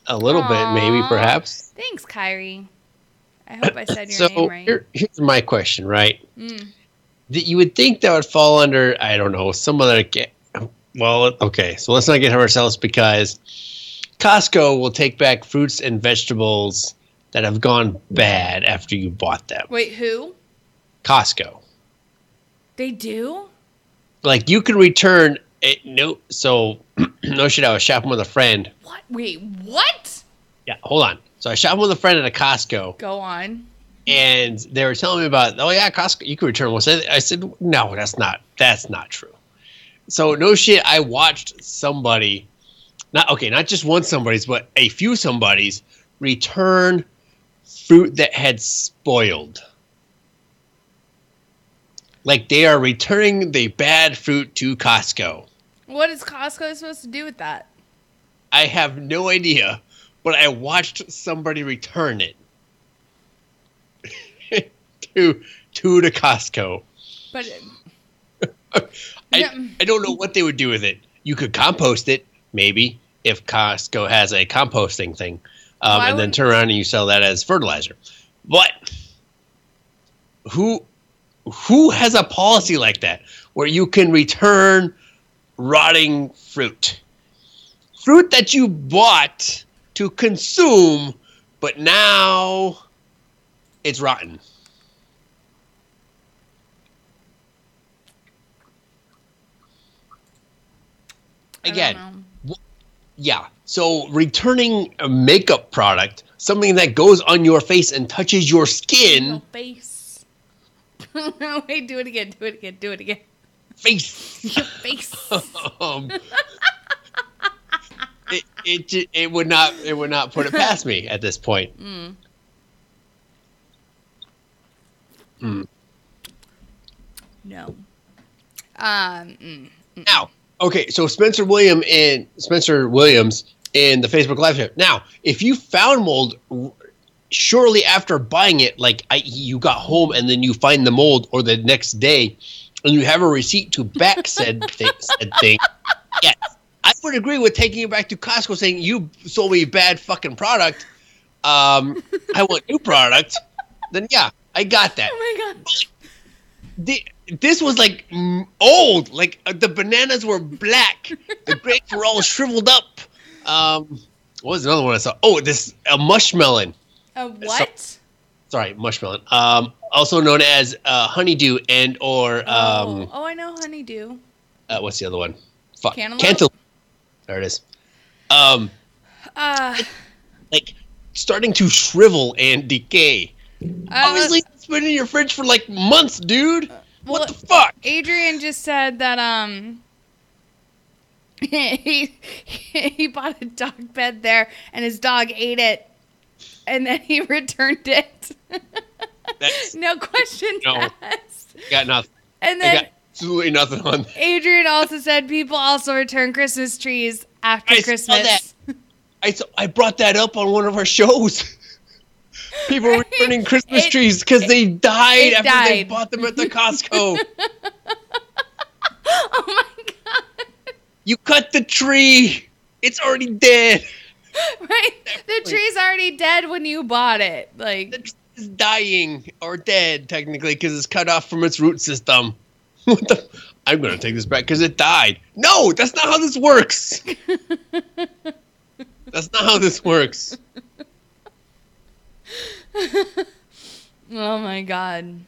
A little bit, maybe, perhaps. Thanks, Kyrie. I hope I said your name right. Here's my question, right? That you would think that would fall under, I don't know, some other. Well, okay, so let's not get ahead of ourselves because Costco will take back fruits and vegetables that have gone bad after you bought them. Wait, who? Costco. They do? Like, you can return it. No, so, no shit, I was shopping with a friend. What? Wait, what? Yeah, hold on. So I shopping with a friend at a Costco. Go on. And they were telling me about, oh yeah, Costco, you can return one. I said, no, that's not true. So no shit, I watched somebody, not just one somebody's, but a few somebody's return fruit that had spoiled. Like, they are returning the bad fruit to Costco. What is Costco supposed to do with that? I have no idea, but I watched somebody return it to the Costco. But I don't know what they would do with it. You could compost it, maybe, if Costco has a composting thing, and then turn around and you sell that as fertilizer. But who has a policy like that where you can return rotting fruit? Fruit that you bought to consume, but now it's rotten. Again, yeah. So returning a makeup product, something that goes on your face and touches your skin. Your face. Wait, do it again. Face. Your face. It would not put it past me at this point. No. Now, okay, so Spencer Williams in the Facebook Live show. Now, if you found mold shortly after buying it, like you got home and then you find the mold, or the next day, and you have a receipt to back said thing, yes, I would agree with taking it back to Costco, saying you sold me bad fucking product. I want new product. Then yeah, I got that. Oh my god. This was like old. Like the bananas were black. The grapes were all shriveled up. What was another one I saw? Oh, a mushmelon. A what? Sorry, mushmelon. Also known as honeydew and or oh, I know honeydew. What's the other one? Fuck. Cantaloupe. There it is. Like starting to shrivel and decay. Obviously, it's been in your fridge for like months, dude. What the fuck? Adrian just said that he bought a dog bed there and his dog ate it and then he returned it. No question asked. Got nothing. And then I got absolutely nothing on that. Adrian also said people also return Christmas trees after Christmas. I brought that up on one of our shows. People returning Christmas trees because they died after they bought them at the Costco. Oh my god. You cut the tree. It's already dead. Right? The tree's already dead when you bought it. Like, the tree is dying or dead technically because it's cut off from its root system. What the? I'm going to take this back because it died. No, that's not how this works. That's not how this works. Oh my god.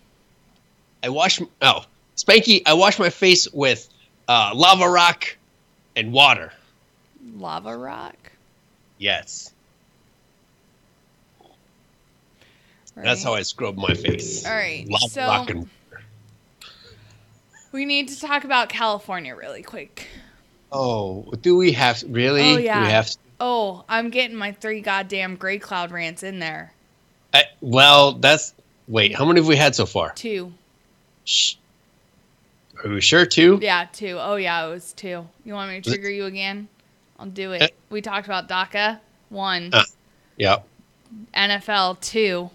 Spanky, I wash my face with lava rock and water. Lava rock? Yes. Right. That's how I scrub my face. All right. Lava rock and water. We need to talk about California really quick. Oh, do we have to? Really? Oh, yeah. Do we have to? Oh, I'm getting my 3 goddamn gray cloud rants in there. Wait, how many have we had so far? 2. Shh. Are we sure 2? Yeah, 2. Oh, yeah, it was 2. You want me to trigger you again? I'll do it. We talked about DACA. 1. Yeah. NFL. 2.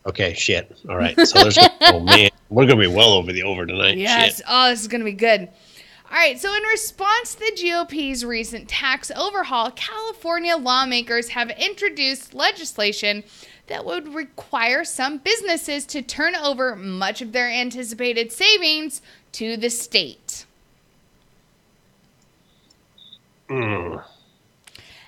Okay, shit. All right. So there's oh, man. We're going to be well over the over tonight. Yes. Shit. Oh, this is going to be good. All right, so in response to the GOP's recent tax overhaul, California lawmakers have introduced legislation that would require some businesses to turn over much of their anticipated savings to the state.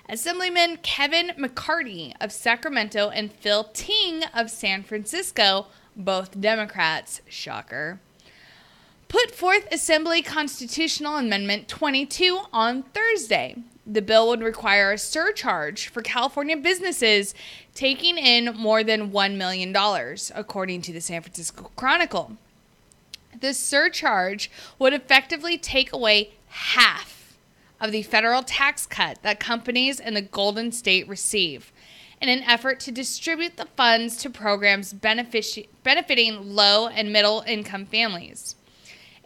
Assemblyman Kevin McCarty of Sacramento and Phil Ting of San Francisco, both Democrats, shocker, put forth Assembly Constitutional Amendment 22 on Thursday. The bill would require a surcharge for California businesses taking in more than $1 million, according to the San Francisco Chronicle. The surcharge would effectively take away half of the federal tax cut that companies in the Golden State receive in an effort to distribute the funds to programs benefiting low and middle income families.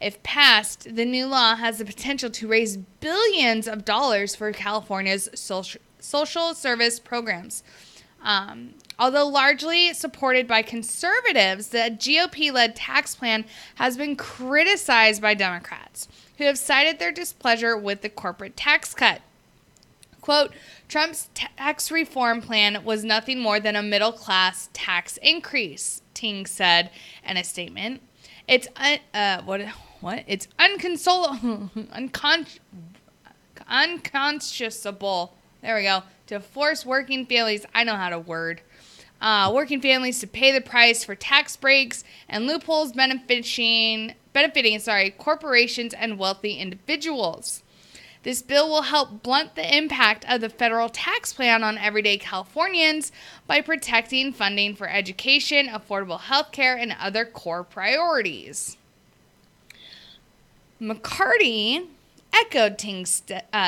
If passed, the new law has the potential to raise billions of dollars for California's social service programs. Although largely supported by conservatives, the GOP-led tax plan has been criticized by Democrats, who have cited their displeasure with the corporate tax cut. Quote, Trump's tax reform plan was nothing more than a middle-class tax increase, Ting said in a statement. It's It's unconscionable. There we go. To force working families, I know how to word. Working families to pay the price for tax breaks and loopholes benefiting corporations and wealthy individuals. This bill will help blunt the impact of the federal tax plan on everyday Californians by protecting funding for education, affordable health care, and other core priorities. McCarty echoed Ting's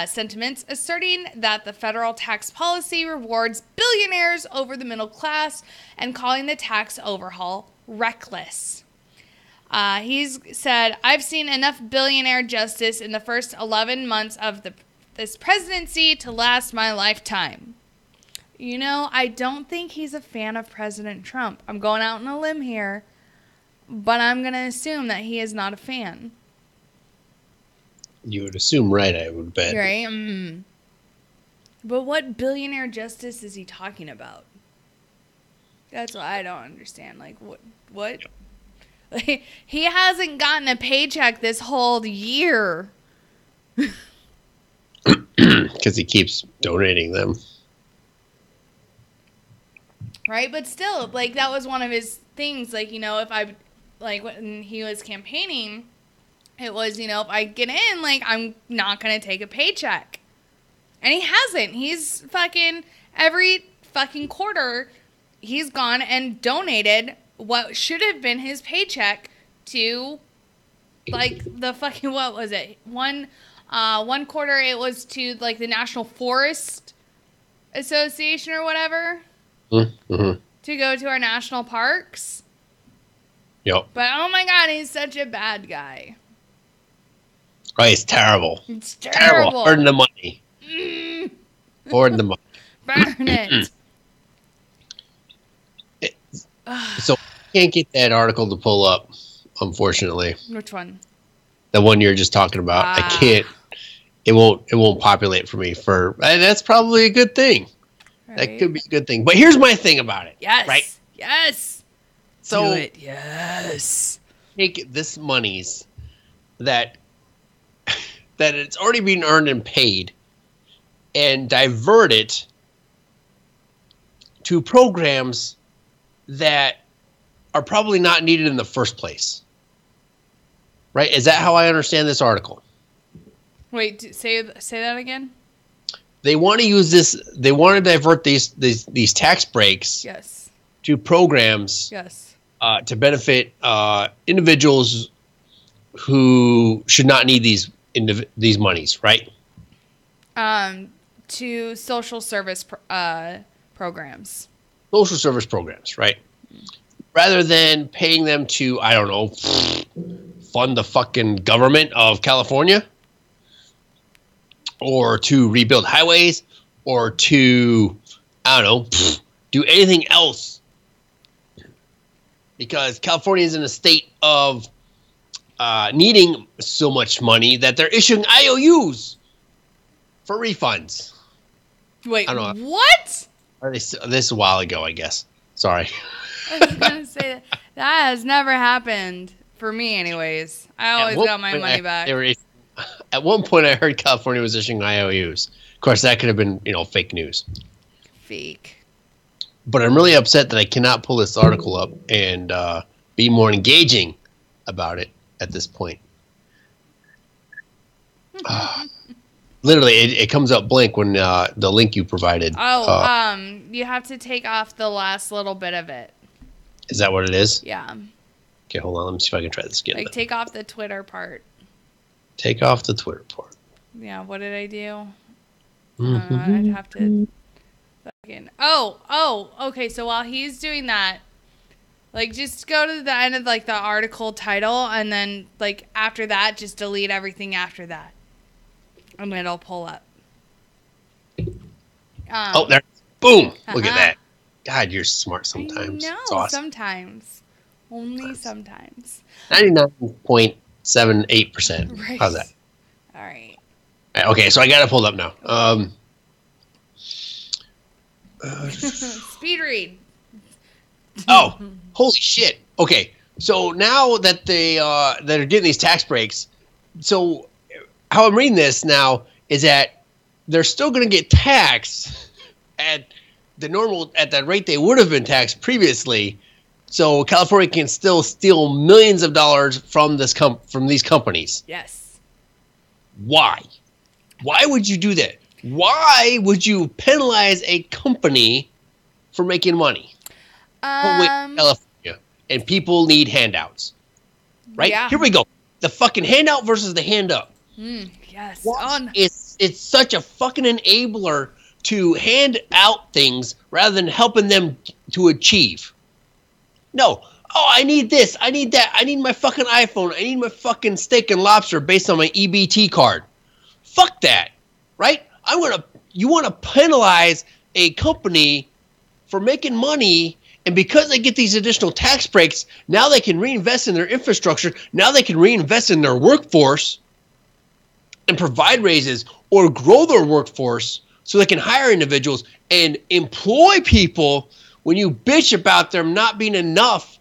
sentiments, asserting that the federal tax policy rewards billionaires over the middle class and calling the tax overhaul reckless. He's said, I've seen enough billionaire justice in the first 11 months of this presidency to last my lifetime. You know, I don't think he's a fan of President Trump. I'm going out on a limb here, but I'm going to assume that he is not a fan. You would assume right, I would bet. Right? But what billionaire justice is he talking about? That's what I don't understand. Like, what? Like, he hasn't gotten a paycheck this whole year. Because he keeps donating them. Right? But still, like, that was one of his things. Like, you know, if I, like, when he was campaigning, it was, you know, if I get in, like, I'm not going to take a paycheck. And he hasn't. He's fucking, every fucking quarter, he's gone and donated what should have been his paycheck to, like, the fucking, what was it? One quarter it was to, like, the National Forest Association or whatever. Mm-hmm. To go to our national parks. Yep. But, oh my God, he's such a bad guy. Right, it's terrible. It's terrible. Hoarding the money. Hoarding the money. Burn it. So I can't get that article to pull up, unfortunately. Which one? The one you're just talking about. I can't. It won't populate for me. That's probably a good thing. Right. That could be a good thing. But here's my thing about it. Yes. Right? Yes. So do it. Yes. Take this monies that it's already been earned and paid and divert it to programs that are probably not needed in the first place. Right? Is that how I understand this article? Wait, say that again? They want to use this, they want to divert these tax breaks yes. to programs yes. To benefit individuals who should not need these monies, right? To social service programs. Social service programs, right? Rather than paying them to, I don't know, fund the fucking government of California, or to rebuild highways, or to, I don't know, do anything else. Because California is in a state of needing so much money that they're issuing IOUs for refunds. Wait, what? This is a while ago, I guess. Sorry. I was going to say that has never happened for me anyways. I always got my money back. They were issuing At one point, I heard California was issuing IOUs. Of course, that could have been, fake news. Fake. But I'm really upset that I cannot pull this article up and be more engaging about it at this point. Literally, it comes up blank when the link you provided. You have to take off the last little bit of it. Is that what it is? Yeah. Okay, hold on. Let me see if I can try this again. Like, take off the Twitter part. Take off the Twitter part. Yeah, what did I do? Mm-hmm. I'd have to fucking... okay, so while he's doing that, like, just go to the end of, like, the article title, and then, like, after that, just delete everything after that. And it'll pull up. There. Boom! Look at that. God, you're smart sometimes. No, Awesome. Sometimes. Only sometimes. 99.78%. Right. How's that? All right. Okay, so I got it pulled up now. Speed read. Oh, holy shit. Okay, so now that that are getting these tax breaks, so how I'm reading this now is that they're still going to get taxed at the rate they would have been taxed previously. So California can still steal millions of dollars from these companies. Yes. Why? Why would you do that? Why would you penalize a company for making money? California, and people need handouts, right? Yeah. Here we go. The fucking handout versus the hand up. Yes. It's such a fucking enabler to hand out things rather than helping them to achieve. No. Oh, I need this. I need that. I need my fucking iPhone. I need my fucking steak and lobster based on my EBT card. Fuck that, right? You want to penalize a company for making money, and because they get these additional tax breaks, now they can reinvest in their infrastructure. Now they can reinvest in their workforce and provide raises or grow their workforce so they can hire individuals and employ people. When you bitch about there not being enough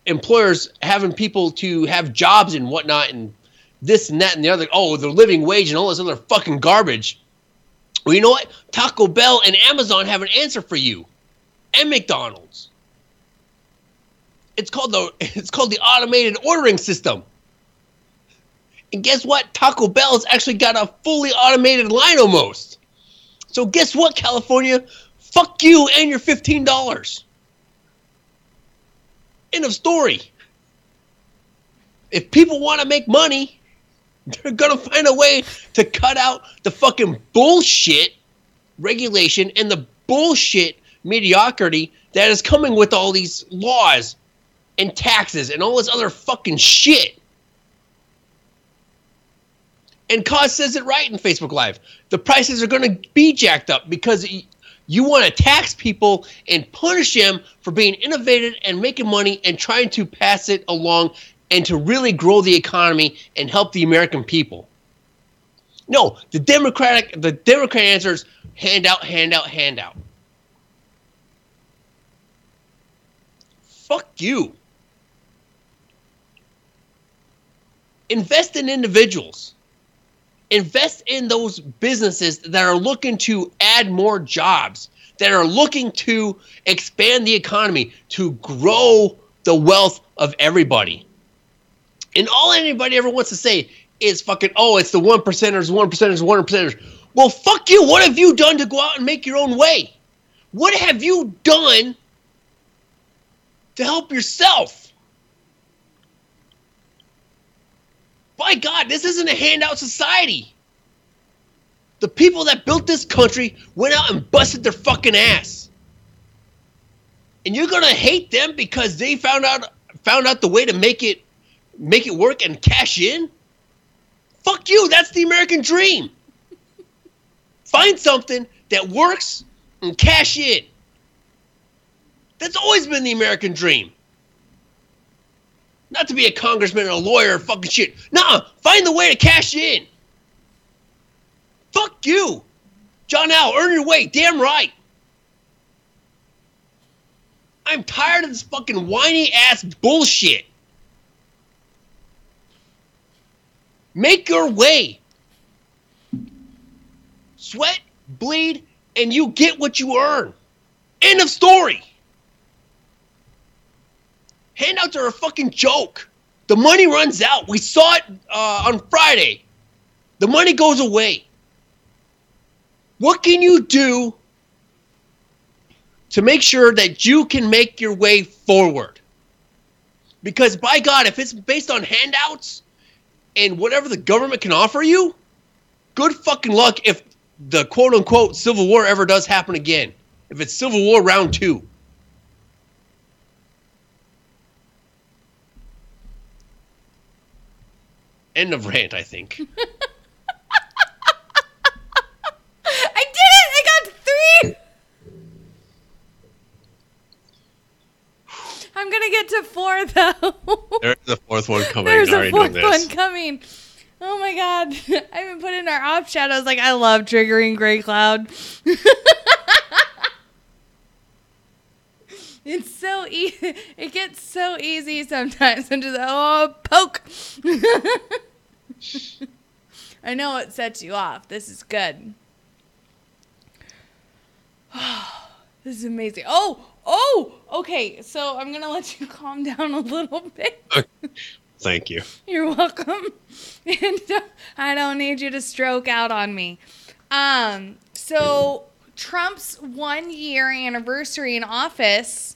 employers having people to have jobs and whatnot and this and that and the other, the living wage and all this other fucking garbage. Well, you know what? Taco Bell and Amazon have an answer for you. And McDonald's. It's called the automated ordering system. And guess what? Taco Bell's actually got a fully automated line almost. So guess what, California? Fuck you and your $15. End of story. If people want to make money, they're going to find a way to cut out the fucking bullshit regulation and the bullshit mediocrity that is coming with all these laws and taxes and all this other fucking shit. And Cause says it right in Facebook Live. The prices are going to be jacked up because you want to tax people and punish them for being innovative and making money and trying to pass it along and to really grow the economy and help the American people. No, the Democrat answer is handout, handout, handout. Fuck you. Invest in individuals. Invest in those businesses that are looking to add more jobs, that are looking to expand the economy, to grow the wealth of everybody. And all anybody ever wants to say is fucking, it's the 1%ers, 1%ers, 1%ers. Well, fuck you. What have you done to go out and make your own way? What have you done to help yourself? By God, this isn't a handout society. The people that built this country went out and busted their fucking ass. And you're going to hate them because they found out the way to make it work and cash in? Fuck you, that's the American dream. Find something that works and cash in. That's always been the American dream. Not to be a congressman or a lawyer or fucking shit. Nah, find the way to cash in. Fuck you. John Al, earn your way, damn right. I'm tired of this fucking whiny ass bullshit. Make your way. Sweat, bleed, and you get what you earn. End of story. Handouts are a fucking joke. The money runs out. We saw it on Friday. The money goes away. What can you do to make sure that you can make your way forward? Because by God, if it's based on handouts and whatever the government can offer you, good fucking luck if the quote-unquote Civil War ever does happen again. If it's Civil War round 2. End of rant, I think. I did it! I got 3! I'm gonna get to 4 though. There's the 4th one coming. There's I a already know 4th this. one coming. Oh my God. I even put in our off chat. I was like, I love triggering Gray Cloud. It's so easy. It gets so easy sometimes. I'm just, poke. I know it sets you off. This is good. This is amazing. Okay. So I'm going to let you calm down a little bit. Thank you. You're welcome. And I don't need you to stroke out on me. So Trump's 1-year anniversary in office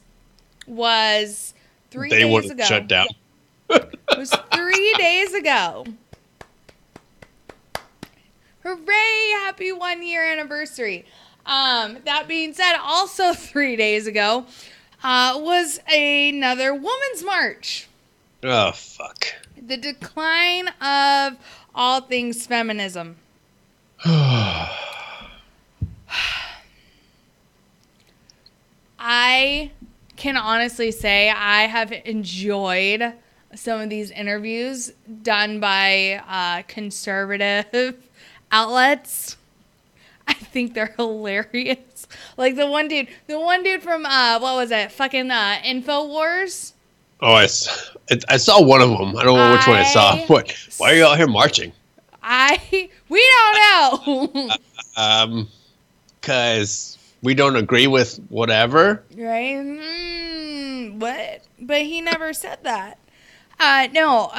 was 3 days ago. They wouldn't shut down. It was 3 days ago. Hooray! Happy 1-year anniversary. That being said, also 3 days ago was another Women's March. Oh, fuck. The decline of all things feminism. I can honestly say I have enjoyed some of these interviews done by conservative outlets. I think they're hilarious. Like the one dude from what was it? Fucking InfoWars. Oh, I saw one of them. I don't know which one I saw. What? Why are you out here marching? We don't know. Because we don't agree with whatever. Right? What? But he never said that. No.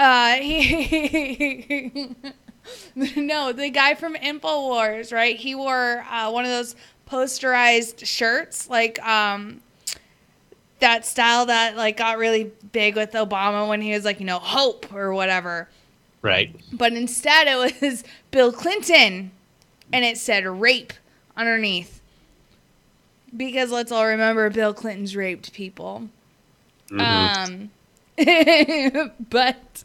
No, the guy from InfoWars, right? He wore one of those posterized shirts, like that style that like got really big with Obama when he was like, hope or whatever. Right. But instead it was Bill Clinton and it said rape underneath. Because let's all remember Bill Clinton's raped people. Mm-hmm. But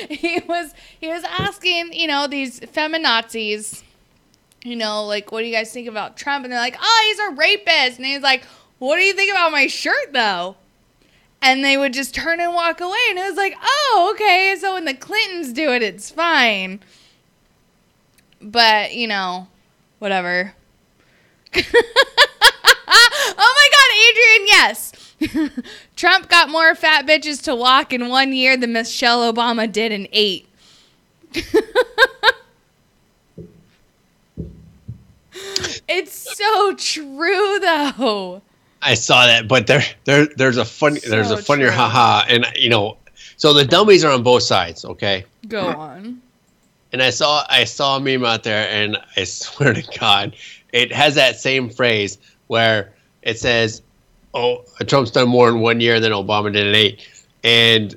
he was asking, these feminazis, like, what do you guys think about Trump? And they're like, oh, he's a rapist. And he's like, what do you think about my shirt, though? And they would just turn and walk away. And it was like, oh, okay. So when the Clintons do it, it's fine. But, whatever. Oh, my God, Adrian, yes. Trump got more fat bitches to walk in 1 year than Michelle Obama did in 8. It's so true, though. I saw that, but there's a funnier haha, and so the dummies are on both sides, okay? Go on. And I saw a meme out there, and I swear to God, it has that same phrase where it says, "Oh, Trump's done more in 1 year than Obama did in 8," and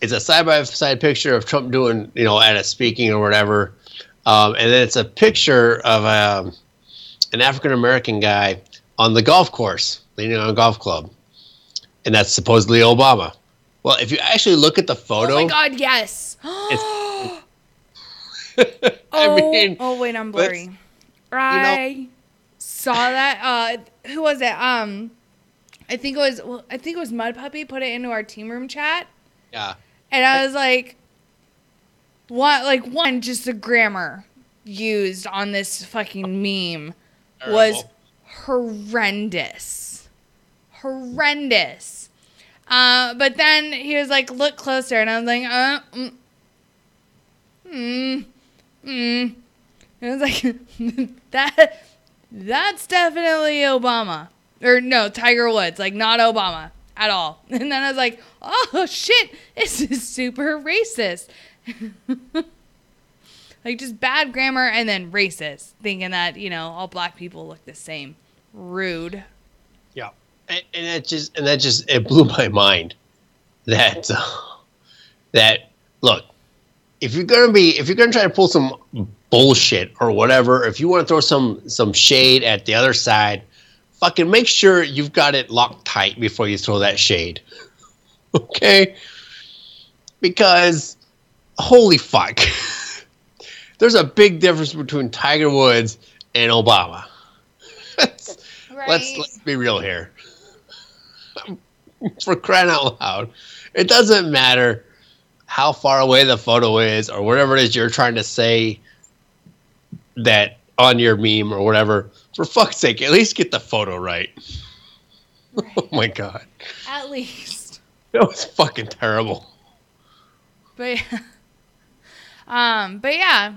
it's a side-by-side picture of Trump doing, at a speaking or whatever, and then it's a picture of an African-American guy on the golf course, leaning on a golf club, and that's supposedly Obama. Well, if you actually look at the photo, oh my God, yes. Wait, I'm blurry. I saw that. Who was it? I think it was Mud Puppy put it into our team room chat. Yeah. And I was like, what? Like, one, just the grammar used on this fucking meme was horrendous. But then he was like, look closer. And I was like, It was like, that's definitely Obama. Or no, Tiger Woods. Like, not Obama at all. And then I was like, oh, shit, this is super racist. Like, just bad grammar and then racist. Thinking that, all black people look the same. Rude. Yeah. And it blew my mind that look, if you're gonna try to pull some bullshit or whatever, if you want to throw some shade at the other side, fucking make sure you've got it locked tight before you throw that shade. Okay? Because holy fuck. There's a big difference between Tiger Woods and Obama. Let's be real here. For crying out loud. It doesn't matter how far away the photo is or whatever it is you're trying to say that on your meme or whatever. For fuck's sake, at least get the photo right. Oh my God. At least. That was fucking terrible. But yeah.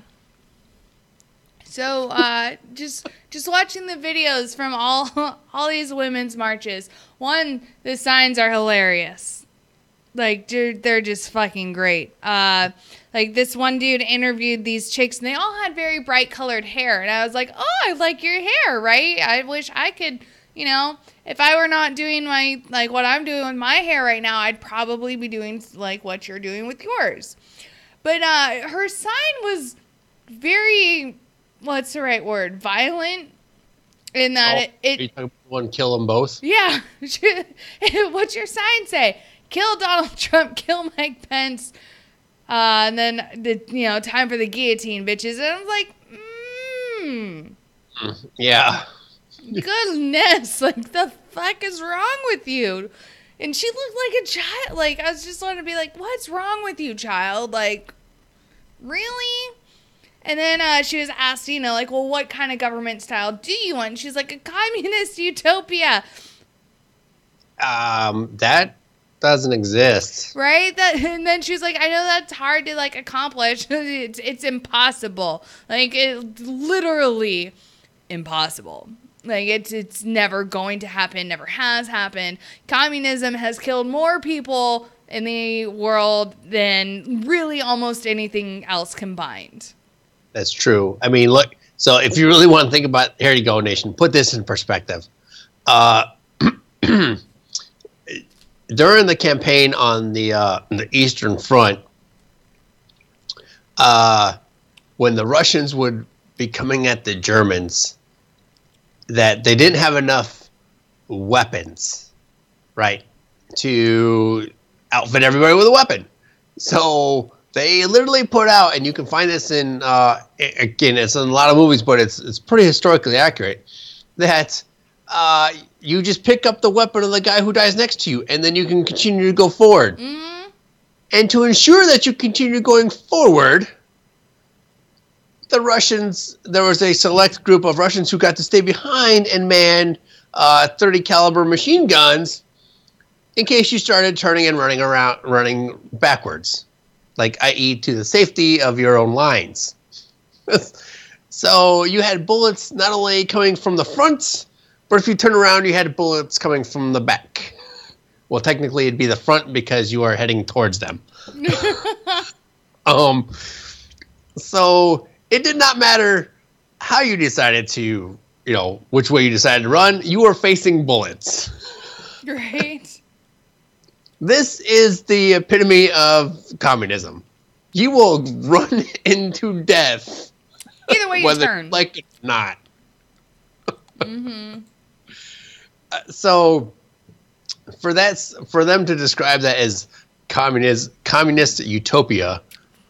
So just watching the videos from all these women's marches. One, the signs are hilarious. Like, they're just fucking great. Like, this one dude interviewed these chicks, and they all had very bright colored hair. And I was like, oh, I like your hair, right? I wish I could, if I were not doing what I'm doing with my hair right now, I'd probably be doing, like, what you're doing with yours. But her sign was very, what's the right word? Violent? In that you talking one kill them both? Yeah. What's your sign say? Kill Donald Trump, kill Mike Pence, and then time for the guillotine, bitches. And I was like, yeah. Goodness, like, the fuck is wrong with you? And she looked like a child. Like, I was just wanting to be like, what's wrong with you, child? Like, really? And then she was asked, well, what kind of government style do you want? And she's like, a communist utopia. That doesn't exist. Right? And then she was like, I know that's hard to, accomplish. It's impossible. Like, it's literally impossible. Like, it's never going to happen, never has happened. Communism has killed more people in the world than really almost anything else combined. That's true. I mean, look, so if you really want to think about, here you go, nation, put this in perspective. During the campaign on the Eastern Front, when the Russians would be coming at the Germans, that they didn't have enough weapons, right, to outfit everybody with a weapon. So they literally put out, and you can find this in, again, it's in a lot of movies, but it's pretty historically accurate, that you just pick up the weapon of the guy who dies next to you, and then you can continue to go forward. Mm-hmm. And to ensure that you continue going forward, the Russians, there was a select group of Russians who got to stay behind and man 30 caliber machine guns in case you started turning and running backwards, like i.e. to the safety of your own lines. So you had bullets not only coming from the front, but if you turn around, you had bullets coming from the back. Well, technically, it'd be the front because you are heading towards them. So it did not matter how you decided to, which way you decided to run. You were facing bullets. Right. This is the epitome of communism. You will run into death. Either way you turn. Like it or not. Mm-hmm. So for them to describe that as communist utopia,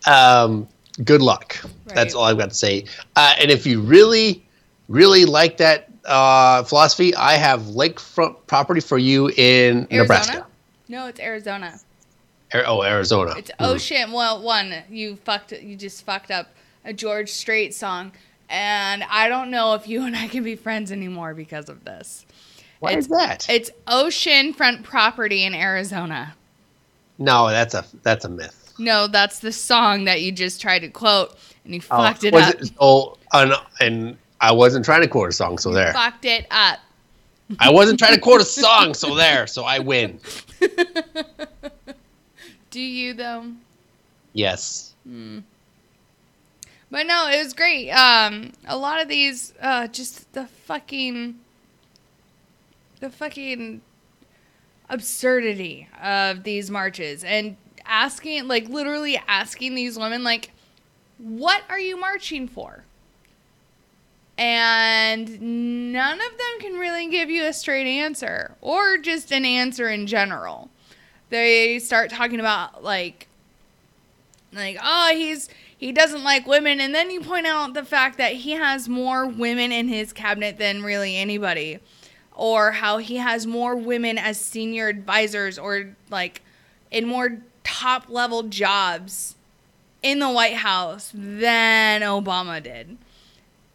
good luck. Right. That's all I've got to say. And if you really, really like that philosophy, I have lakefront property for you in Arizona? Nebraska. No, it's Arizona. Arizona. It's ocean. Well, you just fucked up a George Strait song, and I don't know if you and I can be friends anymore because of this. Why is that? It's oceanfront property in Arizona. No, that's a myth. No, that's the song that you just tried to quote, and you fucked it up. And I wasn't trying to quote a song, so there. Fucked it up. I wasn't trying to quote a song, so there. So I win. Do you, though? Yes. But no, it was great. A lot of these, just the fucking absurdity of these marches and asking, like, literally asking these women, like, what are you marching for? And none of them can really give you a straight answer or just an answer in general. They start talking about, like, oh, he doesn't like women. And then you point out the fact that he has more women in his cabinet than really anybody. Or how he has more women as senior advisors or, like, in more top-level jobs in the White House than Obama did.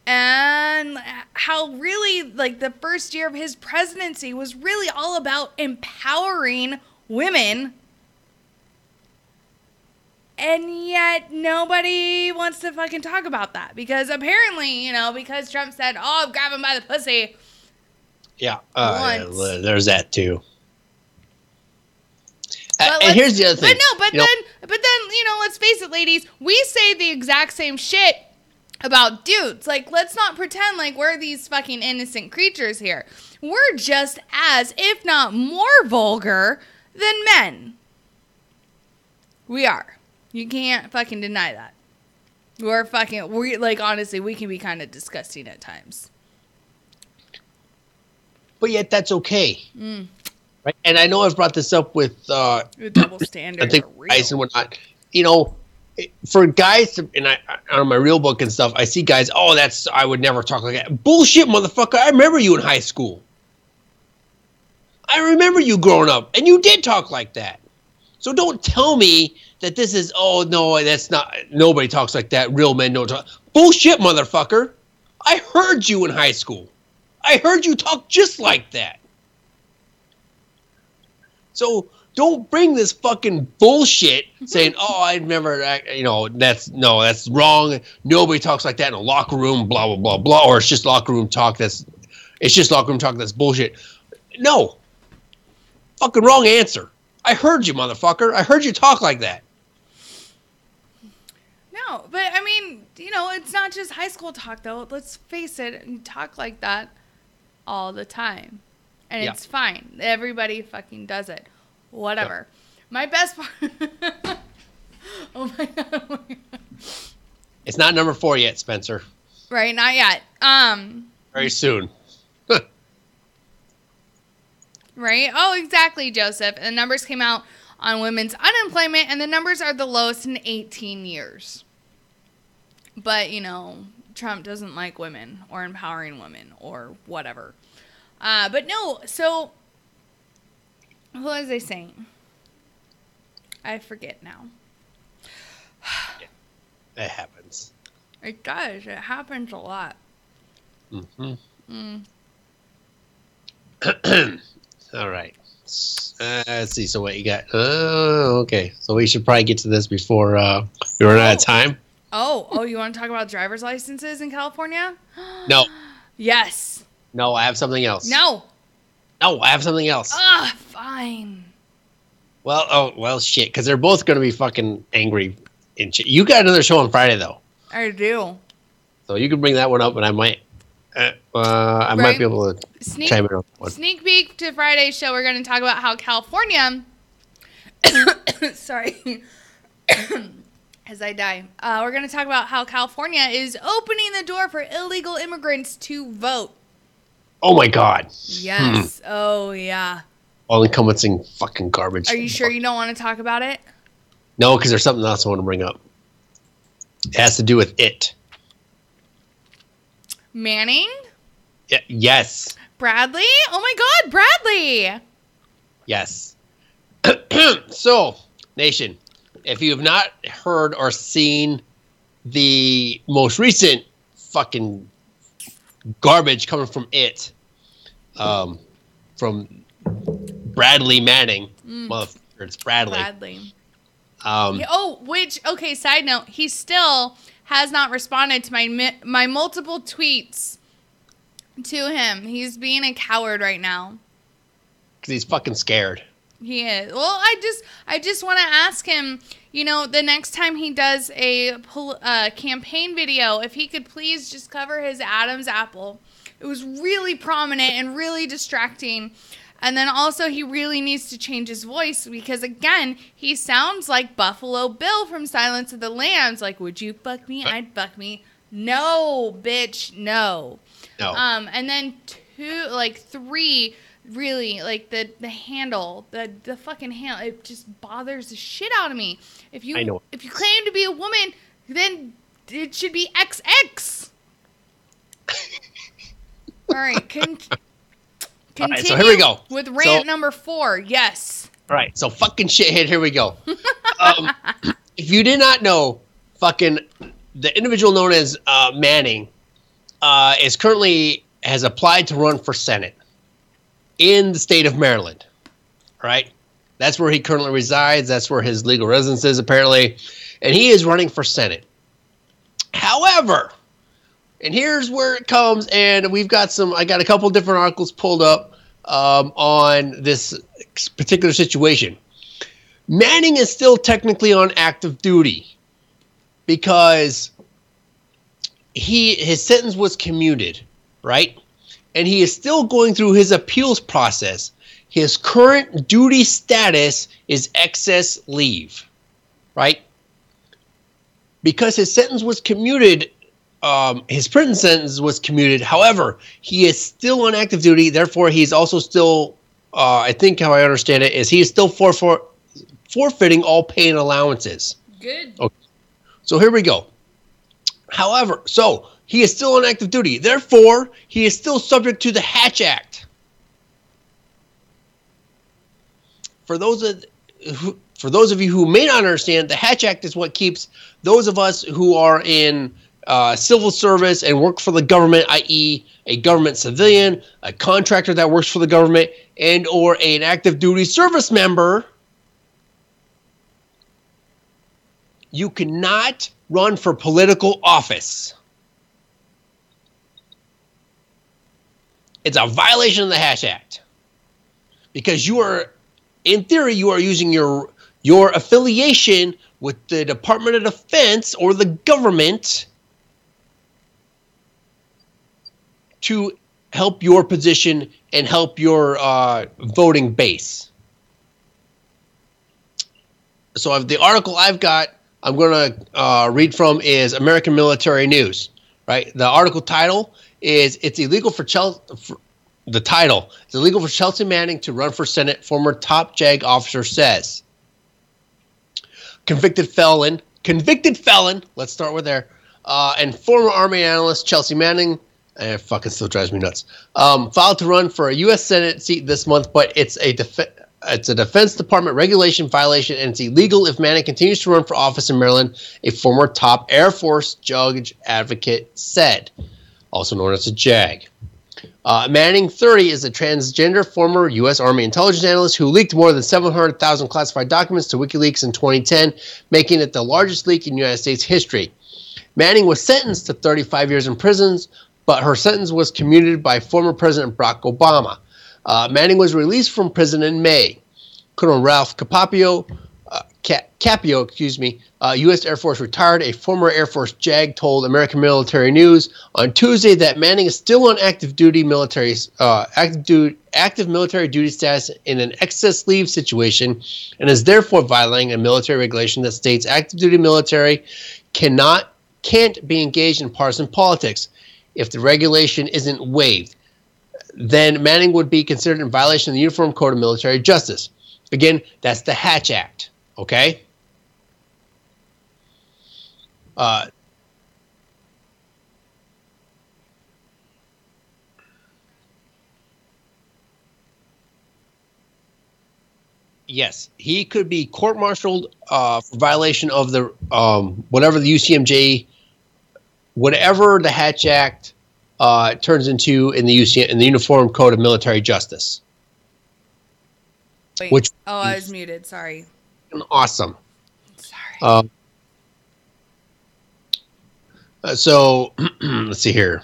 And how really, like, the first year of his presidency was really all about empowering women. And yet nobody wants to fucking talk about that. Because apparently, you know, because Trump said, oh, grab him by the pussy. Yeah, there's that too. But and here's the other thing. But then, you know, let's face it, ladies. We say the exact same shit about dudes. Like, let's not pretend like we're these fucking innocent creatures here. We're just as, if not more vulgar than men. We are. You can't fucking deny that. We're like, honestly, we can be kind of disgusting at times. But yet that's okay. Right? And I know I've brought this up with double standards. I think guys and whatnot. You know, for guys to, and I on my real book and stuff, I see guys, oh, I would never talk like that. Bullshit, motherfucker. I remember you in high school. I remember you growing up, and you did talk like that. So don't tell me that this is, oh, no, that's not, nobody talks like that. Real men don't talk. Bullshit, motherfucker. I heard you in high school. I heard you talk just like that. So don't bring this fucking bullshit saying, oh, I remember that, you know, that's wrong. Nobody talks like that in a locker room, blah, blah, blah, blah. Or it's just locker room talk that's bullshit. No. Fucking wrong answer. I heard you, motherfucker. I heard you talk like that. No, but I mean, you know, it's not just high school talk, though. Let's face it, you talk like that all the time. And it's fine. Everybody fucking does it. Whatever. Yeah. My best part... Oh my God. It's not number 4 yet, Spencer. Right, not yet. Very soon. Right? Oh, exactly, Joseph. And the numbers came out on women's unemployment, and the numbers are the lowest in 18 years. But, you know, Trump doesn't like women or empowering women or whatever. But no, so what was I saying? I forget now. It happens. It does. It happens a lot. All right. Let's see. So what you got? Okay. So we should probably get to this before we run out of time. Oh, you want to talk about driver's licenses in California? No. Yes. No, I have something else. No, I have something else. Fine. Well, shit, because they're both going to be fucking angry and shit. You got another show on Friday, though. I do. So you can bring that one up, and I might might be able to chime in on that one. Sneak peek to Friday's show. We're going to talk about how California... Sorry. As I die. We're going to talk about how California is opening the door for illegal immigrants to vote. Oh, my God. Yes. Oh, yeah. All encompassing fucking garbage. Are you sure you don't want to talk about it? No, because there's something else I want to bring up. It has to do with it. Manning? Yeah, yes. Bradley? Oh, my God, Bradley. Yes. So, Nation, if you have not heard or seen the most recent fucking garbage coming from it, from Bradley Manning, motherfucker, it's Bradley. Okay, side note, he still has not responded to my multiple tweets to him. He's being a coward right now. Because he's fucking scared. He is. Well, I just want to ask him, the next time he does a campaign video, if he could please just cover his Adam's apple. It was really prominent and really distracting. And then also he really needs to change his voice because, again, he sounds like Buffalo Bill from Silence of the Lambs. Like, would you fuck me? I'd fuck me. No, bitch, no. No. And then 3, really, like the handle, the fucking handle, it just bothers the shit out of me. If you claim to be a woman, then it should be XX. All right, continue. All right, so here we go. With rant number 4, yes. All right, so fucking shithead, here we go. If you did not know, fucking the individual known as Manning has applied to run for Senate in the state of Maryland. All right, that's where he currently resides. That's where his legal residence is, apparently, and he is running for Senate. However, and here's where it comes, and I got a couple different articles pulled up on this particular situation. Manning is still technically on active duty because his sentence was commuted, right? And he is still going through his appeals process. His current duty status is excess leave, right? Because his sentence was commuted, his prison sentence was commuted. However, he is still on active duty. Therefore, he's also still, I think how I understand it, is he is still forfeiting all pay and allowances. Good. Okay. So here we go. However, so he is still on active duty. Therefore, he is still subject to the Hatch Act. For those of you who may not understand, the Hatch Act is what keeps those of us who are in civil service and work for the government, i.e. a government civilian, a contractor that works for the government, and or an active duty service member. You cannot run for political office. It's a violation of the Hatch Act. Because in theory, you are using your affiliation with the Department of Defense or the government to help your position and help your voting base. So the article I've got, I'm going to read from is American Military News, right? The article title is It's illegal for Chelsea Manning to run for Senate, former top JAG officer says. Convicted felon, let's start with there, and former Army analyst Chelsea Manning, it fucking still drives me nuts, filed to run for a U.S. Senate seat this month, but it's a Defense Department regulation violation, and it's illegal if Manning continues to run for office in Maryland, a former top Air Force judge advocate said, also known as a JAG. Manning, 30, is a transgender former U.S. Army intelligence analyst who leaked more than 700,000 classified documents to WikiLeaks in 2010, making it the largest leak in United States history. Manning was sentenced to 35 years in prison, but her sentence was commuted by former President Barack Obama. Manning was released from prison in May. Colonel Ralph Capio, U.S. Air Force retired, a former Air Force JAG, told American Military News on Tuesday that Manning is still on active military duty status in an excess leave situation and is therefore violating a military regulation that states active duty military can't be engaged in partisan politics. If the regulation isn't waived, then Manning would be considered in violation of the Uniform Code of Military Justice. Again, that's the Hatch Act, okay? Yes, he could be court-martialed for violation of the whatever the UCMJ, whatever the Hatch Act turns into in the Uniform Code of Military Justice. Wait. I was muted. Sorry. Awesome. So let's see here.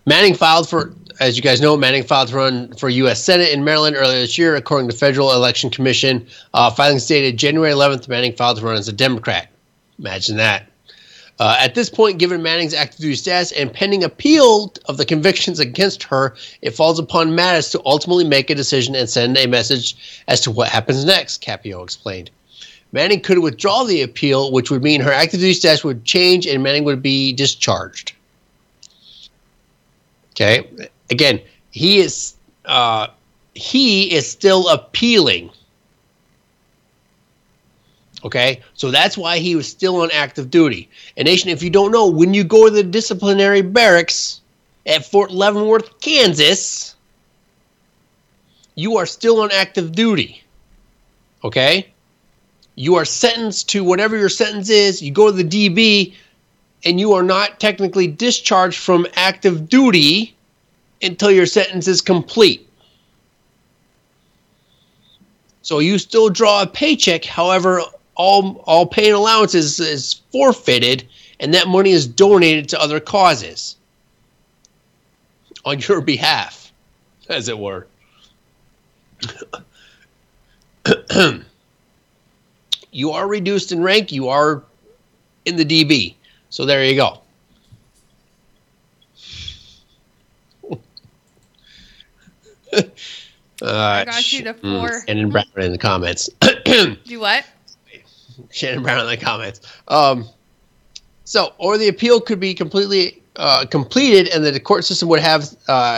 Manning filed for, as you guys know, Manning filed to run for U.S. Senate in Maryland earlier this year, according to the Federal Election Commission. Filing stated January 11th, Manning filed to run as a Democrat. Imagine that. At this point, given Manning's active duty status and pending appeal of the convictions against her, it falls upon Mattis to ultimately make a decision and send a message as to what happens next, Capio explained. Manning could withdraw the appeal, which would mean her active duty status would change and Manning would be discharged. Okay. Again, he is still appealing. Okay, so that's why he was still on active duty. And Nation, if you don't know, when you go to the disciplinary barracks at Fort Leavenworth, Kansas, you are still on active duty. Okay? You are sentenced to whatever your sentence is. You go to the DB, and you are not technically discharged from active duty until your sentence is complete. So you still draw a paycheck. However, all pay and allowances is forfeited, and that money is donated to other causes on your behalf, as it were. You are reduced in rank. You are in the DB. So there you go. I got you to 4. Shannon Brown in the comments. Do what? Shannon Brown in the comments. Or the appeal could be completely completed and the court system would have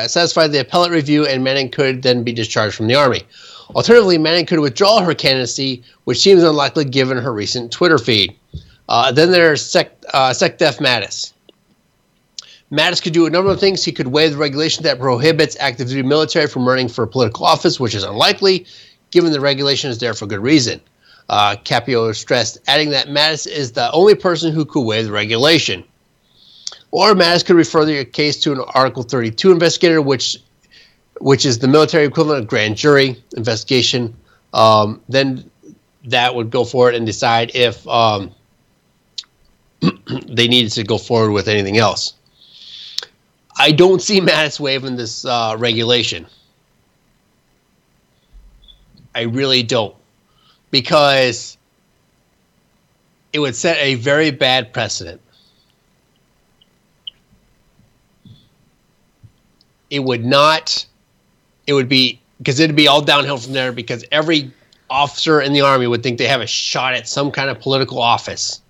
satisfied the appellate review and Manning could then be discharged from the Army. Alternatively, Manning could withdraw her candidacy, which seems unlikely given her recent Twitter feed. Then there's SecDef Mattis. Mattis could do a number of things. He could waive the regulation that prohibits active duty military from running for political office, which is unlikely, given the regulation is there for good reason. Capio stressed, adding that Mattis is the only person who could waive the regulation. Or Mattis could refer the case to an Article 32 investigator, which is the military equivalent of grand jury investigation. Then that would go forward and decide if they needed to go forward with anything else. I don't see Mattis waiving this regulation. I really don't. Because it would set a very bad precedent. It would not, it would be, because it would be all downhill from there because every officer in the Army would think they have a shot at some kind of political office.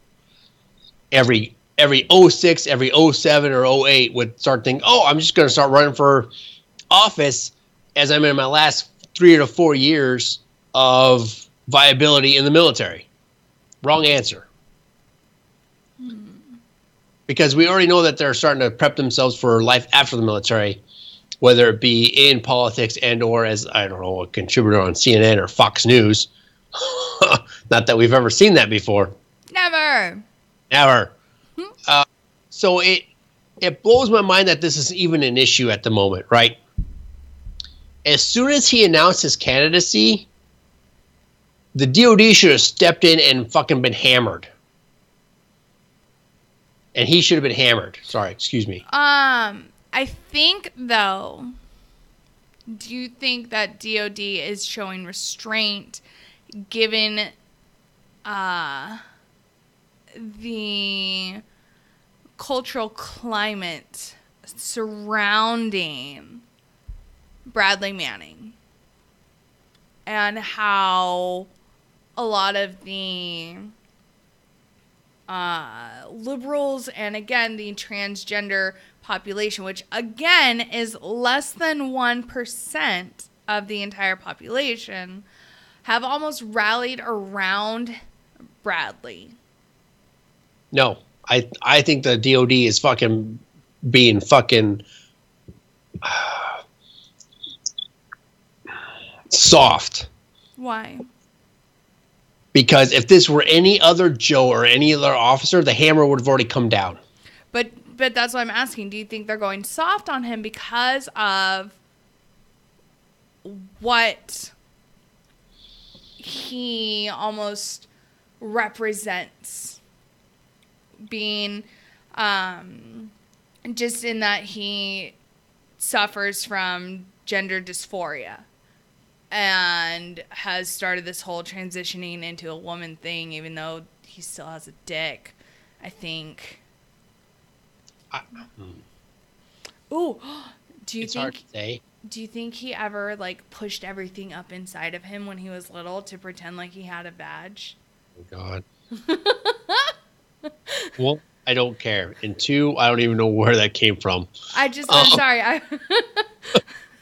Every 06, every 07 or 08 would start thinking, oh, I'm just going to start running for office as I'm in my last 3 to 4 years of viability in the military. Wrong answer. Because we already know that they're starting to prep themselves for life after the military, whether it be in politics and or as, I don't know, a contributor on CNN or Fox News. Not that we've ever seen that before. Never. So it blows my mind that this is even an issue at the moment, right? As soon as he announced his candidacy, the DOD should have stepped in and fucking been hammered. And he should have been hammered. Sorry, excuse me. I think, though, do you think that DOD is showing restraint given the cultural climate surrounding Bradley Manning and how a lot of the liberals and, again, the transgender population, which, again, is less than 1% of the entire population, have almost rallied around Bradley? No, I think the DOD is fucking being fucking soft. Why? Because if this were any other Joe or any other officer, the hammer would have already come down. But that's what I'm asking. Do you think they're going soft on him because of what he almost represents being just in that he suffers from gender dysphoria and has started this whole transitioning into a woman thing, even though he still has a dick, I think. Ooh, do you think he ever like pushed everything up inside of him when he was little to pretend like he had a badge? Oh God. Well, I don't care. And two, I don't even know where that came from. I'm sorry.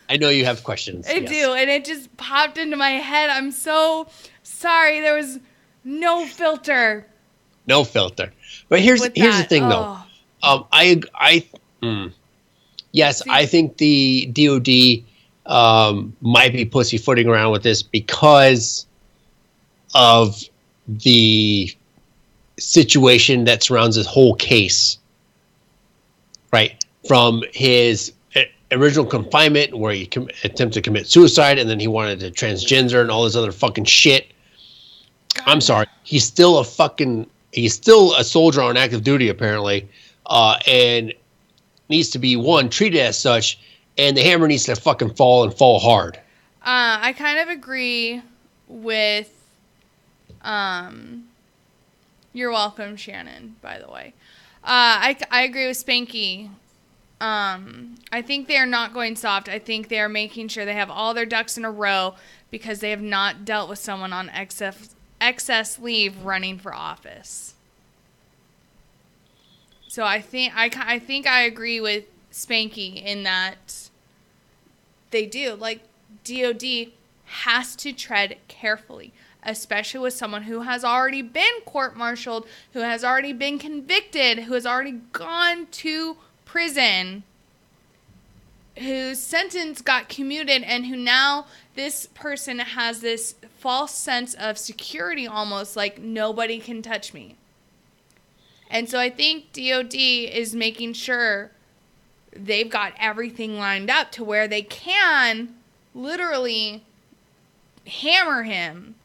I know you have questions. I do, and it just popped into my head. I'm so sorry. There was no filter. No filter. But here's the thing, though. Yes, I think the DOD might be pussyfooting around with this because of the situation that surrounds this whole case, right? From his original confinement where he attempted to commit suicide and then he wanted to transgender and all this other fucking shit. I'm sorry. He's still a soldier on active duty apparently, and needs to be treated as such, and the hammer needs to fucking fall and fall hard. I kind of agree with you're welcome, Shannon, by the way. I agree with Spanky. I think they are not going soft. I think they are making sure they have all their ducks in a row because they have not dealt with someone on excess leave running for office. So I think I agree with Spanky in that they do. Like, DOD has to tread carefully, especially with someone who has already been court-martialed, who has already been convicted, who has already gone to prison, whose sentence got commuted, and who now this person has this false sense of security, almost like nobody can touch me. And so I think DOD is making sure they've got everything lined up to where they can literally hammer him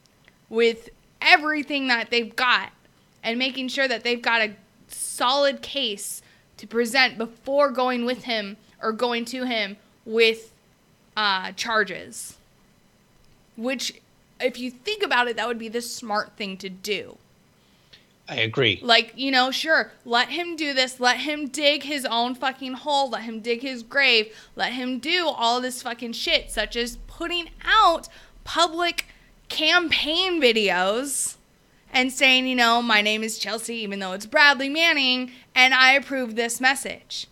with everything that they've got and making sure that they've got a solid case to present before going with him or going to him with charges. Which, if you think about it, that would be the smart thing to do. I agree. Like, sure, let him do this. Let him dig his own fucking hole. Let him dig his grave. Let him do all this fucking shit, such as putting out public campaign videos and saying, my name is Chelsea, even though it's Bradley Manning, and I approve this message.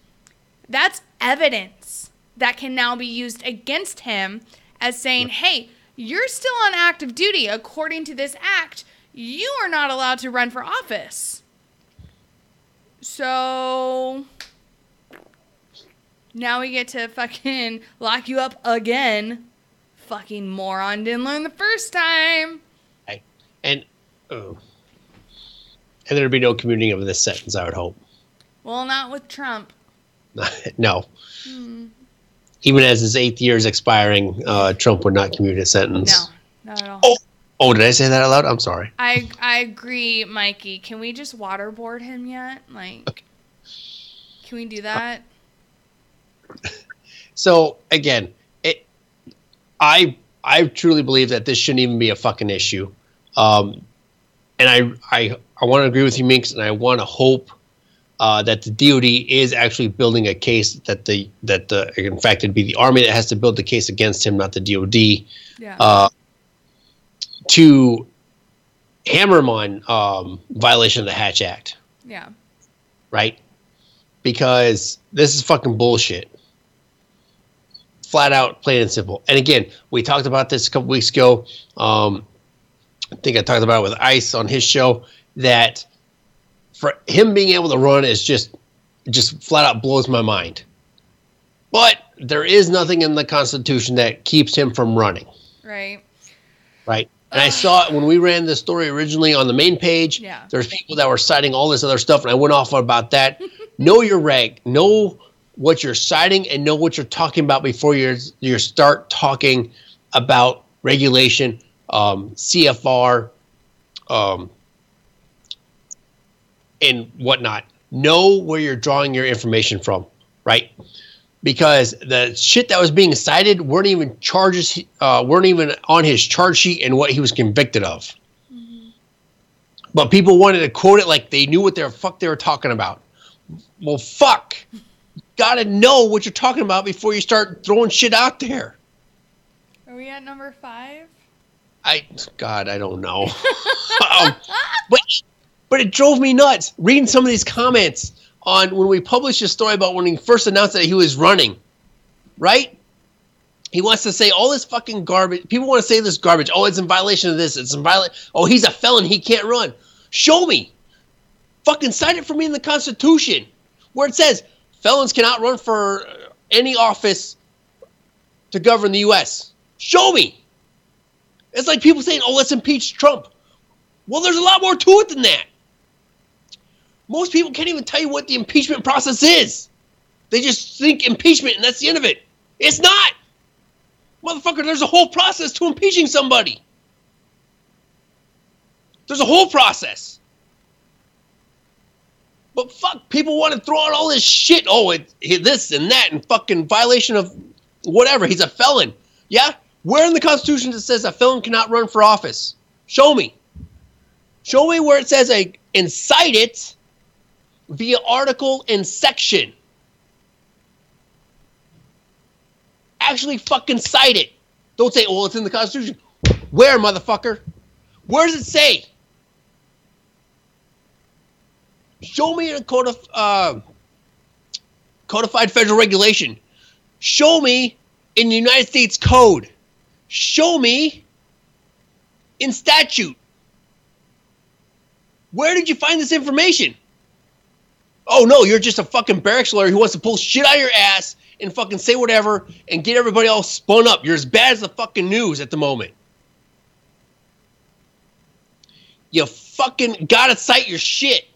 That's evidence that can now be used against him as saying, hey, you're still on active duty. According to this act, you are not allowed to run for office. So now we get to fucking lock you up again. Fucking moron, didn't learn the first time. And there'd be no commuting of this sentence, I would hope. Well, not with Trump. No. Even as his 8th year is expiring, Trump would not commute a sentence. No, not at all. Oh, did I say that out loud? I'm sorry. I agree, Mikey. Can we just waterboard him yet? Like, can we do that? So, again, I truly believe that this shouldn't even be a fucking issue. And I want to agree with you, Minx, and I want to hope that the DOD is actually building a case that in fact it'd be the Army that has to build the case against him, not the DOD. Yeah. To hammer him on violation of the Hatch Act. Yeah. Right? Because this is fucking bullshit. Flat out, plain and simple. And again, we talked about this a couple weeks ago. I think I talked about it with Ice on his show, that for him being able to run is just flat out blows my mind. But there is nothing in the Constitution that keeps him from running. Right. Right. And I saw it when we ran the story originally on the main page. Yeah. There's people that were citing all this other stuff, and I went off about that. Know your reg. Know what you're citing and know what you're talking about before you start talking about regulation, CFR, and whatnot know where you're drawing your information from, right? Because the shit that was being cited weren't even on his charge sheet and what he was convicted of. But people wanted to quote it like they knew what the fuck they were talking about. Well, fuck. You gotta know what you're talking about before you start throwing shit out there. Are we at number 5? I don't know. But it drove me nuts reading some of these comments on when we published a story about when he first announced that he was running, right? He wants to say all this fucking garbage. People want to say this garbage. Oh, it's in violation of this. It's in violation. Oh, he's a felon. He can't run. Show me. Fucking cite it for me in the Constitution where it says felons cannot run for any office to govern the U.S. Show me. It's like people saying, oh, let's impeach Trump. Well, there's a lot more to it than that. Most people can't even tell you what the impeachment process is. They just think impeachment and that's the end of it. It's not. Motherfucker, there's a whole process to impeaching somebody. There's a whole process. But fuck, people want to throw out all this shit. Oh, this and that and fucking violation of whatever. He's a felon. Yeah? Where in the Constitution it says a felon cannot run for office? Show me. Show me where it says and cite it via article and section. Actually fucking cite it. Don't say, oh, it's in the Constitution. Where, motherfucker? Where does it say? Show me a codified federal regulation. Show me in the United States Code. Show me in statute. Where did you find this information? Oh, no, you're just a fucking barracks lawyer who wants to pull shit out of your ass and fucking say whatever and get everybody all spun up. You're as bad as the fucking news at the moment. You fucking gotta cite your shit.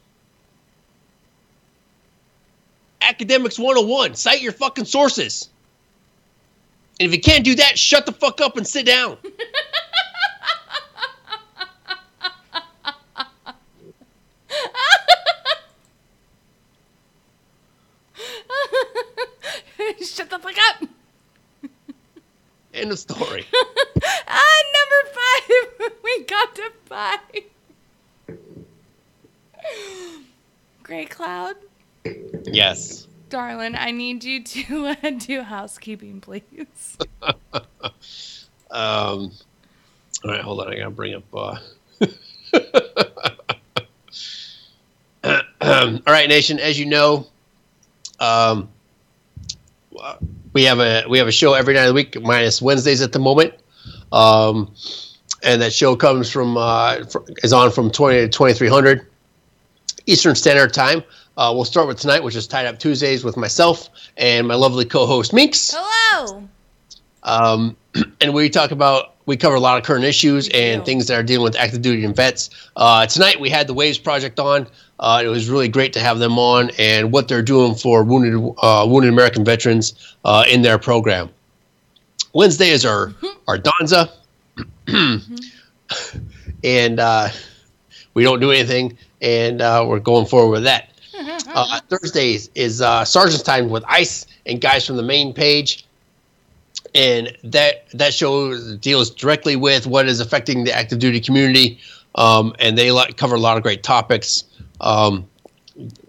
Academics 101. Cite your fucking sources. And if you can't do that, shut the fuck up and sit down. Shut the fuck up. End of story. Number 5. We got to 5. Great Cloud. Yes. Darling, I need you to do housekeeping, please. All right, hold on. I gotta bring up. All right, Nation. As you know, we have a show every night of the week, minus Wednesdays at the moment, and that show comes from is on from 20 to 2300 Eastern Standard Time. We'll start with tonight, which is Tied Up Tuesdays with myself and my lovely co-host Minx. Hello. And we cover a lot of current issues and things that are dealing with active duty and vets. Tonight we had the Waves Project on. It was really great to have them on and what they're doing for wounded American veterans in their program. Wednesday is our Donza, and we don't do anything, and we're going forward with that. Thursdays is Sergeant's Time with Ice and guys from the main page. And that show deals directly with what is affecting the active duty community, and they cover a lot of great topics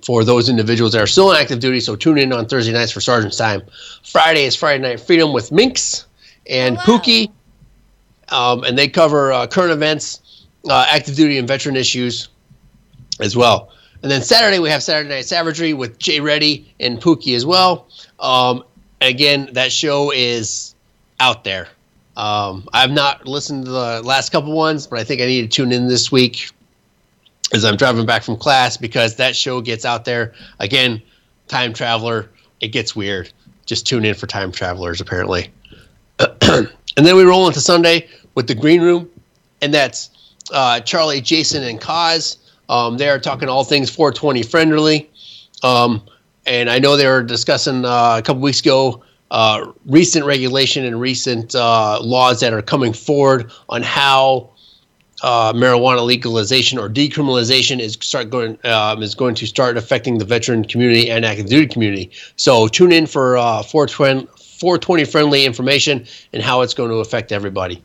for those individuals that are still in active duty. So tune in on Thursday nights for Sergeant's Time. Friday is Friday Night Freedom with Minx and Pookie, and they cover current events, active duty and veteran issues as well. And then Saturday we have Saturday Night Savagery with Jay Reddy and Pookie as well. Again, that show is out there. I've not listened to the last couple ones, but I think I need to tune in this week as I'm driving back from class because that show gets out there. Again, Time Traveler, it gets weird. Just tune in for Time Travelers, apparently. And then we roll into Sunday with the Green Room, and that's Charlie, Jason, and Kaz. They are talking all things 420 friendly. And I know they were discussing a couple weeks ago recent regulation and recent laws that are coming forward on how marijuana legalization or decriminalization is going to start affecting the veteran community and active duty community. So tune in for 420 friendly information and how it's going to affect everybody.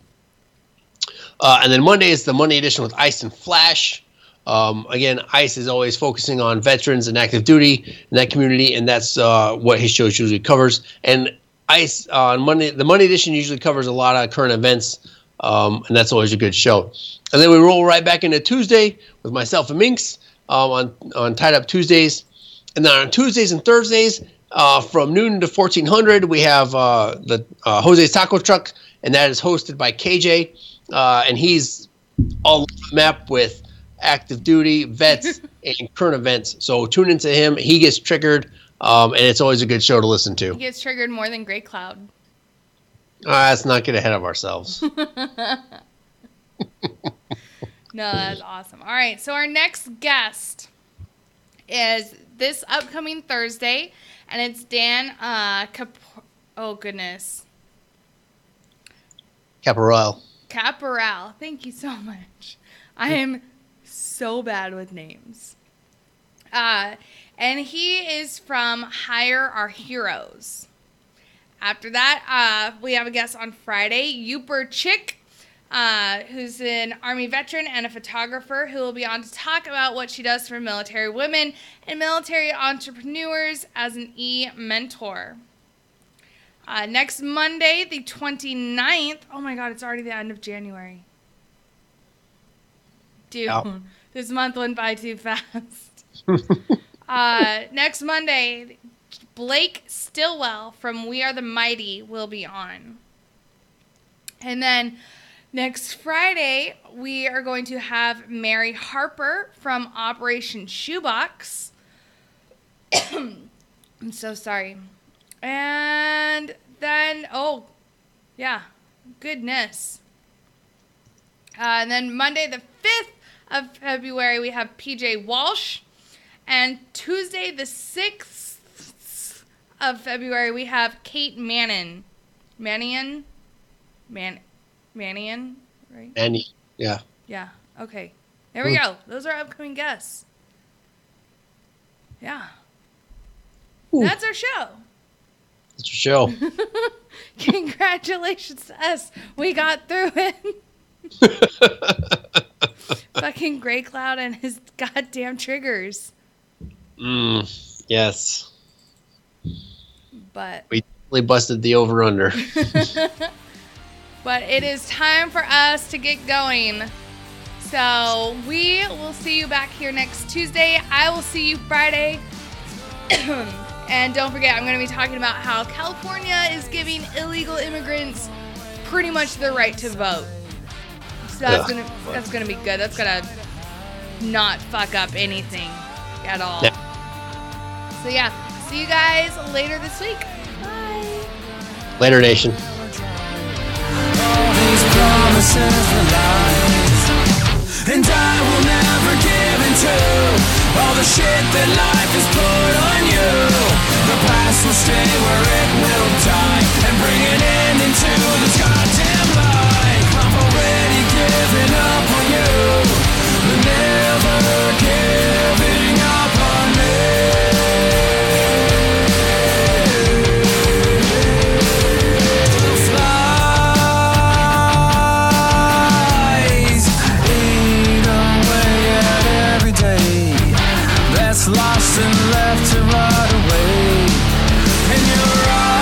And then Monday is the Monday edition with Ice and Flash. Again, Ice is always focusing on veterans and active duty in that community, and that's what his show usually covers. And Ice on Monday, the Monday edition usually covers a lot of current events, and that's always a good show. And then we roll right back into Tuesday with myself and Minx on Tied Up Tuesdays. And then on Tuesdays and Thursdays from noon to 1400, we have the Jose's Taco Truck, and that is hosted by KJ. And he's all over the map with active duty, vets, and current events. So tune into him. He gets triggered, and it's always a good show to listen to. He gets triggered more than Grey Cloud. Let's not get ahead of ourselves. No, that's awesome. All right, so our next guest is this upcoming Thursday, and it's Dan Caporal. Thank you so much. I am so bad with names. And he is from Hire Our Heroes. After that, we have a guest on Friday, Youper Chick, who's an Army veteran and a photographer who will be on to talk about what she does for military women and military entrepreneurs as an e-mentor. Next Monday, the 29th. Oh my God, it's already the end of January. Dude, this month went by too fast. Next Monday, Blake Stillwell from We Are the Mighty will be on. And then next Friday, we are going to have Mary Harper from Operation Shoebox. I'm so sorry. And then, goodness. And then Monday the 5th of February, we have PJ Walsh. And Tuesday the 6th of February, we have Kate Mannion, right? Annie, yeah. Yeah, okay. There we go. Those are upcoming guests. Yeah. Ooh. That's our show. That's your show. Congratulations to us. We got through it. Fucking Grey Cloud and his goddamn triggers. Yes. But we totally busted the over-under. But it is time for us to get going. So we will see you back here next Tuesday. I will see you Friday. And don't forget, I'm going to be talking about how California is giving illegal immigrants pretty much the right to vote. So that's gonna be good. That's gonna not fuck up anything at all. Yeah. So yeah, see you guys later this week. Bye. Later, nation. And I will never give into all the shit that life has put on you. The past will stay where it will die and bring an end into this goddamn life. I've already given up on you, but never giving up on me. Lost and left to rot away in your eyes.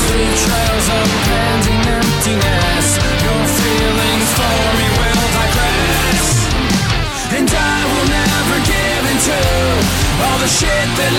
Leave trails of panting emptiness. Your feelings for me will digress. And I will never give into all the shit that